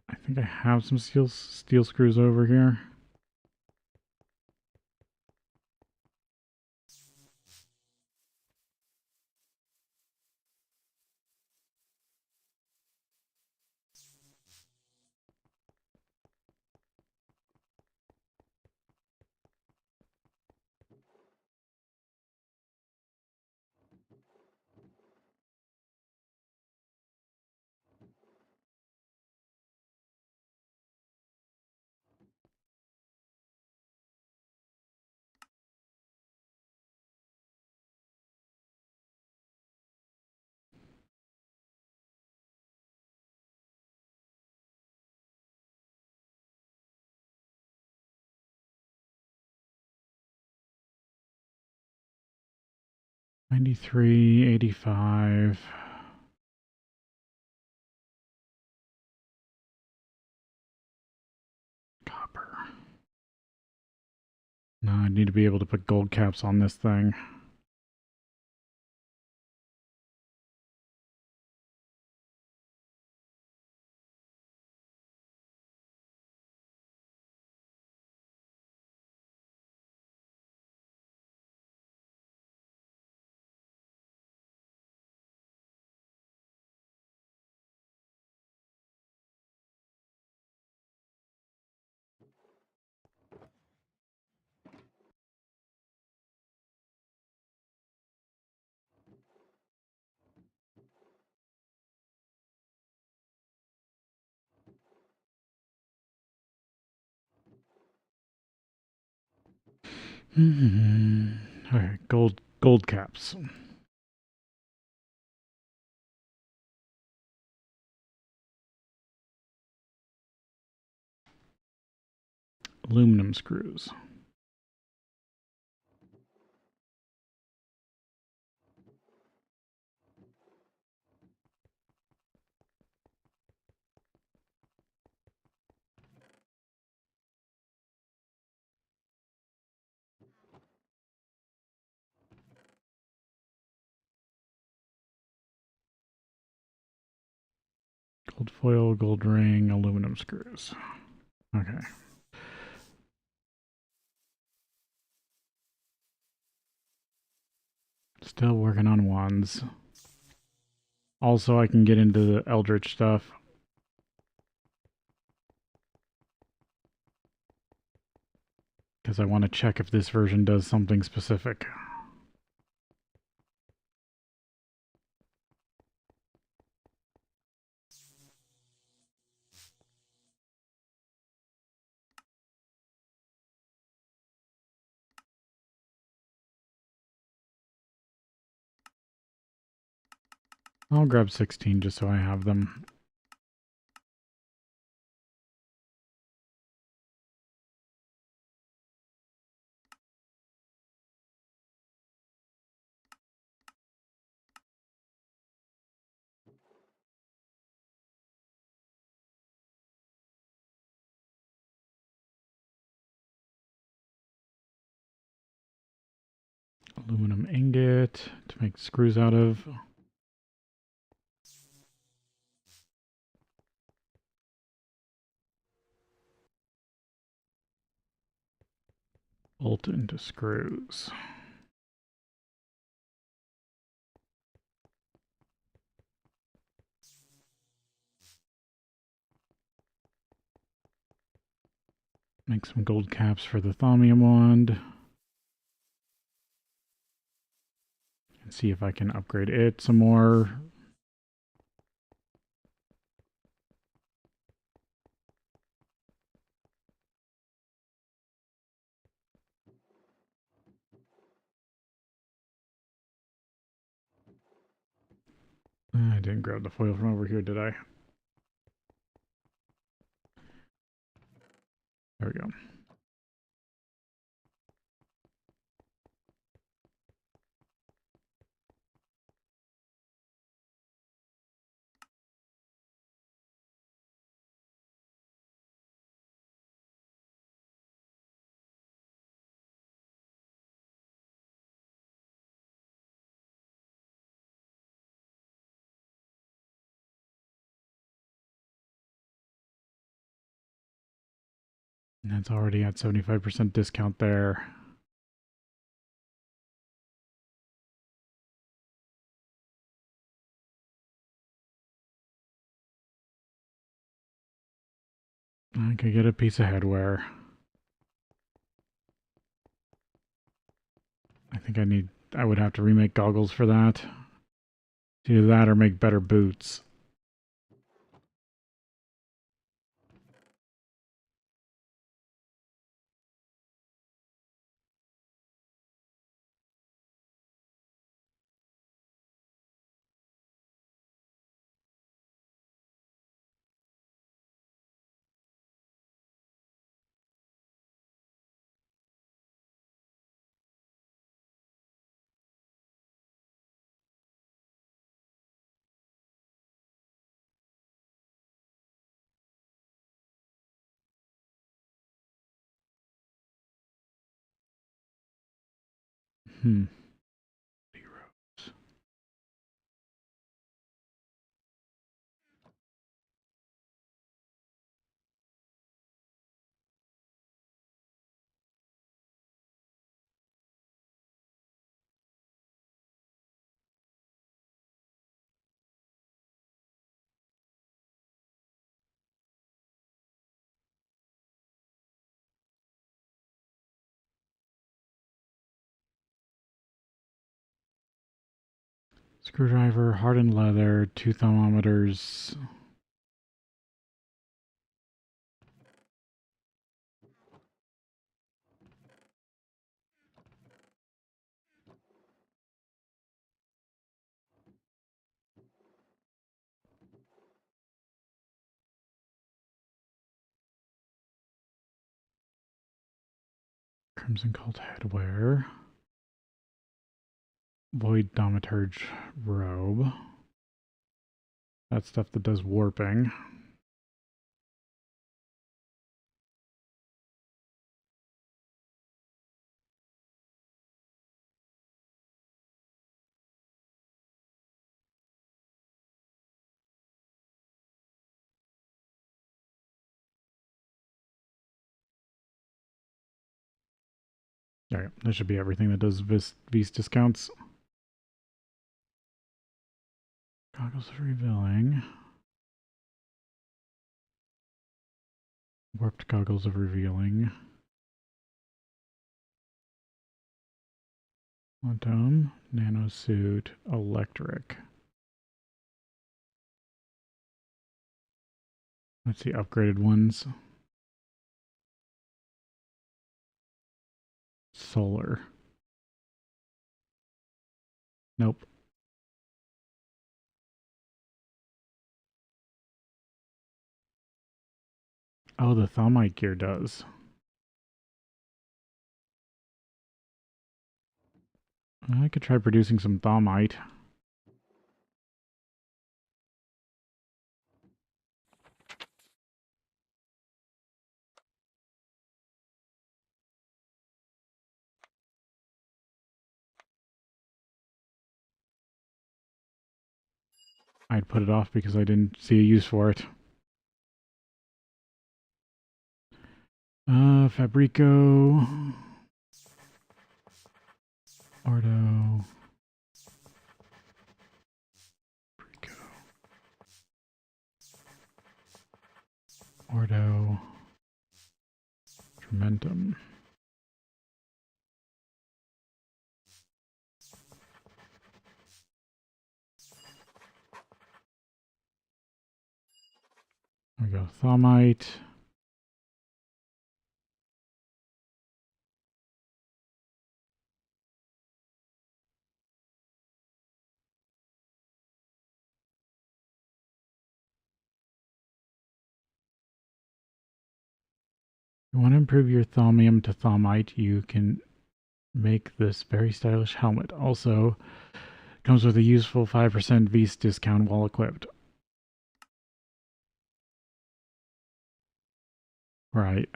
Speaker 1: I think I have some steel screws over here. $93.85. Copper. No, I need to be able to put gold caps on this thing. Okay, gold caps. Aluminum screws. Gold foil, gold ring, aluminum screws. Okay. Still working on ones. Also, I can get into the Eldritch stuff. Because I want to check if this version does something specific. I'll grab 16 just so I have them. Aluminum ingot to make screws out of. Bolt into screws. Make some gold caps for the thaumium wand. Let's see if I can upgrade it some more. I didn't grab the foil from over here, did I? There we go. And it's already at 75% discount there. I could get a piece of headwear. I think I would have to remake goggles for that. Either that or make better boots. Hmm. Screwdriver, hardened leather, 2 thermometers. Crimson Cult headwear. Void Domiturge robe. That's stuff that does warping. Alright, that should be everything that does V's discounts. Goggles of Revealing. Warped Goggles of Revealing. Quantum, Nanosuit, Electric. Let's see, upgraded ones. Solar. Nope. Oh, the Thaumaite gear does. I could try producing some Thaumaite. I'd put it off because I didn't see a use for it. Fabrico. Ordo. Fabrico. Ordo. Trementum. There we go, thaumaite. You want to improve your thaumium to thaumaite, you can make this very stylish helmet. Also, comes with a useful 5% V's discount while equipped. Right.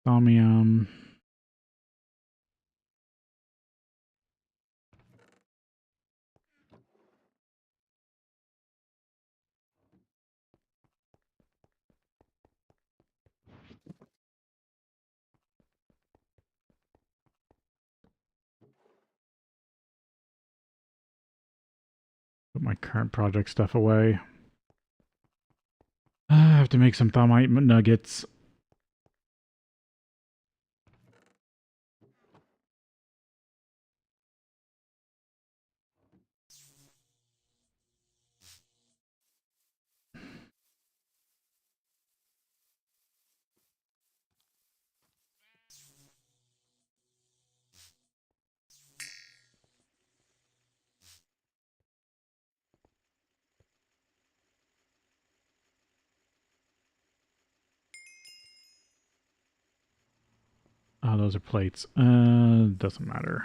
Speaker 1: Thaumium. Put my current project stuff away. I have to make some thaumaite nuggets. Oh, those are plates. Doesn't matter.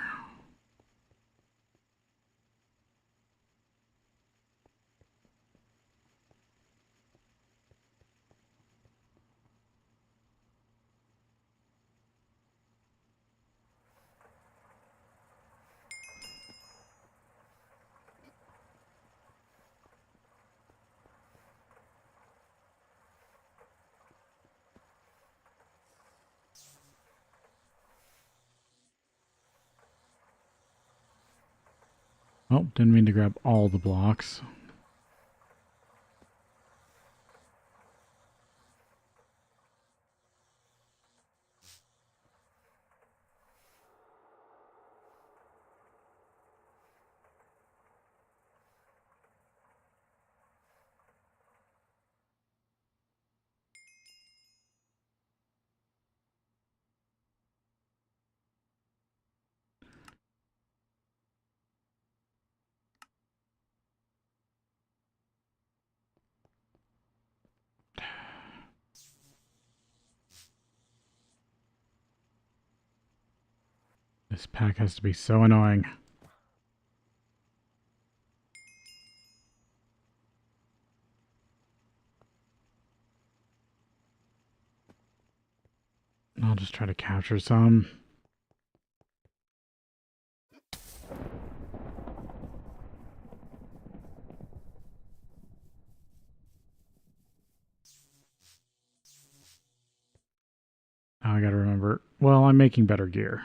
Speaker 1: Oh, didn't mean to grab all the blocks. This pack has to be so annoying. I'll just try to capture some. Oh, I gotta remember. Well, I'm making better gear.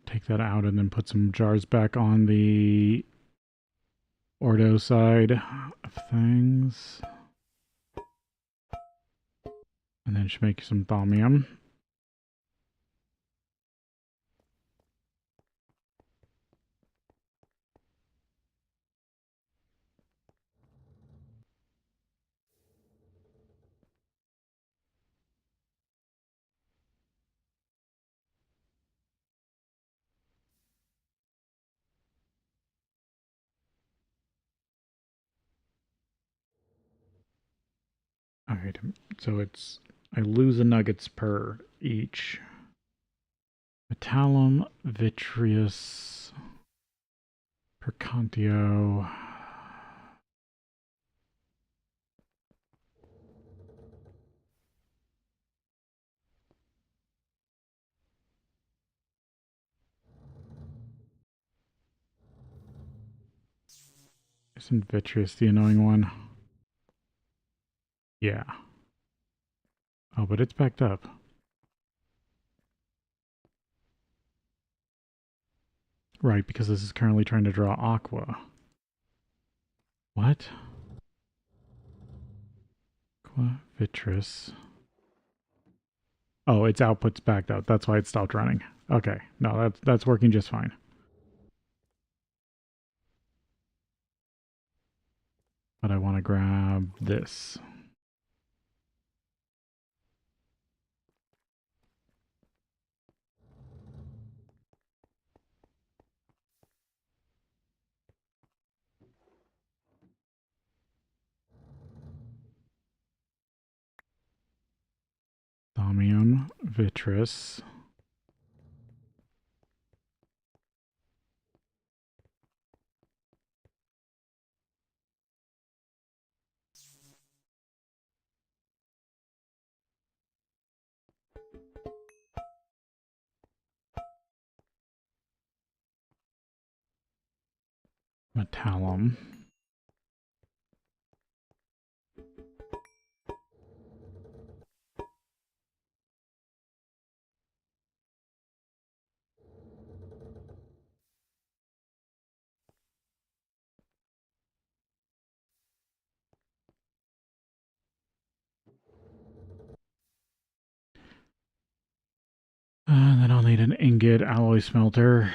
Speaker 1: Take that out and then put some jars back on the ordo side of things. And then should make some thaumium. Alright, so it's, I lose a nuggets per each. Metallum, vitreous, percontio. Isn't vitreous the annoying one? Yeah. Oh, but it's backed up. Right, because this is currently trying to draw aqua. What? Aqua, vitreous. Oh, its output's backed up. That's why it stopped running. Okay, no, that's working just fine. But I want to grab this. Thaumium, vitreous. Metallum. And then I'll need an ingot alloy smelter.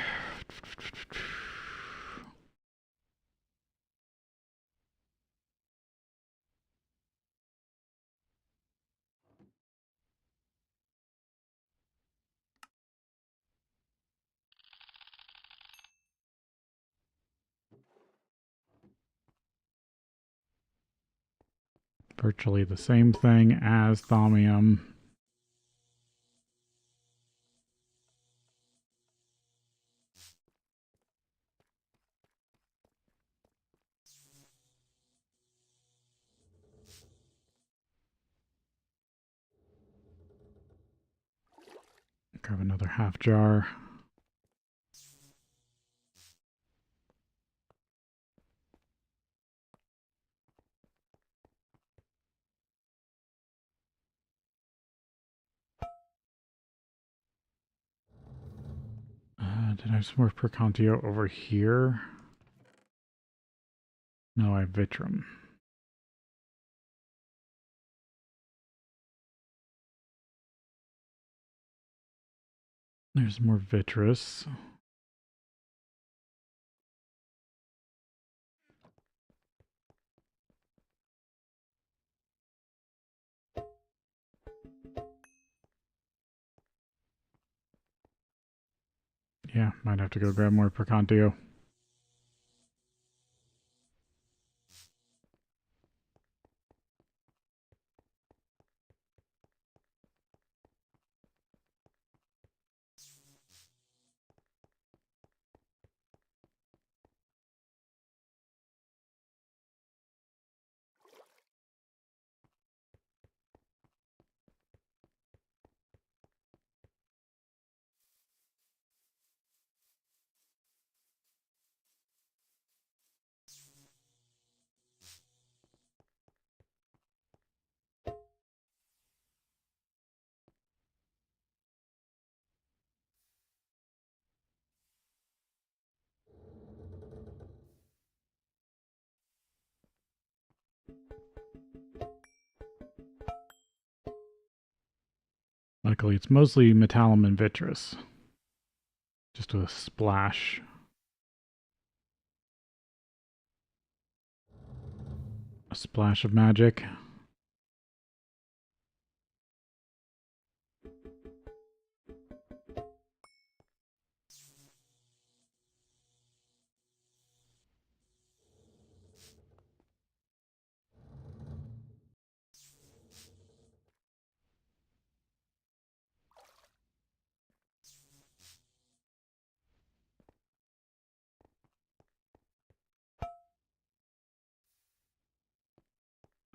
Speaker 1: Virtually the same thing as thaumium. Grab another half jar. Did I have some more Percontio over here? No, I have Vitrum. There's more Vitreous. Yeah, might have to go grab more Percontio. Luckily, it's mostly Metallum and Vitreous. Just with a splash. A splash of magic.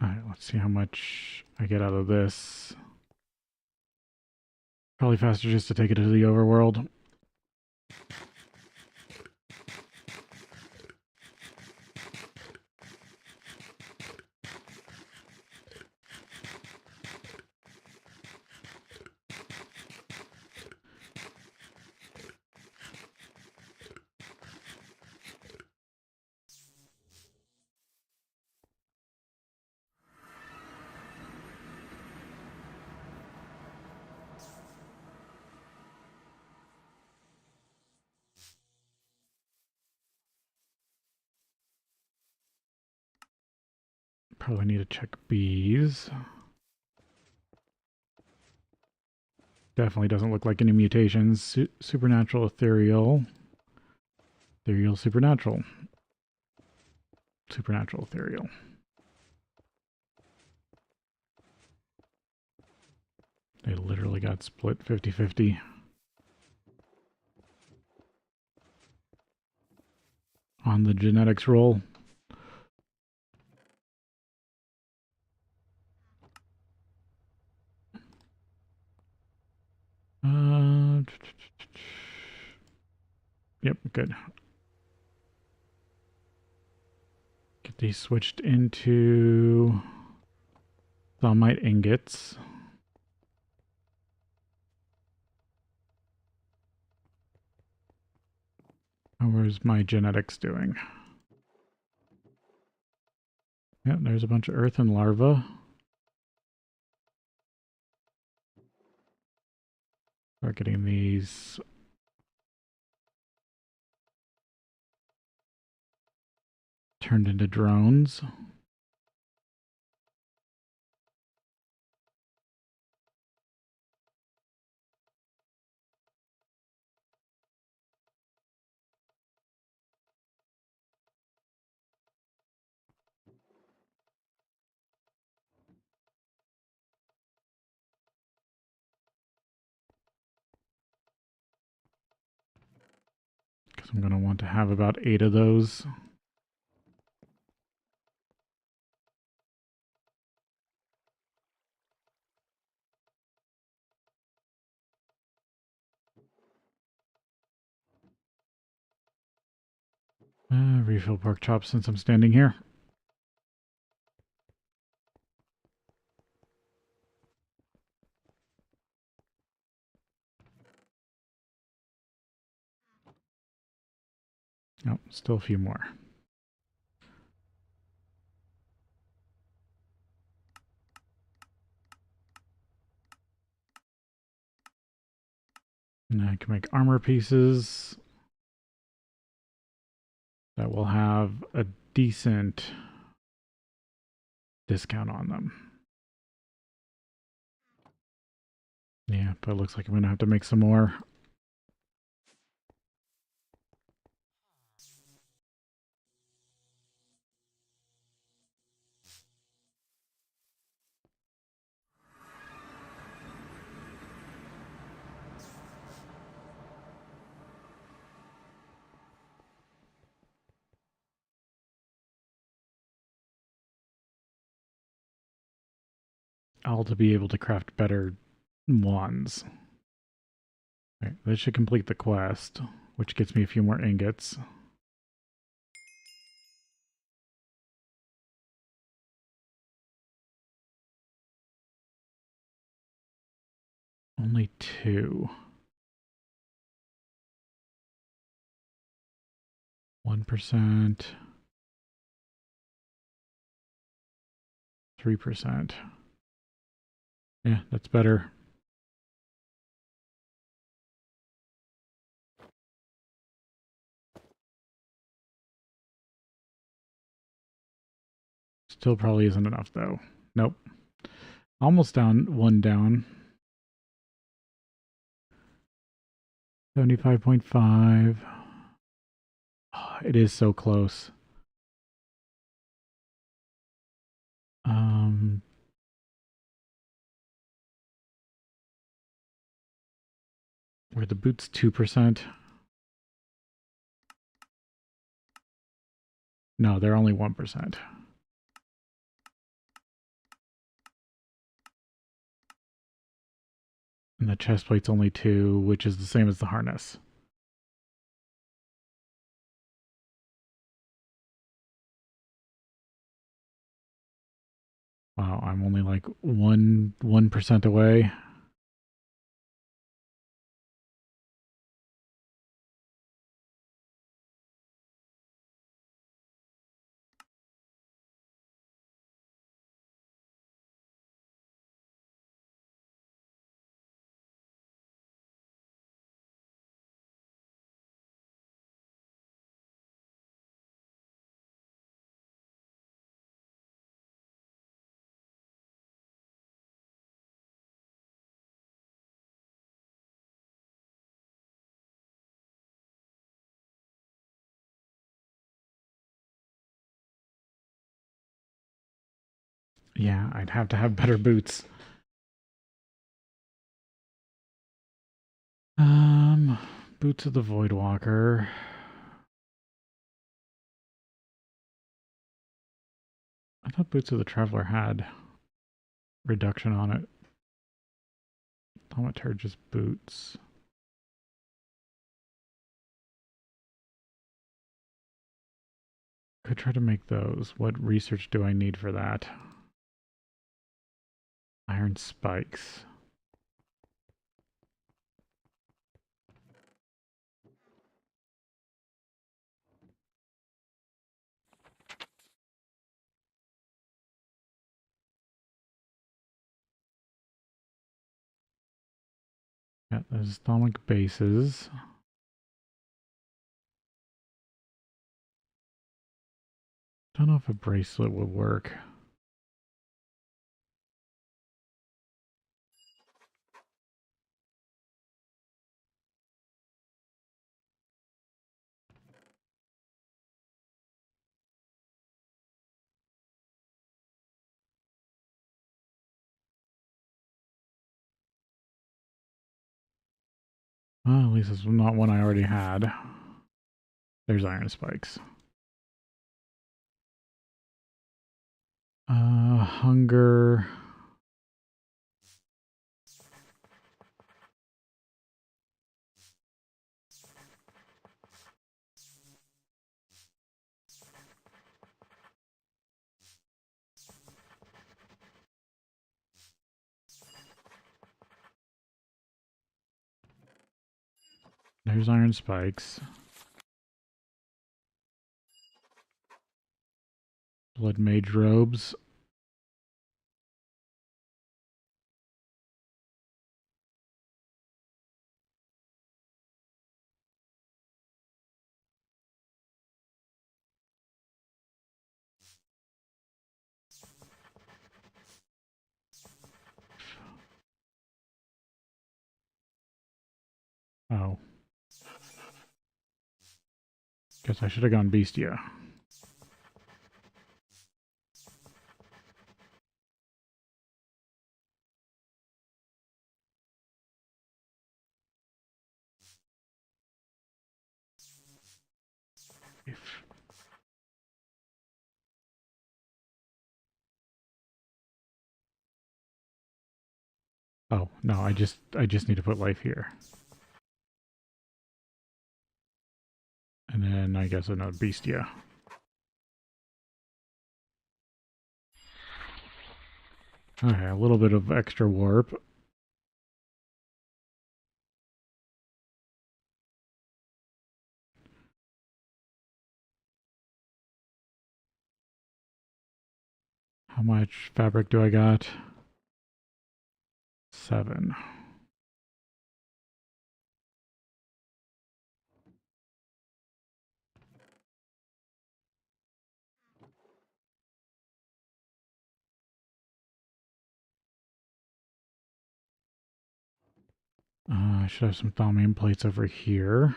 Speaker 1: Alright, let's see how much I get out of this. Probably faster just to take it to the overworld. Probably need to check bees. Definitely doesn't look like any mutations. Supernatural, ethereal. Ethereal, supernatural. Supernatural, ethereal. They literally got split 50-50. On the genetics roll. Yep, good. Get these switched into thermite ingots. Where's my genetics doing? Yep, there's a bunch of earth and larvae. Start getting these turned into drones. Because I'm going to want to have about 8 of those. Refill pork chops since I'm standing here. Oh, still a few more. And I can make armor pieces that will have a decent discount on them. Yeah, but it looks like I'm going to have to make some more. All to be able to craft better wands. Right, that should complete the quest, which gets me a few more ingots. Only 2. 1%. 3%. Yeah, that's better. Still probably isn't enough though. Nope. Almost down, 1 down. 75.5. Oh, it is so close. Were the boots 2%? No, they're only 1%. And the chest plate's only 2, which is the same as the harness. Wow, I'm only like 1% away. Yeah, I'd have to have better boots. Um, Boots of the Voidwalker. I thought Boots of the Traveler had reduction on it. Thaumaturge's boots. Could try to make those. What research do I need for that? Iron spikes. Yeah, there's thaumic bases. Don't know if a bracelet would work. Well, at least it's not one I already had. There's iron spikes. Hunger. There's iron spikes. Blood mage robes. Oh. Guess I should have gone Beastia. If Oh, no, I just need to put life here. And then I guess another Beastia. Okay, a little bit of extra warp. How much fabric do I got? 7. I should have some thaumium plates over here.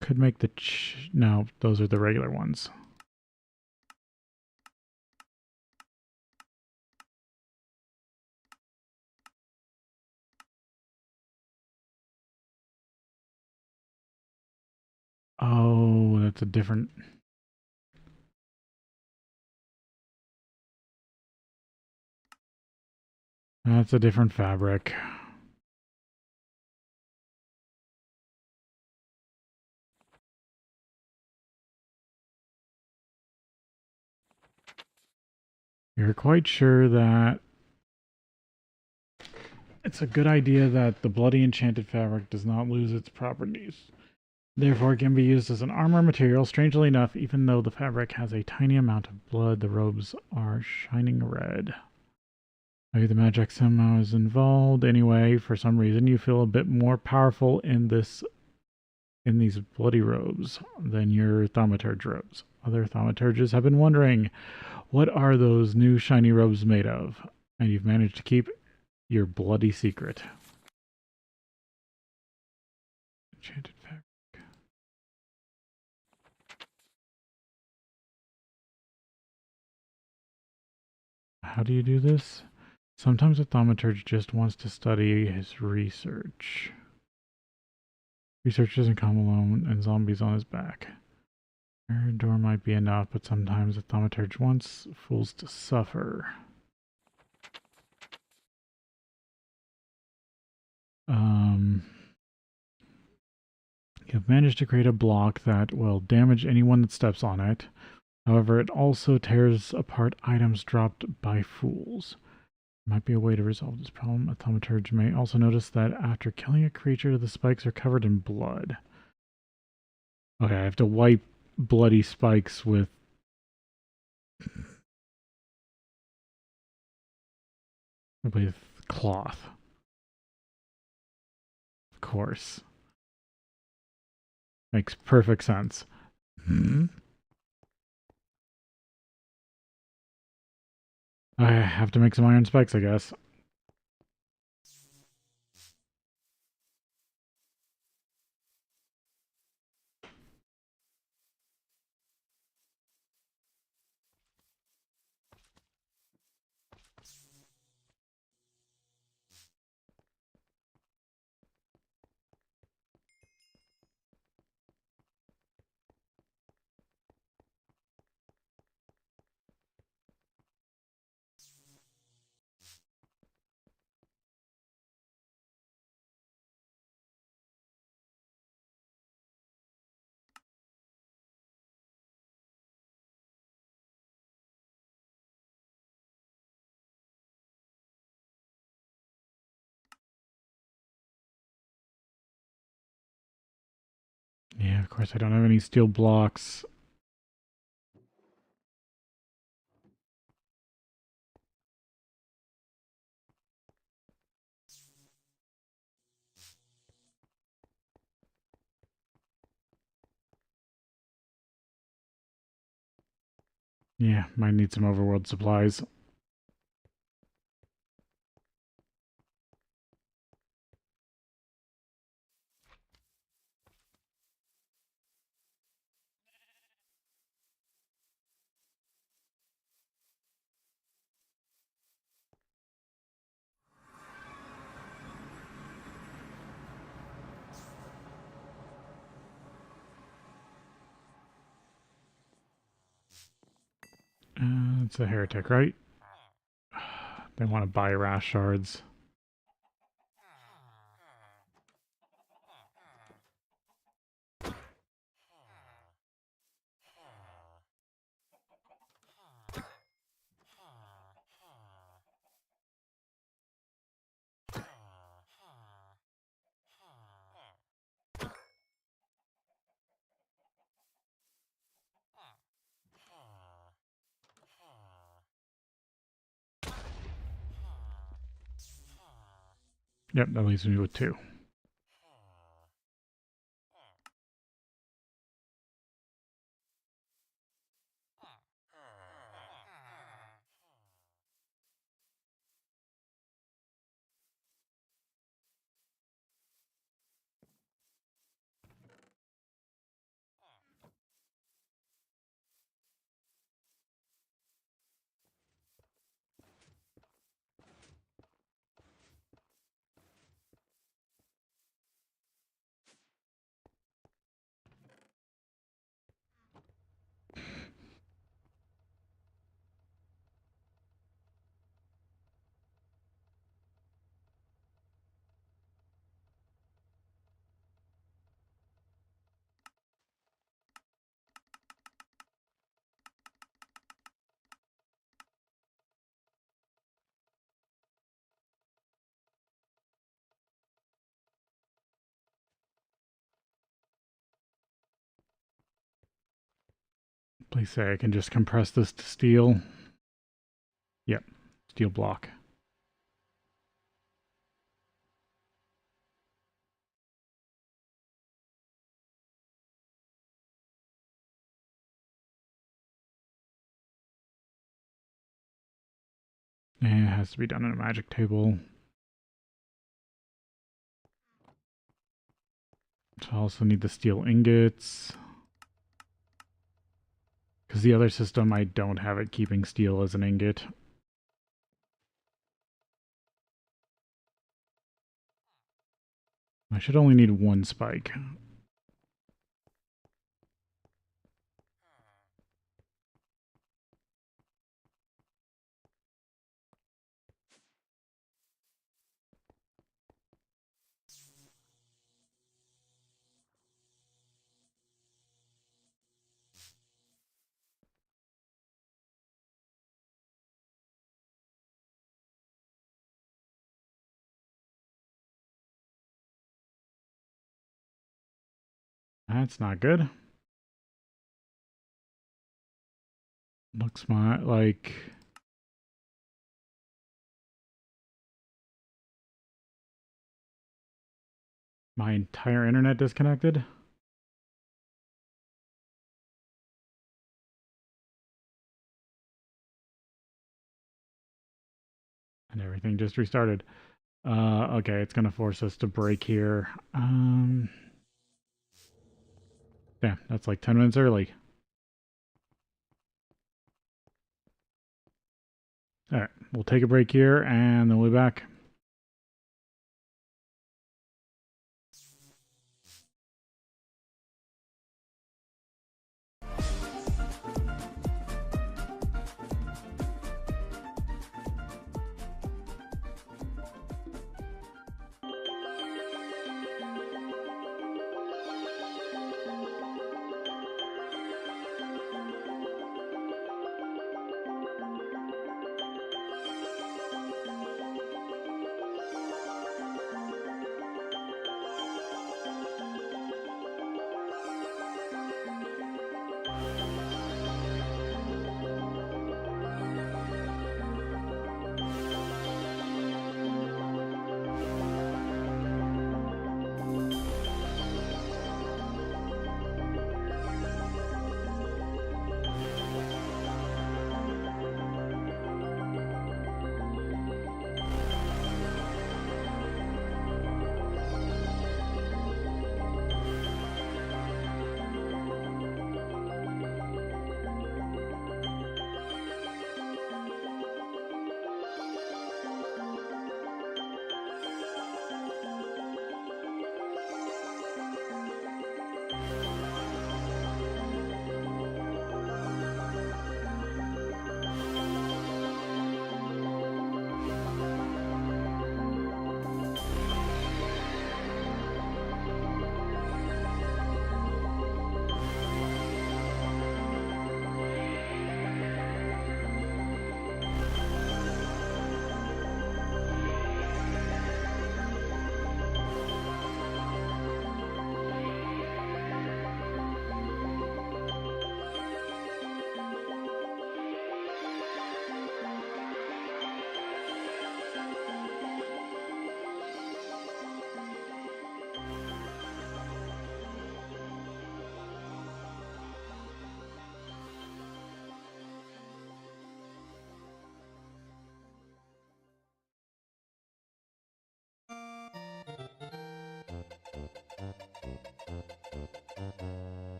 Speaker 1: Could make the no, those are the regular ones. Oh, that's a different. That's a different fabric. You're quite sure that it's a good idea that the bloody enchanted fabric does not lose its properties. Therefore, it can be used as an armor material. Strangely enough, even though the fabric has a tiny amount of blood, the robes are shining red. Maybe the magic somehow is involved. Anyway, for some reason, you feel a bit more powerful in this in these bloody robes than your thaumaturge robes. Other thaumaturges have been wondering, what are those new shiny robes made of? And you've managed to keep your bloody secret. Enchanted fabric. How do you do this? Sometimes a thaumaturge just wants to study his research. Research doesn't come alone, and zombies on his back. Your door might be enough, but sometimes a thaumaturge wants fools to suffer. You've managed to create a block that will damage anyone that steps on it. However, it also tears apart items dropped by fools. Might be a way to resolve this problem. A thaumaturge may also notice that after killing a creature, the spikes are covered in blood. Okay, I have to wipe bloody spikes with cloth. Of course. Makes perfect sense. I have to make some iron spikes, I guess. Yeah, of course I don't have any steel blocks. Yeah, might need some overworld supplies. It's a heretic, right? They want to buy Rash shards. Yep, that leaves me with 2. Please say I can just compress this to steel. Yep, steel block. It has to be done in a magic table. I also need the steel ingots. Because the other system, I don't have it keeping steel as an ingot. I should only need one spike. That's not good. Looks like... my entire internet disconnected. And everything just restarted. Okay, it's gonna force us to break here. Yeah, that's like 10 minutes early. Alright, we'll take a break here and then we'll be back.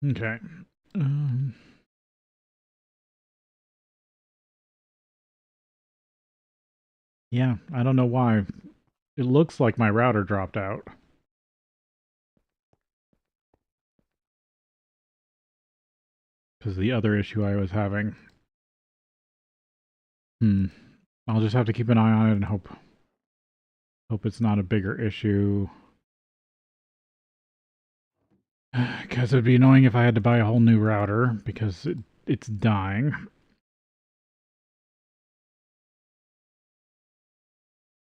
Speaker 1: Okay. Yeah, I don't know why. It looks like my router dropped out. Because the other issue I was having. I'll just have to keep an eye on it and hope it's not a bigger issue. Because it'd be annoying if I had to buy a whole new router because it's dying.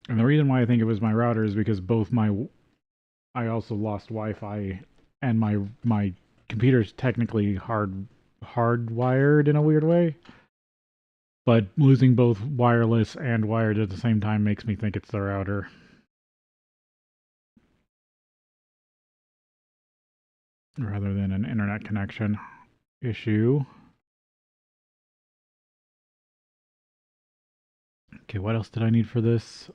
Speaker 1: And the reason why I think it was my router is because I also lost Wi-Fi and my computer's technically hardwired in a weird way. But losing both wireless and wired at the same time makes me think it's the router. Rather than an internet connection issue. Okay, what else did I need for this?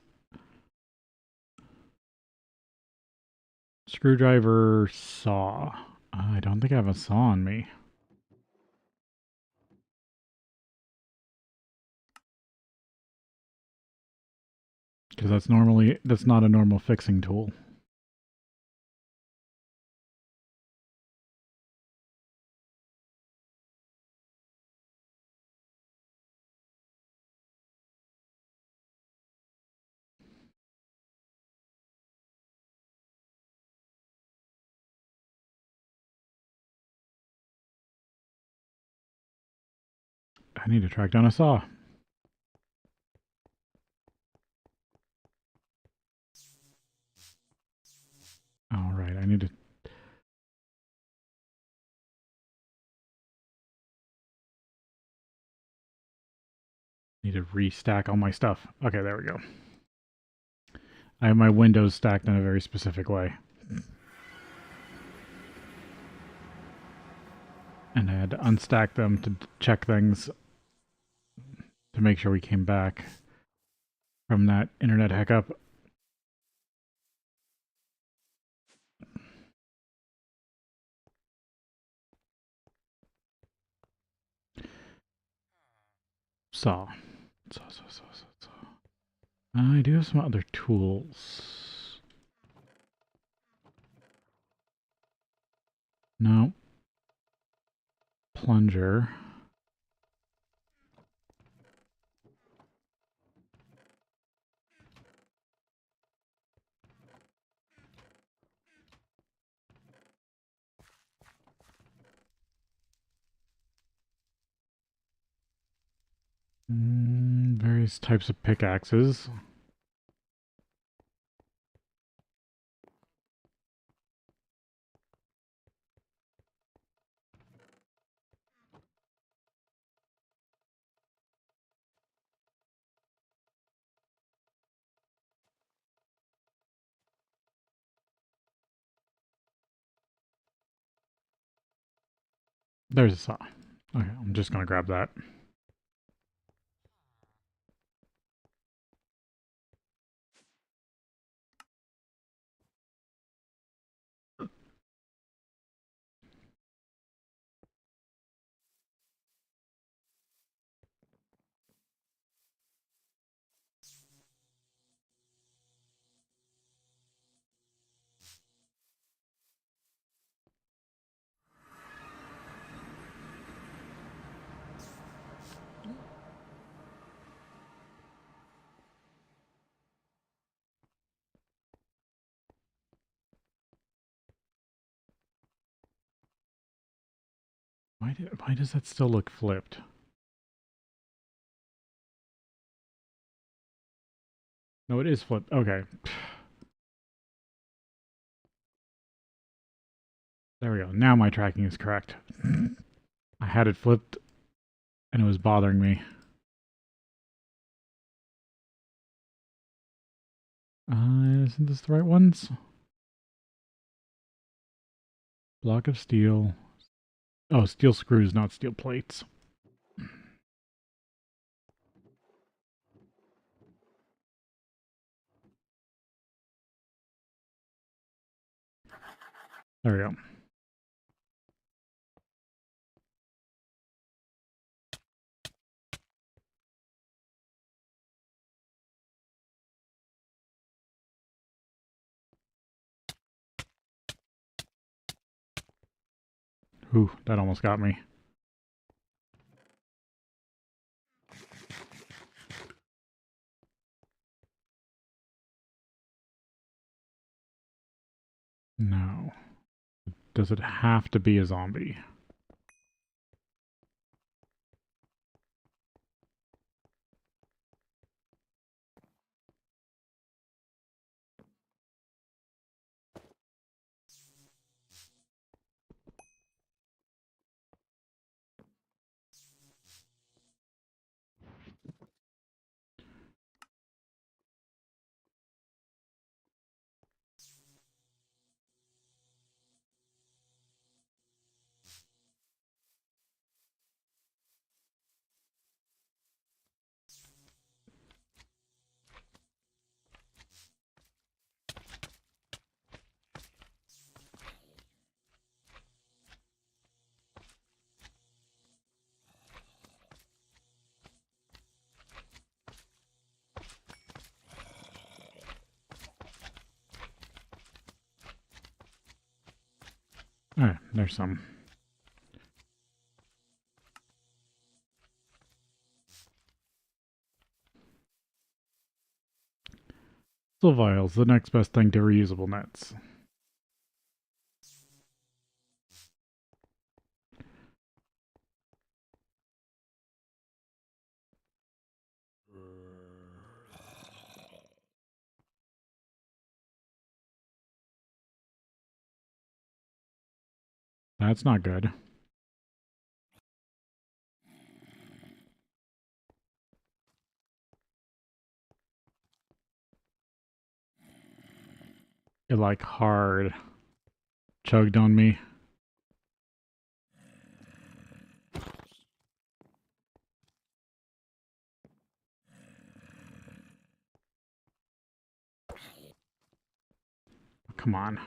Speaker 1: Screwdriver, saw. I don't think I have a saw on me. Because that's not a normal fixing tool. I need to track down a saw. Alright, I need to restack all my stuff. Okay, there we go. I have my windows stacked in a very specific way. And I had to unstack them to check things to make sure we came back from that internet hiccup. Saw. I do have some other tools. No. Plunger. Various types of pickaxes. There's a saw. Okay, I'm just gonna grab that. Why does that still look flipped? No, it is flipped. Okay. There we go. Now my tracking is correct. I had it flipped and it was bothering me. Isn't this the right ones? Block of steel. Oh, steel screws, not steel plates. There we go. Ooh, that almost got me. No. Does it have to be a zombie? Alright, there's some. Still vials, the next best thing to reusable nets. That's not good. It like hard chugged on me. Come on.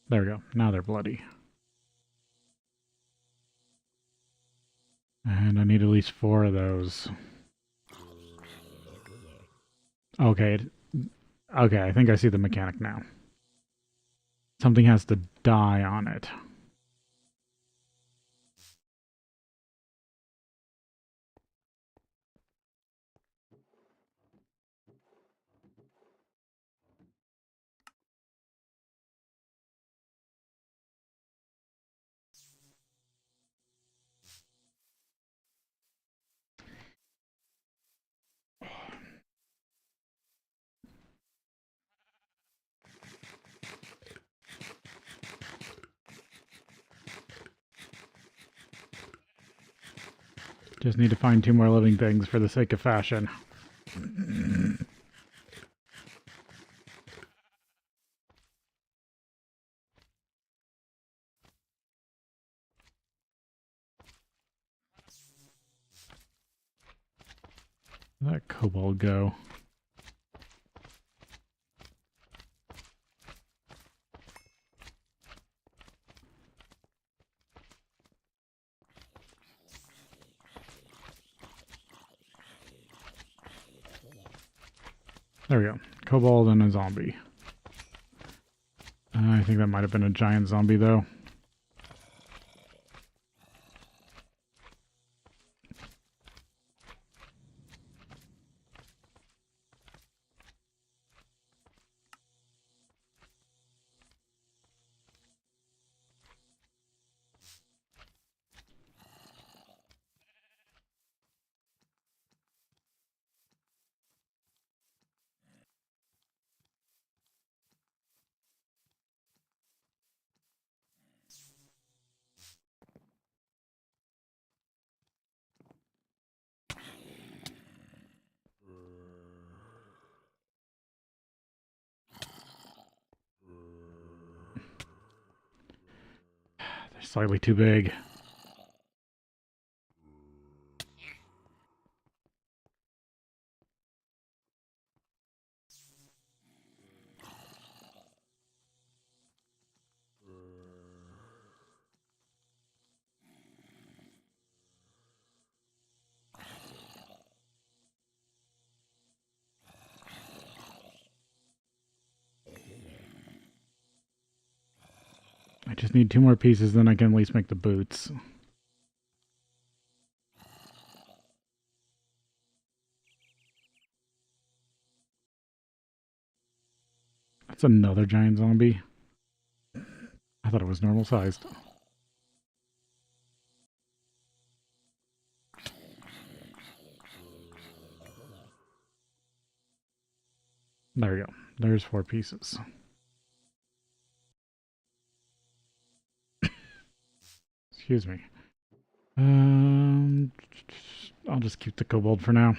Speaker 1: There we go. Now they're bloody. And I need at least 4 of those. Okay. Okay, I think I see the mechanic now. Something has to die on it. Just need to find 2 more living things for the sake of fashion. Where'd that kobold go? There we go. Kobold and a zombie. I think that might have been a giant zombie, though. They're slightly too big. I just need 2 more pieces, then I can at least make the boots. That's another giant zombie. I thought it was normal sized. There we go. There's 4 pieces. Excuse me. I'll just keep the kobold for now.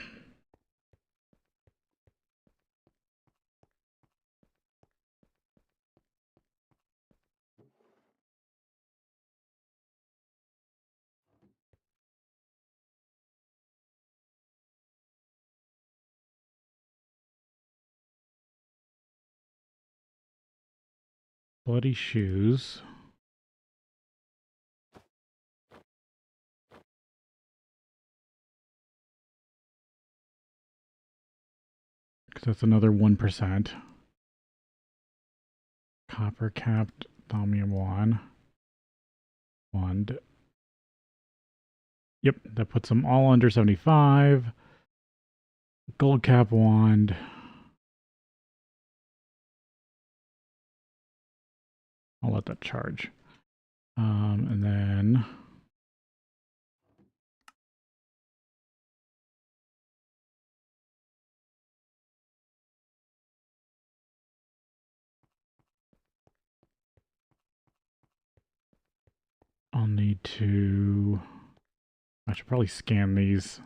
Speaker 1: Bloody shoes. Because that's another 1%. Copper capped thaumium wand. Yep, that puts them all under 75. Gold cap wand. I'll let that charge. And then I'll need to... I should probably scan these.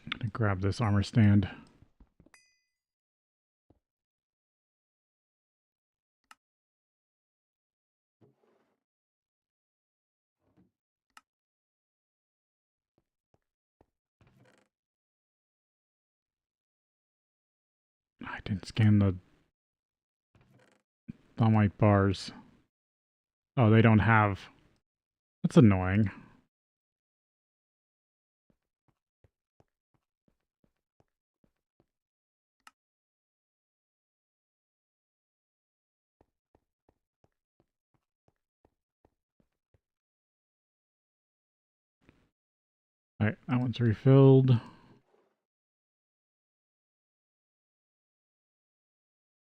Speaker 1: I'm gonna grab this armor stand. I didn't scan the thermite bars. Oh, they don't have... That's annoying. Alright, that one's refilled.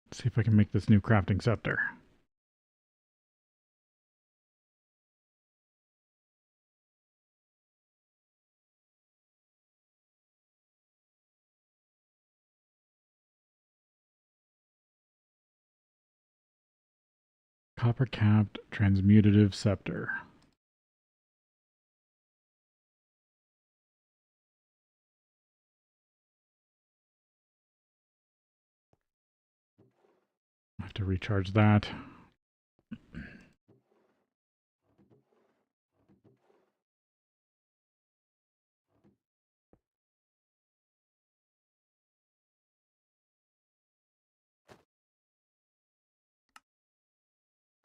Speaker 1: Let's see if I can make this new crafting scepter. Copper capped transmutative scepter. I have to recharge that.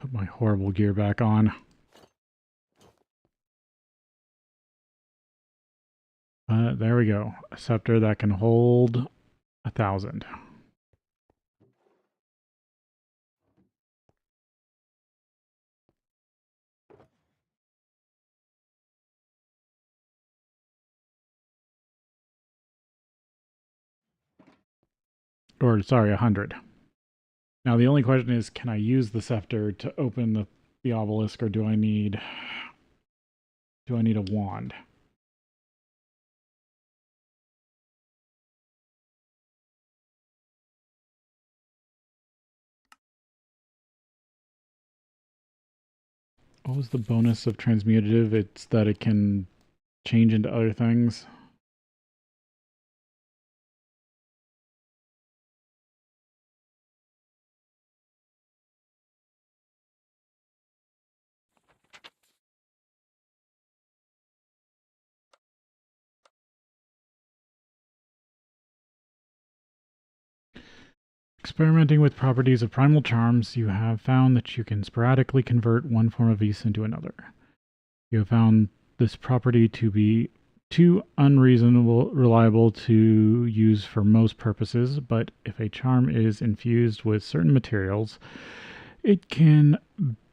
Speaker 1: Put my horrible gear back on. There we go. A scepter that can hold 1,000. Or, sorry, 100. Now, the only question is, can I use the scepter to open the obelisk, or do I need a wand? What was the bonus of transmutative? It's that it can change into other things. Experimenting with properties of primal charms, you have found that you can sporadically convert one form of vis into another. You have found this property to be too unreasonable reliable to use for most purposes, but if a charm is infused with certain materials, it can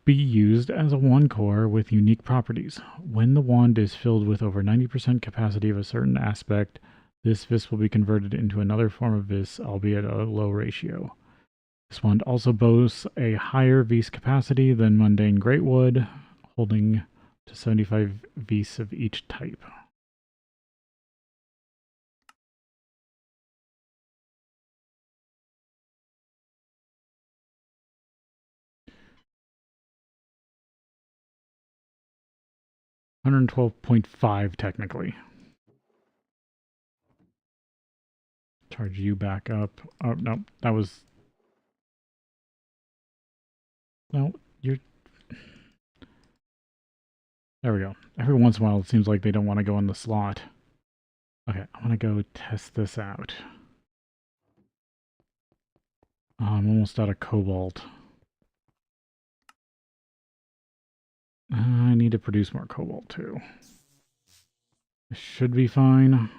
Speaker 1: be used as a wand core with unique properties. When the wand is filled with over 90% capacity of a certain aspect, this vis will be converted into another form of vis, albeit at a low ratio. This wand also boasts a higher vis capacity than mundane greatwood, holding to 75 vis of each type. $112.5 technically. Charge you back up. Oh, no, that was... No, you're... There we go. Every once in a while it seems like they don't want to go in the slot. Okay, I want to go test this out. I'm almost out of cobalt. I need to produce more cobalt too. This should be fine.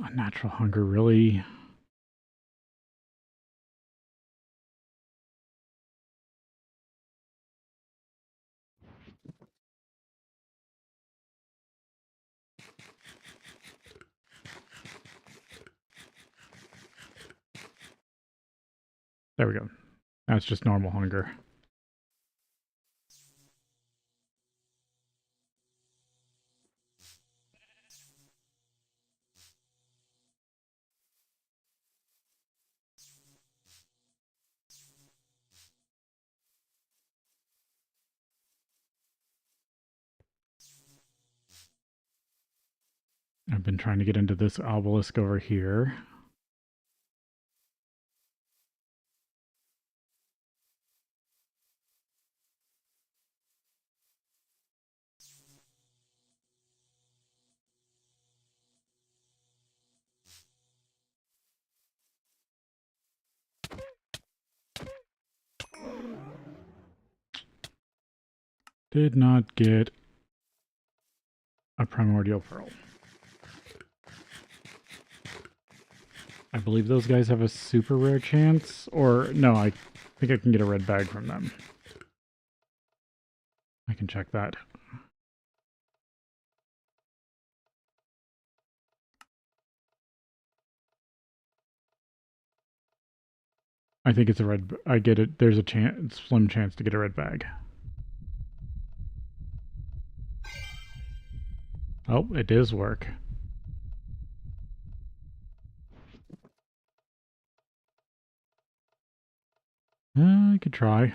Speaker 1: Unnatural hunger, really? There we go. That's just normal hunger. I've been trying to get into this obelisk over here. Did not get a primordial pearl. I believe those guys have a super rare chance, or no, I think I can get a red bag from them. I can check that. I think it's a red, I get it, there's a chance, slim chance to get a red bag. Oh, it does work. I could try.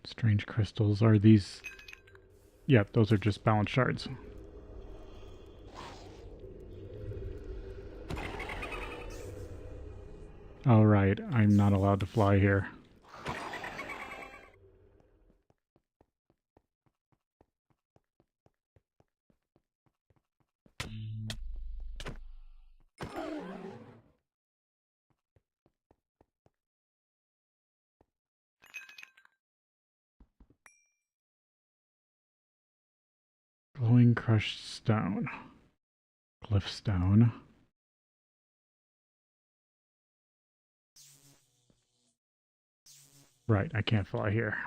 Speaker 1: Strange crystals. Are these... Yep, those are just balanced shards. Oh, right. I'm not allowed to fly here. Glowing crushed stone. Glyph stone. Right, I can't fly here.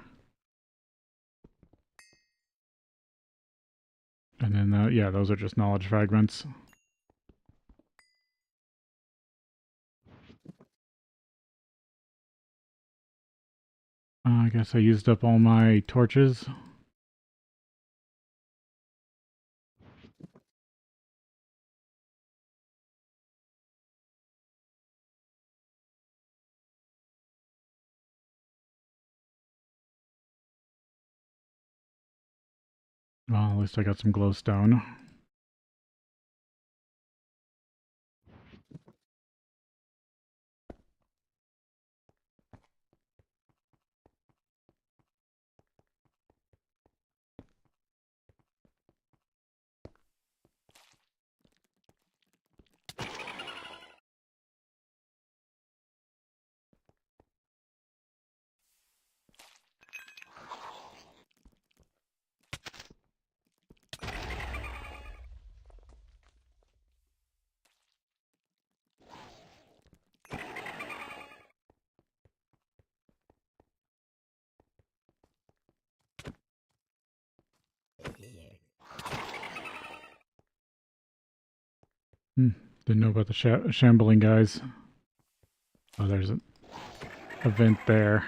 Speaker 1: And then, yeah, those are just knowledge fragments. I guess I used up all my torches. Well, at least I got some glowstone. Didn't know about the shambling guys. Oh, there's an event there.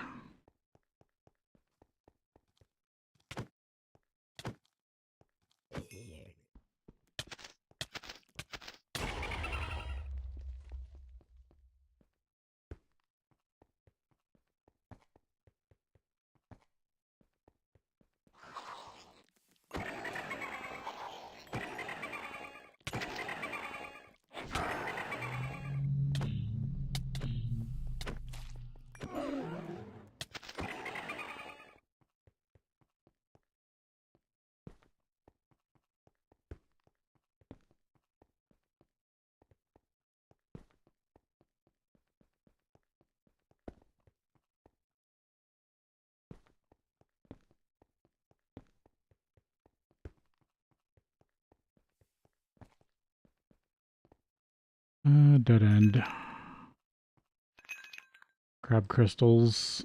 Speaker 1: Dead end. Grab crystals.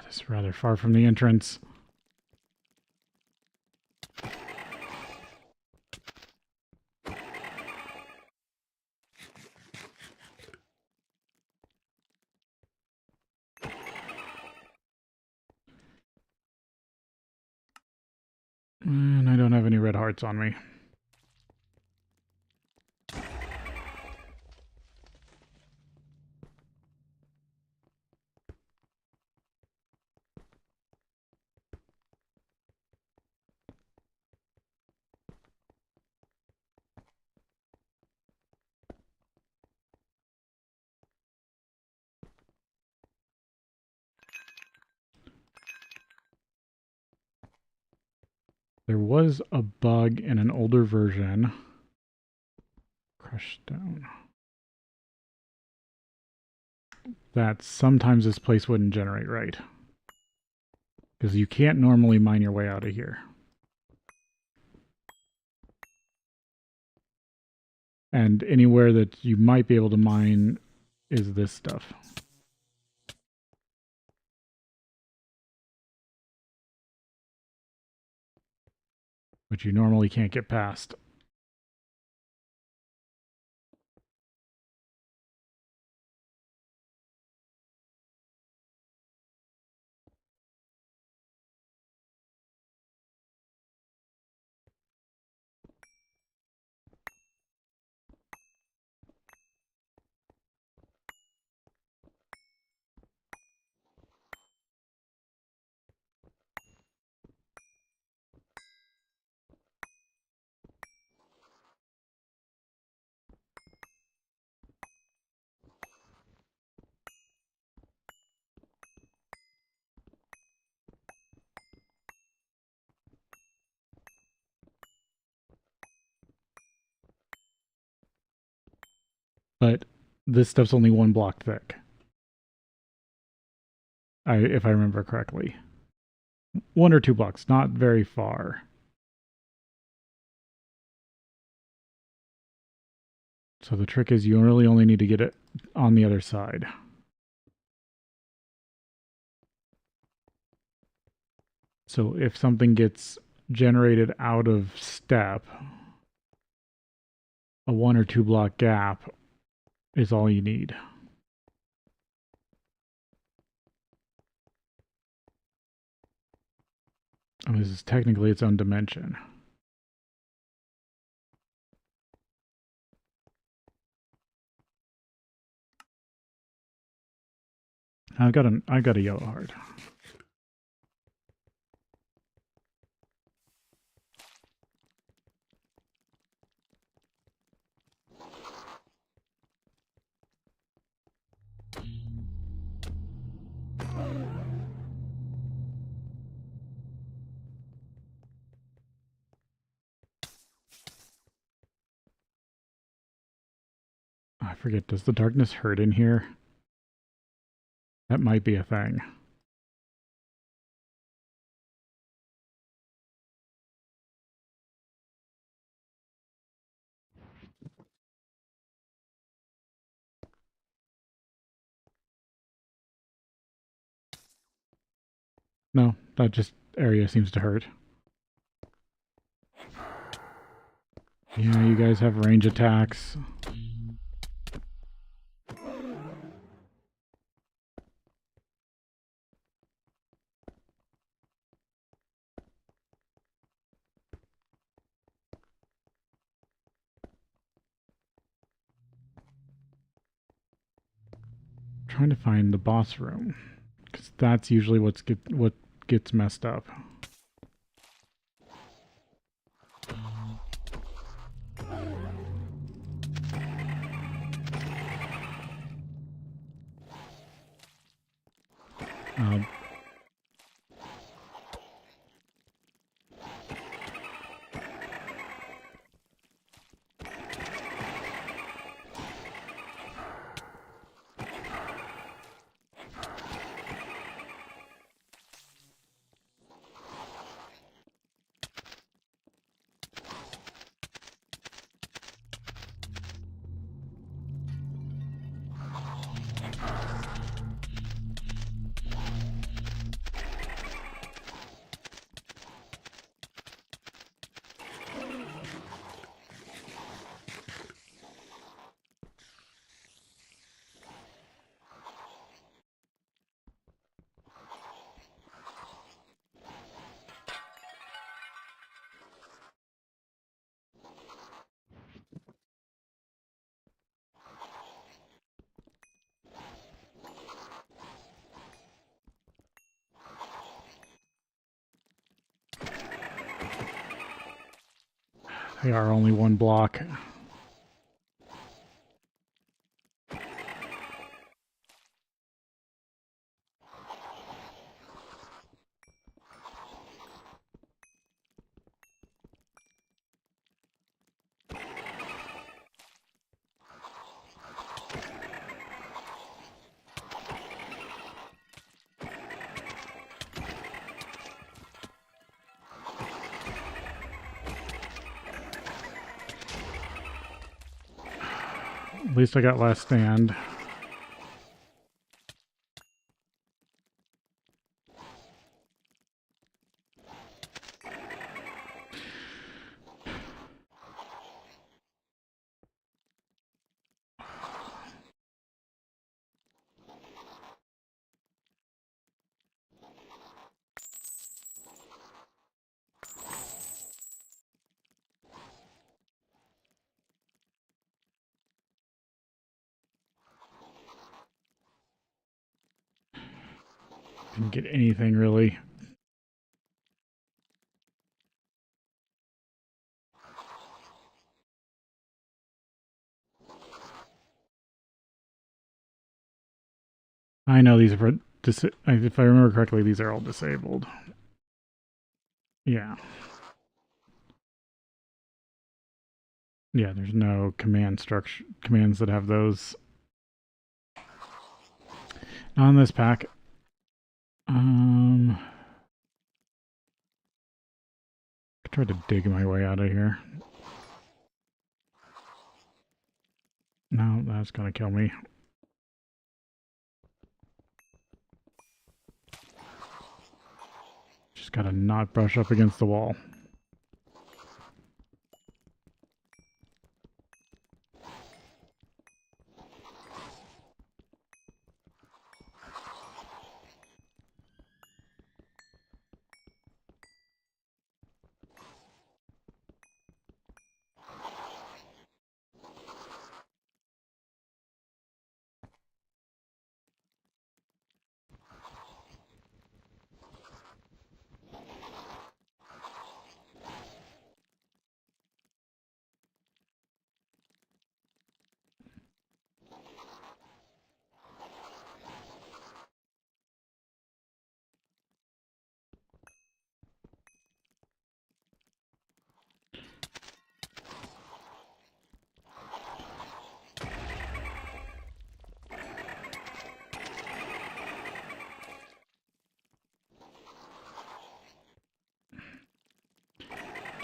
Speaker 1: This is rather far from the entrance. And I don't have any red hearts on me. There was a bug in an older version. Crushed stone. That sometimes this place wouldn't generate right. Because you can't normally mine your way out of here. And anywhere that you might be able to mine is this stuff. Which you normally can't get past. But this stuff's only 1 block thick. If I remember correctly. 1 or 2 blocks, not very far. So the trick is you really only need to get it on the other side. So if something gets generated out of step, a 1 or 2 block gap is all you need. And this is technically its own dimension. I've got a yellow heart. I forget, does the darkness hurt in here? That might be a thing. No, that just area seems to hurt. Yeah, you guys have range attacks. Trying to find the boss room, because that's usually what gets messed up. They are only 1 block. At least I got last stand. Didn't get anything really. I know these are, if I remember correctly, these are all disabled. Yeah. Yeah, there's no commands that have those. On this pack. I tried to dig my way out of here. No, that's gonna kill me. Just gotta not brush up against the wall.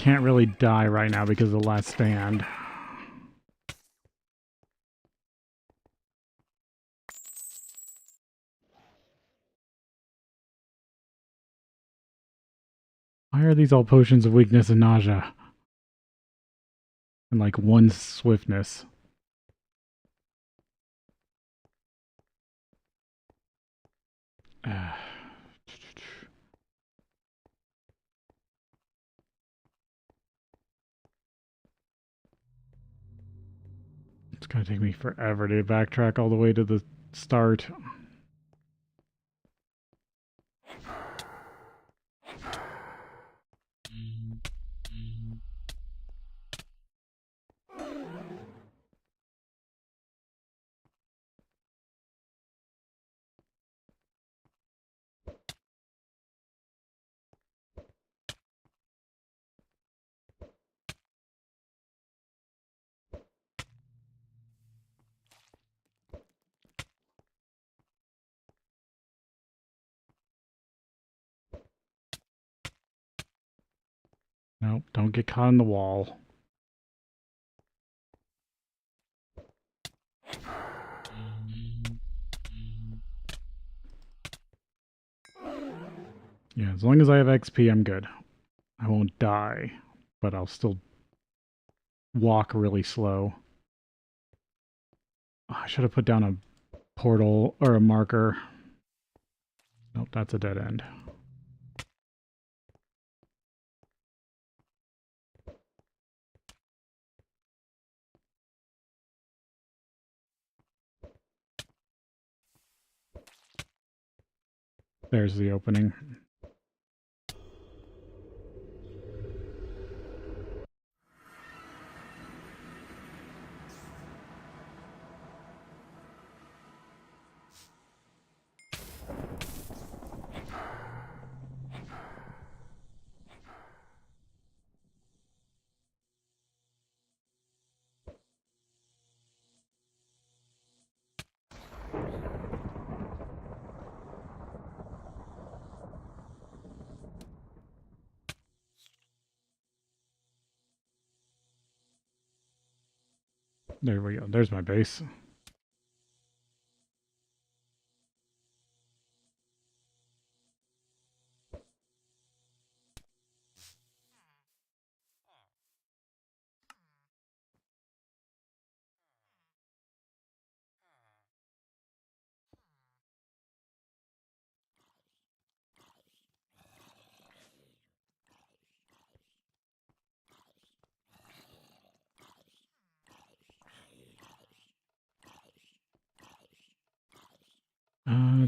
Speaker 1: Can't really die right now because of the last stand. Why are these all potions of weakness and nausea? And like one swiftness. It's gonna take me forever to backtrack all the way to the start. Nope, don't get caught in the wall. Yeah, as long as I have XP, I'm good. I won't die, but I'll still walk really slow. Oh, I should have put down a portal or a marker. Nope, that's a dead end. There's the opening. There we go. There's my base.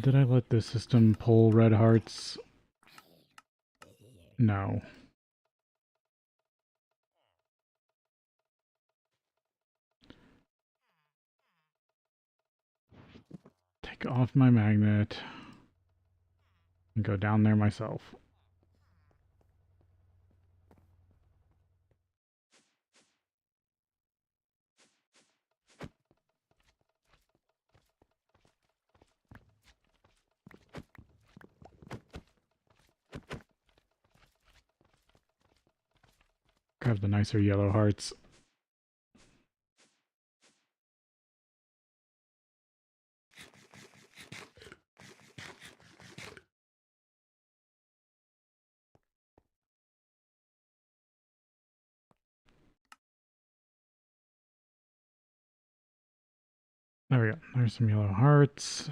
Speaker 1: Did I let the system pull red hearts? No. Take off my magnet and go down there myself. Grab the nicer yellow hearts. There we go. There's some yellow hearts.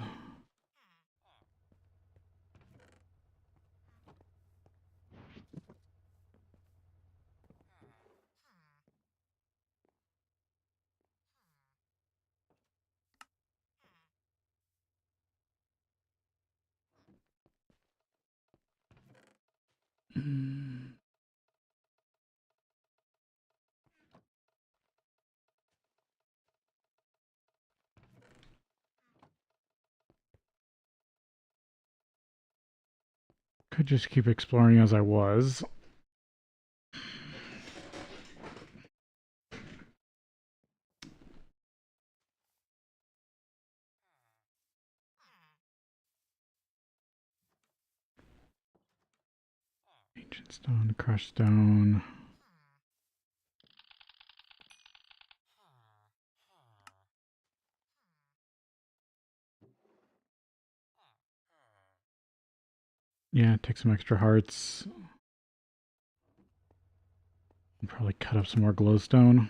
Speaker 1: Could just keep exploring as I was. Ancient stone, crushed stone. Yeah, take some extra hearts. And probably cut up some more glowstone.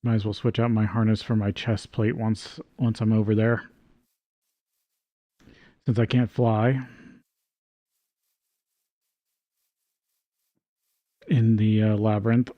Speaker 1: Might as well switch out my harness for my chest plate once I'm over there. Since I can't fly in the labyrinth.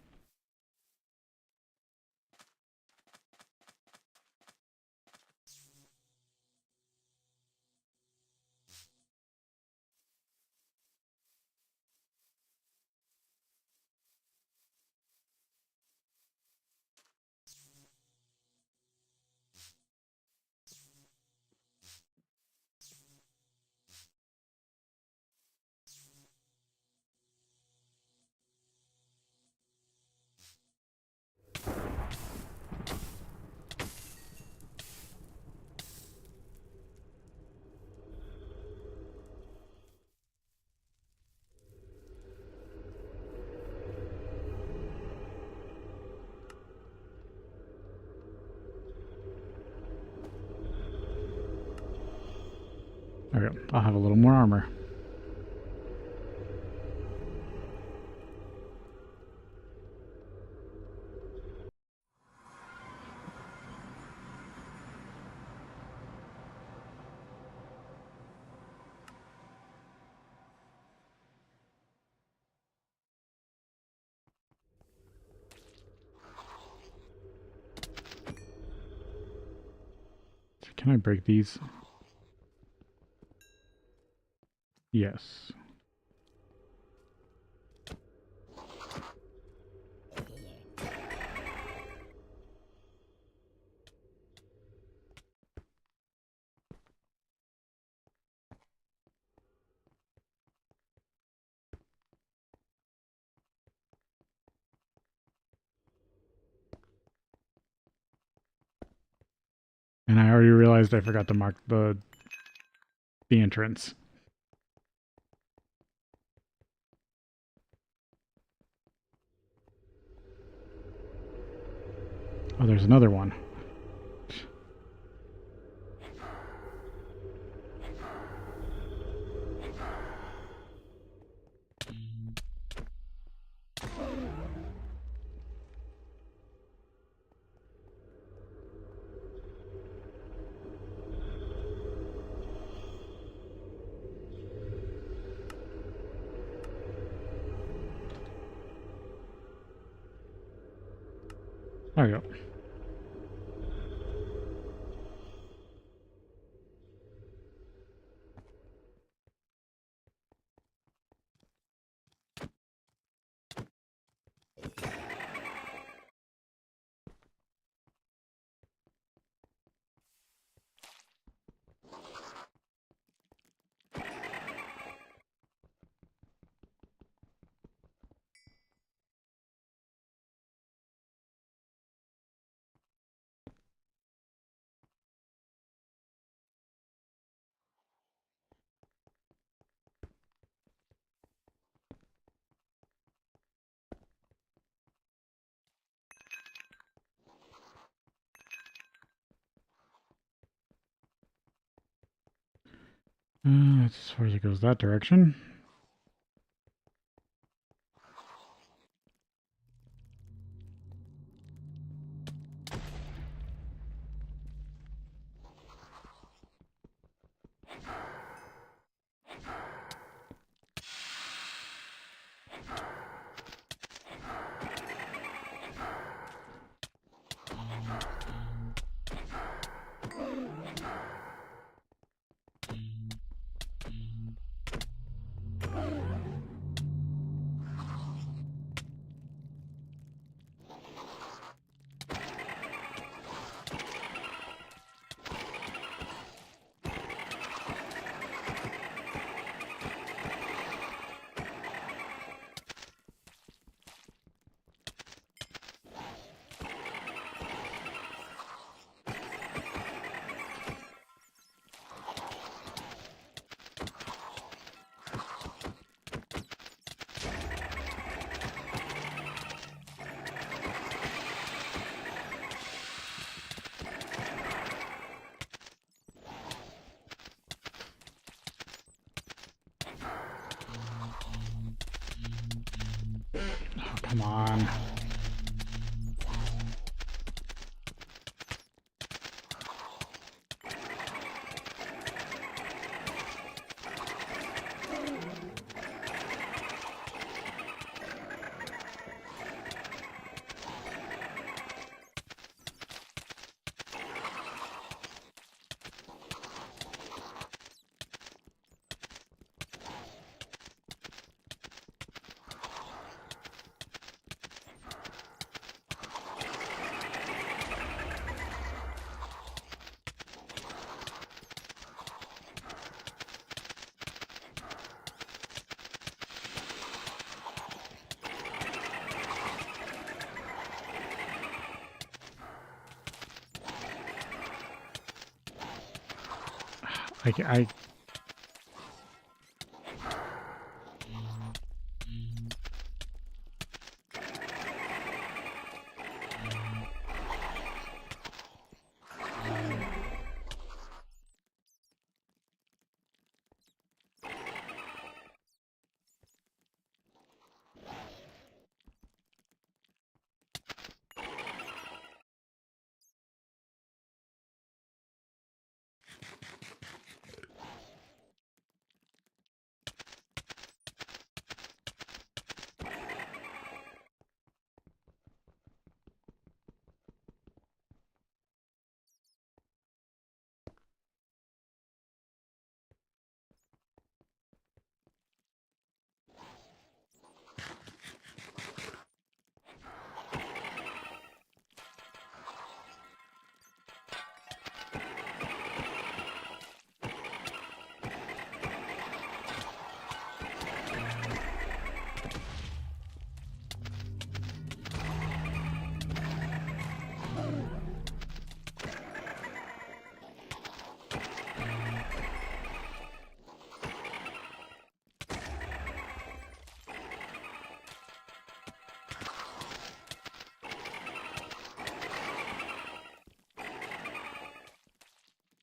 Speaker 1: Okay, I'll have a little more armor. Can I break these? Yes. And I already realized I forgot to mark the entrance. Oh, there's another one. There we go. That's as far as it goes that direction. Come on. I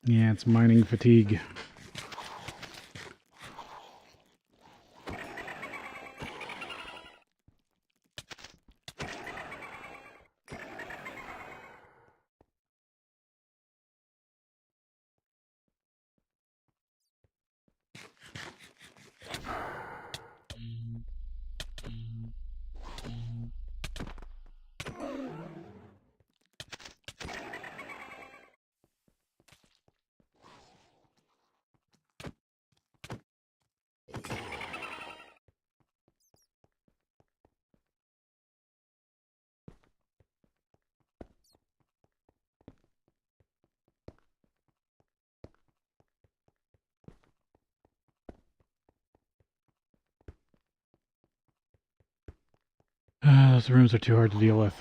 Speaker 1: yeah, it's mining fatigue. Those rooms are too hard to deal with.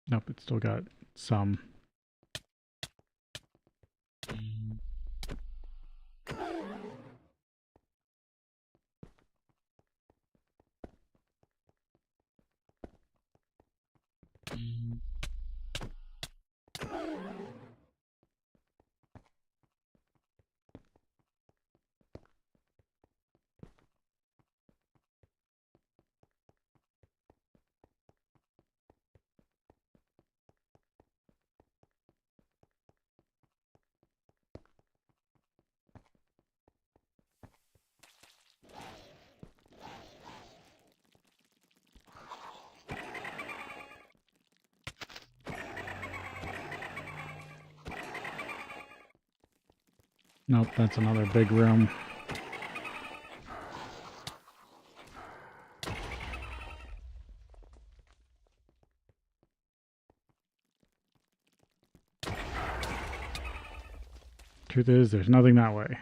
Speaker 1: Nope, it's still got some. Nope, that's another big room. Truth is, there's nothing that way.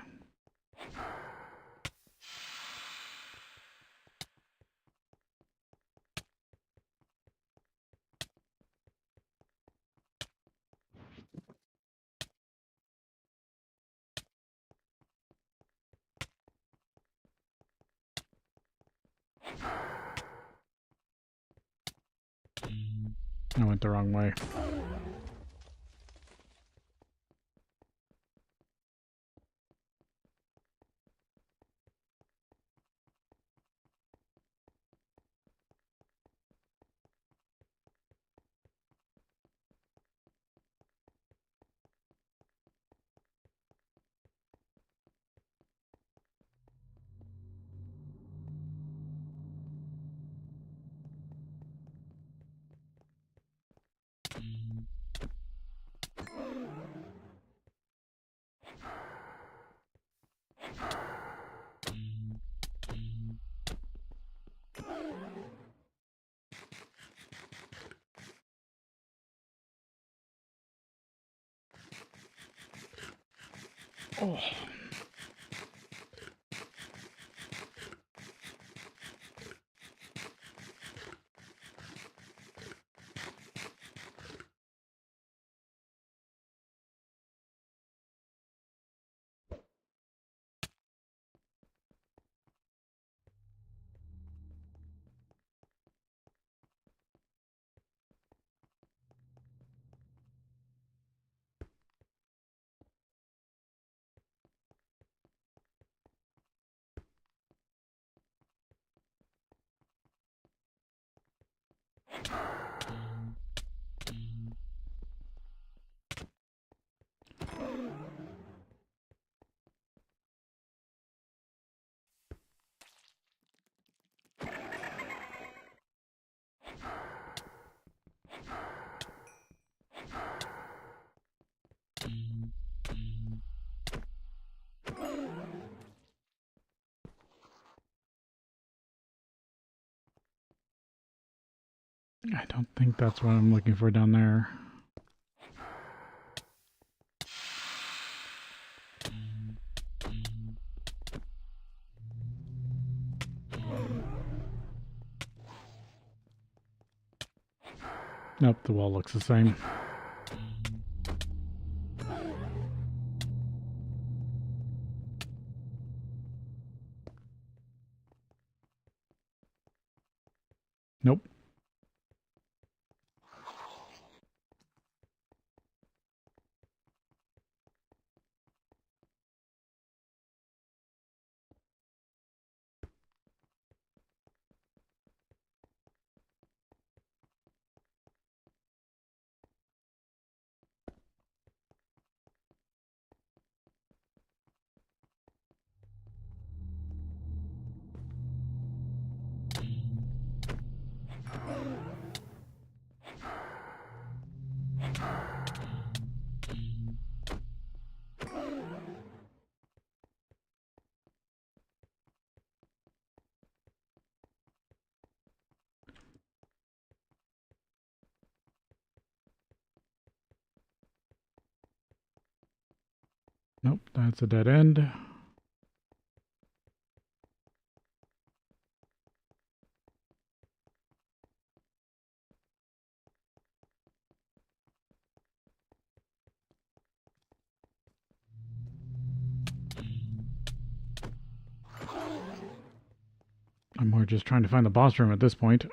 Speaker 1: I went the wrong way. Oh. I don't think that's what I'm looking for down there. Nope, the wall looks the same. Nope. Nope, that's a dead end. I'm more just trying to find the boss room at this point.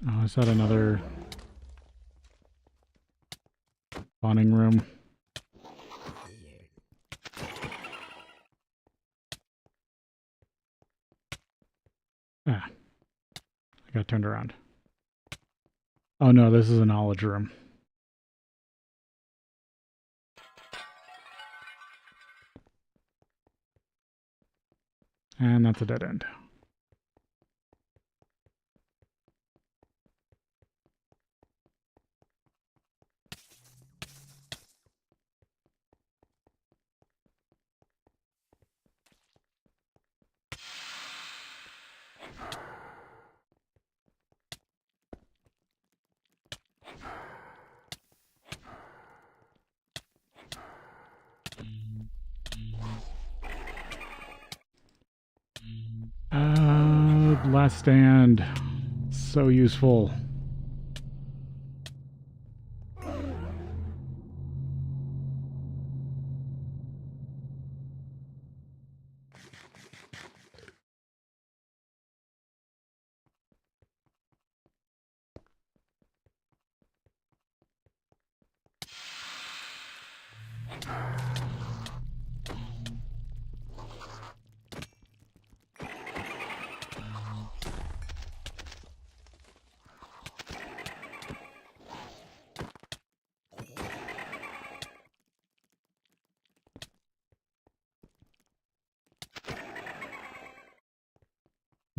Speaker 1: Oh, is that another spawning room? Ah, I got turned around. Oh no, this is a knowledge room. And that's a dead end. Last stand. So useful.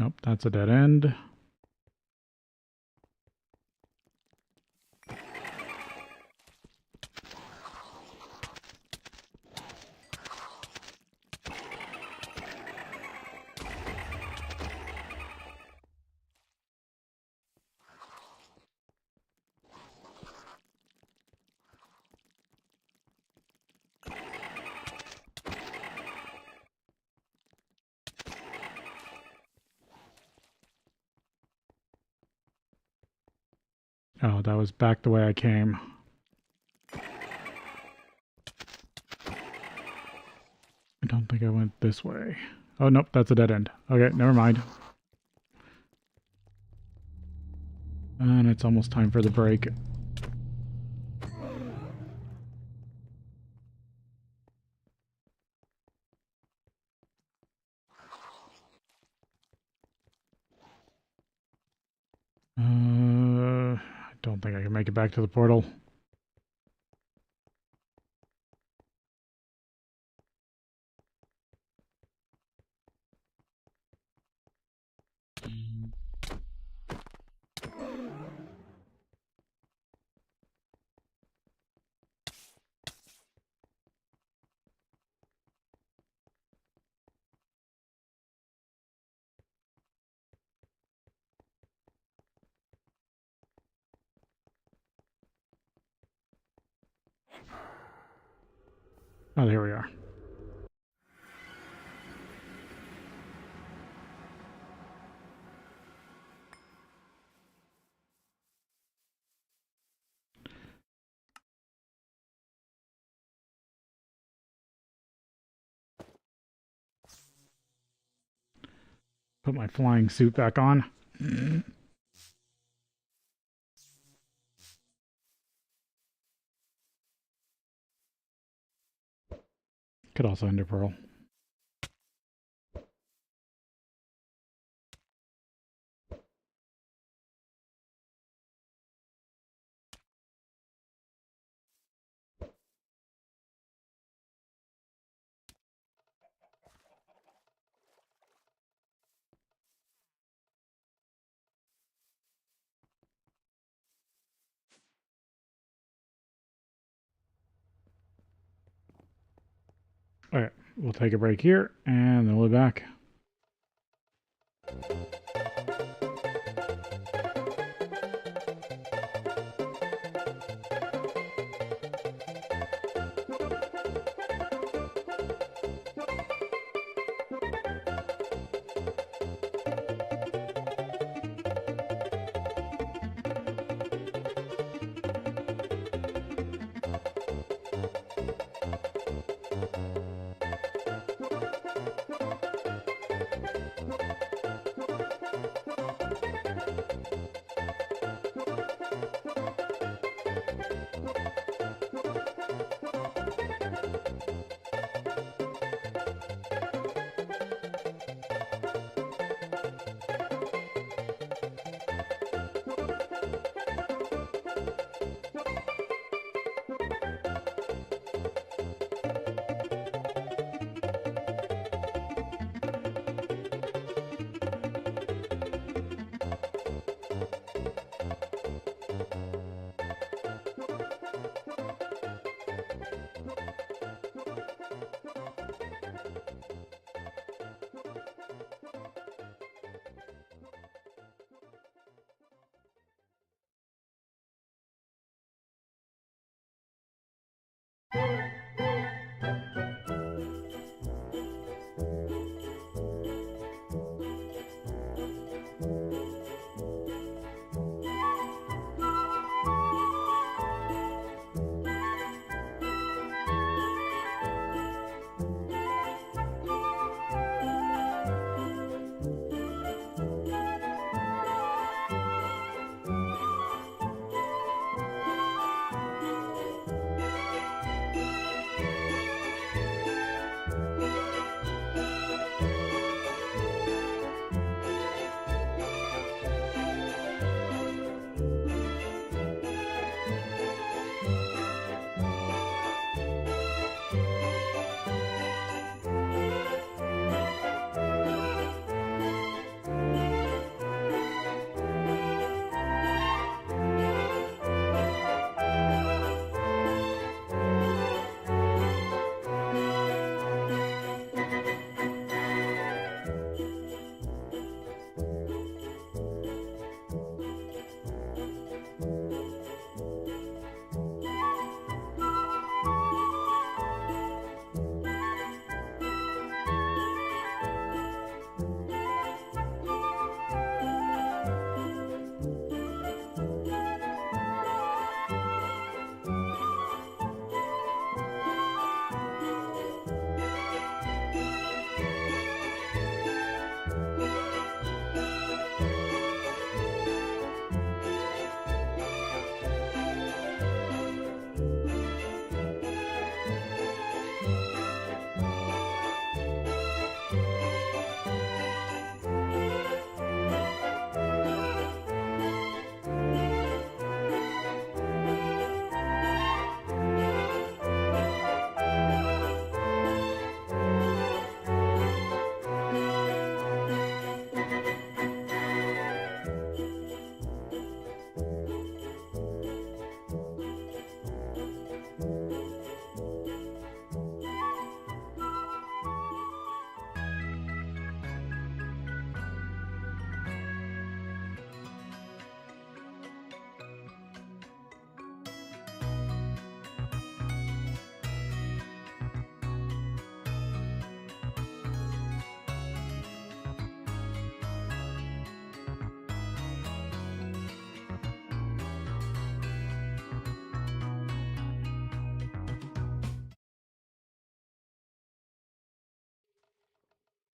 Speaker 1: Nope, that's a dead end. Oh, that was back the way I came. I don't think I went this way. Oh, nope, that's a dead end. Okay, never mind. And it's almost time for the break. I don't think I can make it back to the portal. Oh, here we are. Put my flying suit back on. Could also ender pearl. Alright, we'll take a break here, and then we'll be back.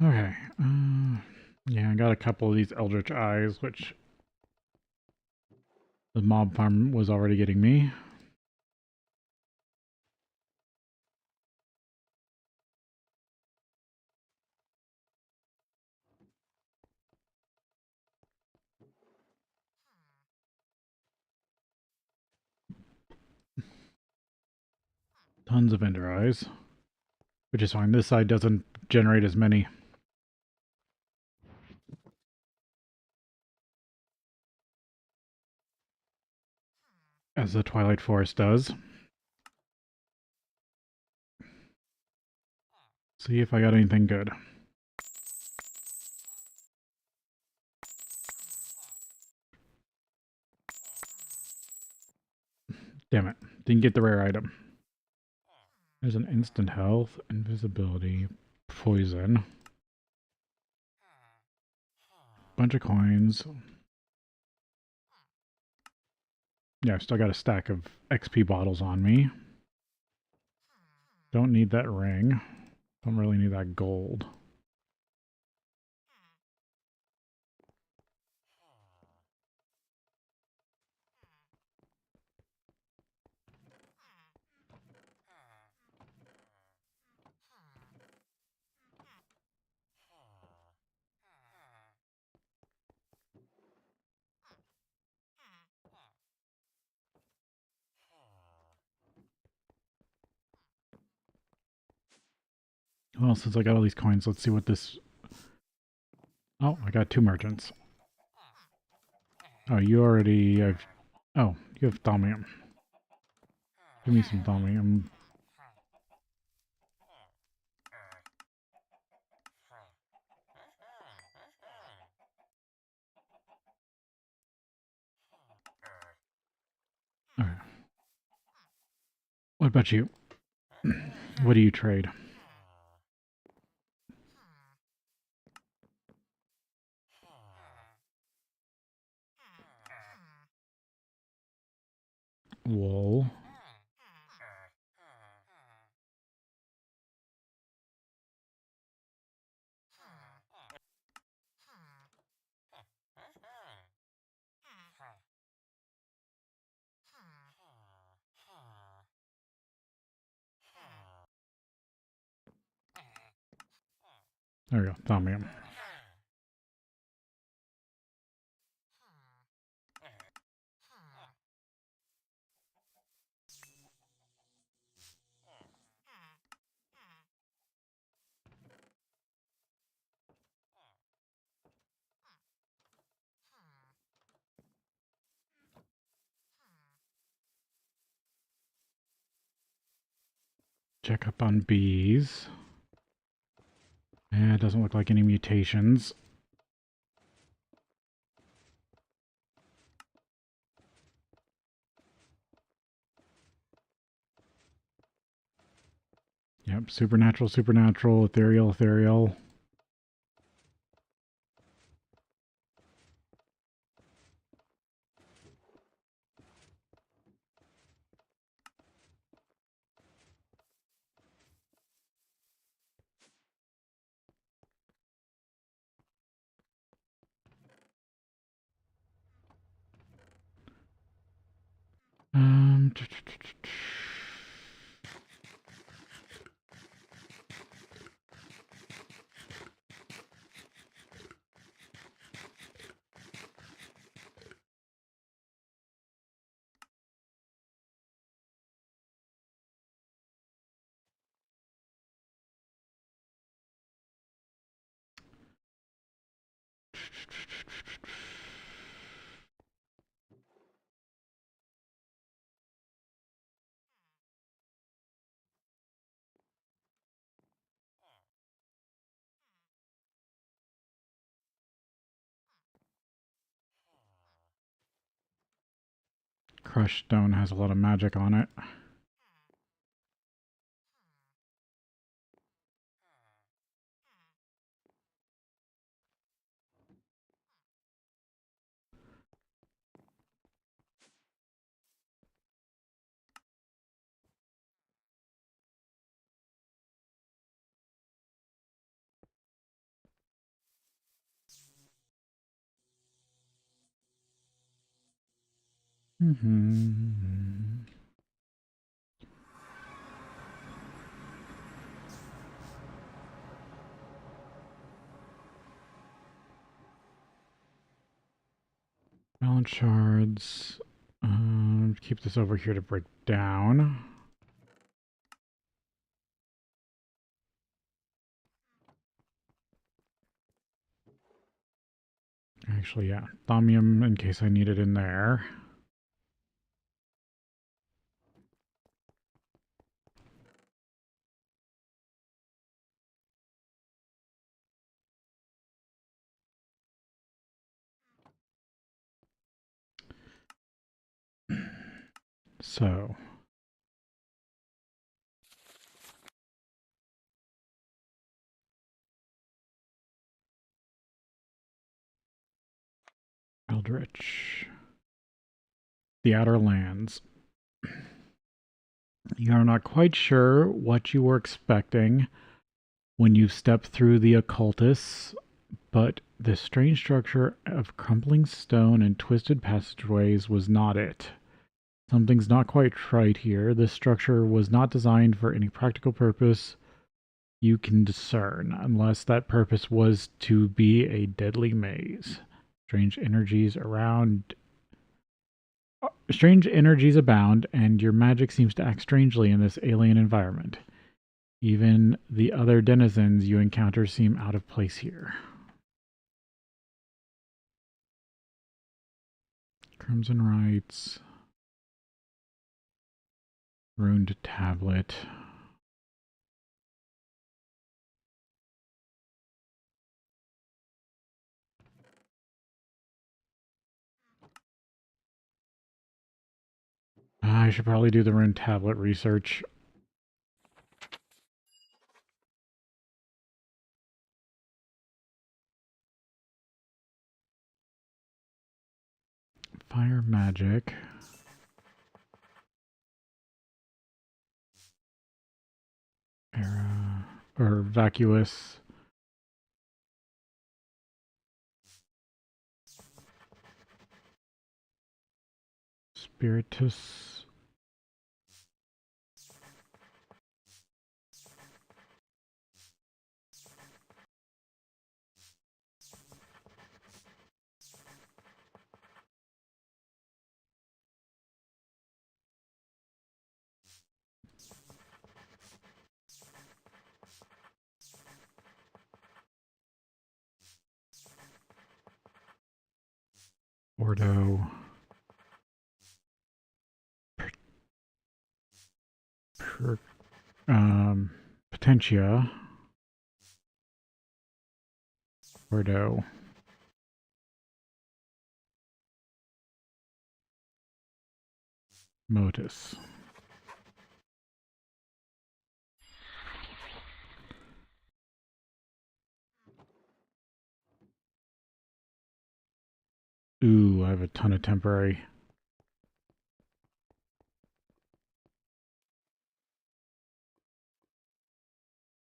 Speaker 1: Okay. Yeah, I got a couple of these Eldritch Eyes, which the mob farm was already getting me. Tons of Ender Eyes, which is fine. This side doesn't generate as many. As the Twilight Forest does. See if I got anything good. Damn it. Didn't get the rare item. There's an instant health, invisibility, poison. Bunch of coins. Yeah, I've still got a stack of XP bottles on me. Don't need that ring. Don't really need that gold. Well, since I got all these coins, let's see what this... Oh, I got 2 merchants. Oh, you already... Oh, you have thaumium. Give me some thaumium. Alright. What about you? What do you trade? Wool. There we go, thaumium. Check up on bees. Yeah, it doesn't look like any mutations. Yep, supernatural, supernatural, ethereal, ethereal. Um, Crushed stone has a lot of magic on it. Mm-hmm. Balance shards. Keep this over here to break down. Actually, yeah. Thaumium in case I need it in there. So. Eldritch. The Outer Lands. You are not quite sure what you were expecting when you stepped through the occultists, but the strange structure of crumbling stone and twisted passageways was not it. Something's not quite right here. This structure was not designed for any practical purpose you can discern, unless that purpose was to be a deadly maze. Strange energies abound, and your magic seems to act strangely in this alien environment. Even the other denizens you encounter seem out of place here. Crimson Rites. Runed tablet. I should probably do the runed tablet research. Fire magic. Era or vacuous. Spiritus. Ordo. Potentia. Ordo. Motus. Ooh, I have a ton of temporary.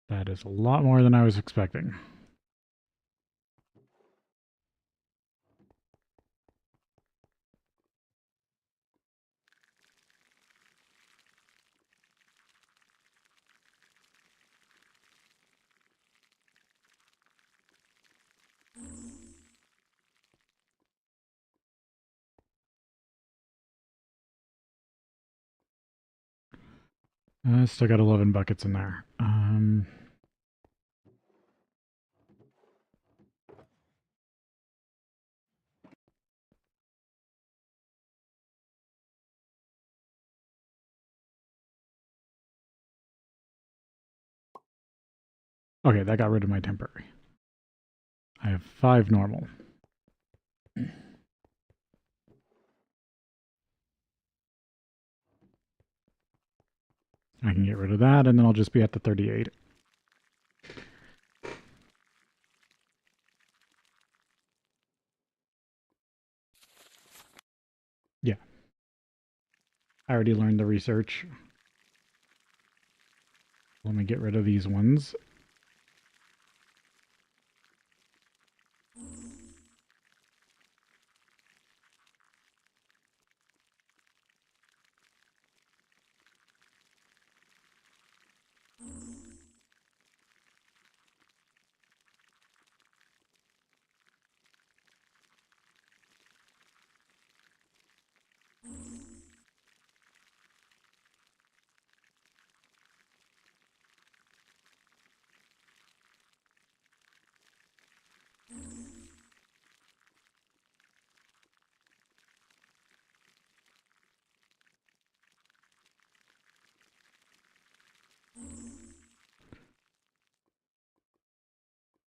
Speaker 1: That is a lot more than I was expecting. Still got 11 buckets in there. Okay, that got rid of my temporary. I have 5 normal. I can get rid of that, and then I'll just be at the 38. Yeah. I already learned the research. Let me get rid of these ones.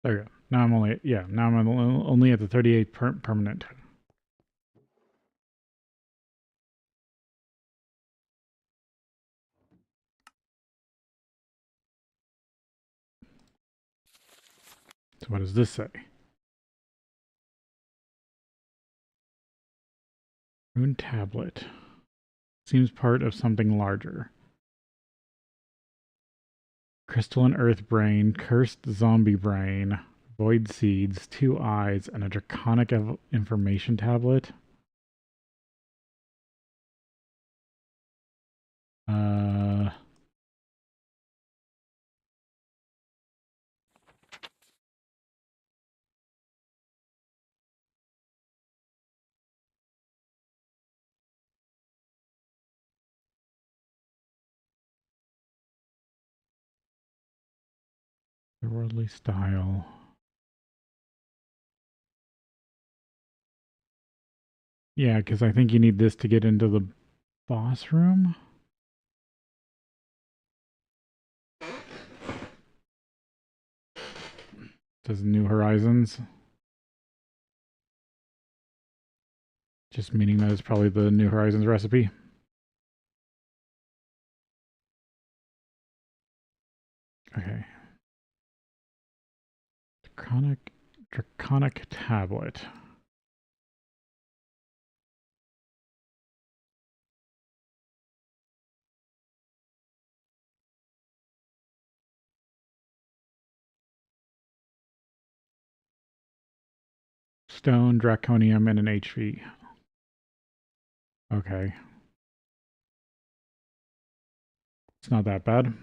Speaker 1: There you go. Now I'm only, yeah, now I'm only at the 38 permanent. So what does this say? Rune tablet. Seems part of something larger. Crystalline Earth Brain, Cursed Zombie Brain, Void Seeds, 2 Eyes, and a Draconic Information Tablet. The worldly style. Yeah, because I think you need this to get into the boss room. Says New Horizons. Just meaning that it's probably the New Horizons recipe. Okay. Draconic tablet. Stone, draconium, and an HV. Okay. It's not that bad.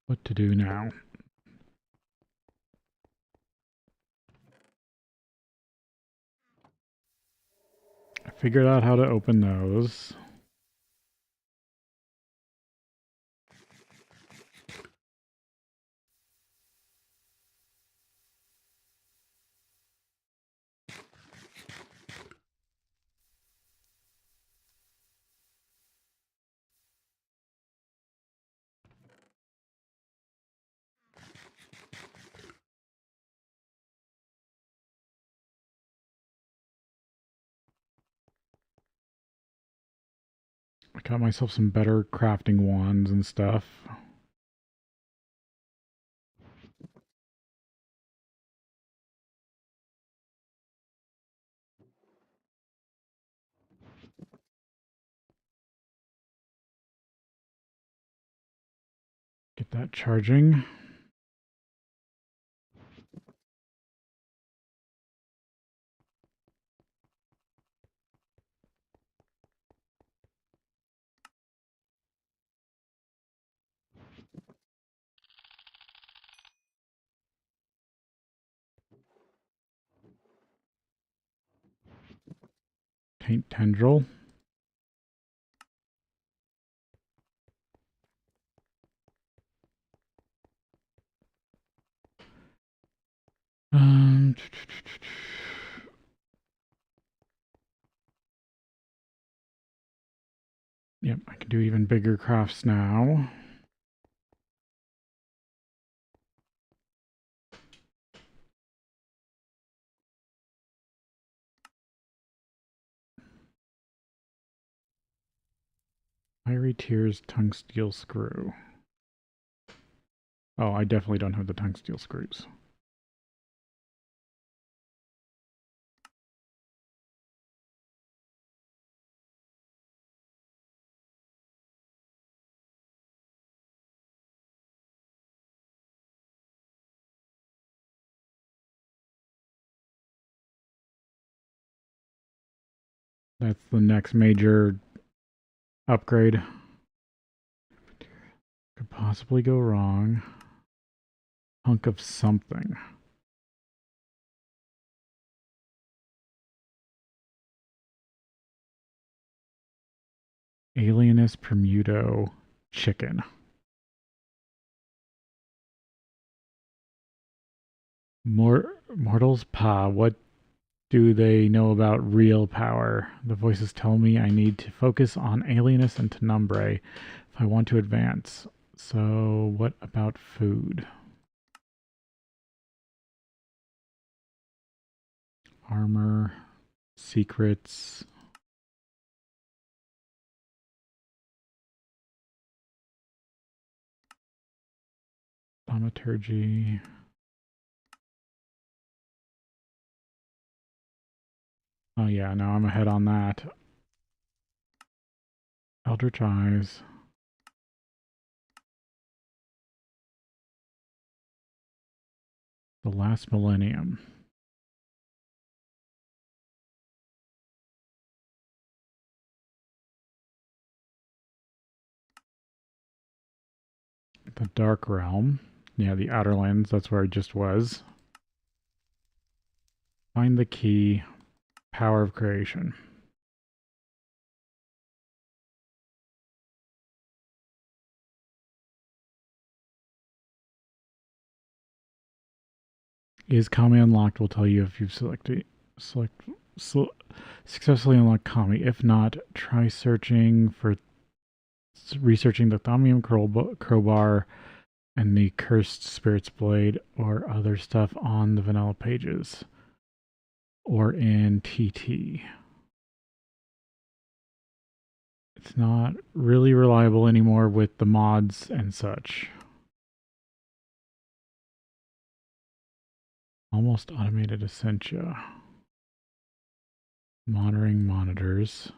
Speaker 1: What to do now? I figured out how to open those. I got myself some better crafting wands and stuff. Get that charging. Paint tendril. Um, yep, I can do even bigger crafts now. Fiery Tears Tungsteel Screw. Oh, I definitely don't have the tungsteel screws. That's the next major upgrade. Could possibly go wrong. Hunk of something. Alienus Bermudo chicken. Mortals pa, what do they know about real power? The voices tell me I need to focus on alienus and tenumbre if I want to advance. So what about food? Armor, secrets. Thaumaturgy. Oh yeah, no, I'm ahead on that. Eldritch Eyes. The Last Millennium. The Dark Realm. Yeah, the Outer Lands, that's where I just was. Find the key. Power of Creation. Is Kami unlocked will tell you if you've successfully unlocked Kami. If not, try researching the Thamium crowbar and the Cursed Spirit's Blade or other stuff on the vanilla pages or in TT. It's not really reliable anymore with the mods and such. Almost automated Essentia. Monitoring monitors.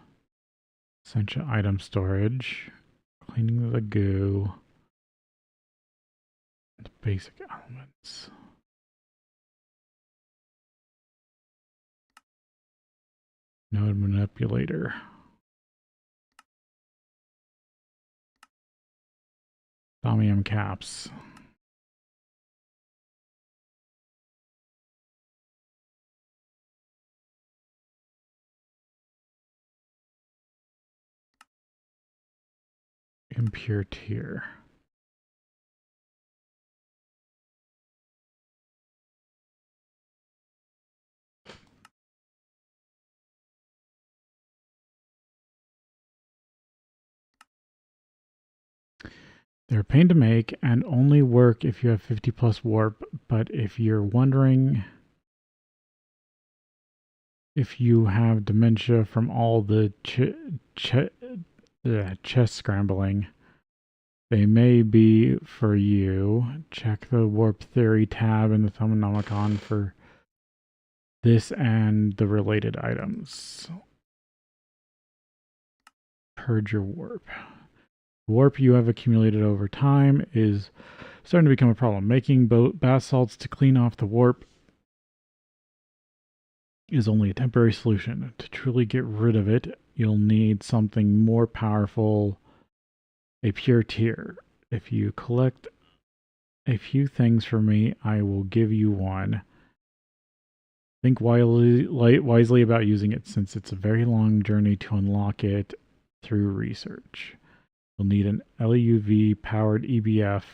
Speaker 1: Essentia item storage. Cleaning the goo. The basic elements. Node manipulator. Thaumium caps. Impure tier. They're a pain to make and only work if you have 50 plus warp, but if you're wondering if you have dementia from all the chess scrambling, they may be for you. Check the Warp Theory tab in the Thaumonomicon for this and the related items. Purge your warp. Warp you have accumulated over time is starting to become a problem. Making bath salts to clean off the warp is only a temporary solution. To truly get rid of it, you'll need something more powerful, a pure tier. If you collect a few things for me, I will give you one. Think wisely about using it, since it's a very long journey to unlock it through research. You'll need an LUV powered EBF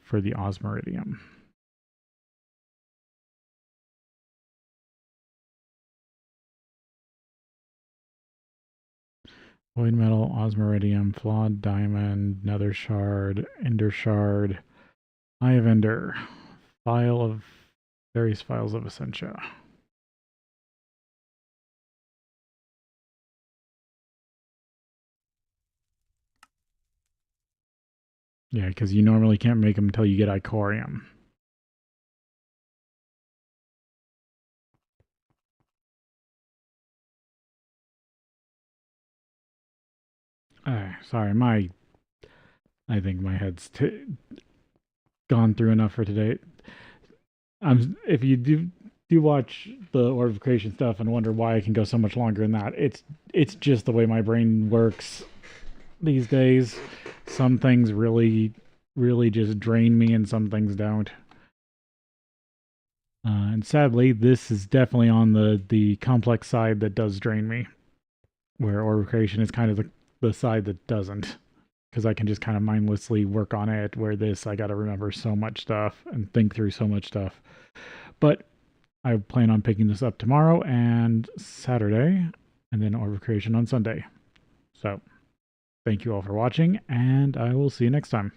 Speaker 1: for the Osmeridium. Void metal, Osmeridium, flawed diamond, nether shard, ender shard, eye of ender, file of various files of Essentia. Yeah, because you normally can't make them until you get Icorium. Sorry, I think my head's gone through enough for today. If you do watch the Order of Creation stuff and wonder why I can go so much longer than that, it's just the way my brain works these days. Some things really just drain me, and some things don't. And sadly, this is definitely on the complex side that does drain me, where Order of Creation is kind of the side that doesn't, because I can just kind of mindlessly work on it, where this, I got to remember so much stuff and think through so much stuff. But I plan on picking this up tomorrow and Saturday, and then Orb of Creation on Sunday. So thank you all for watching, and I will see you next time.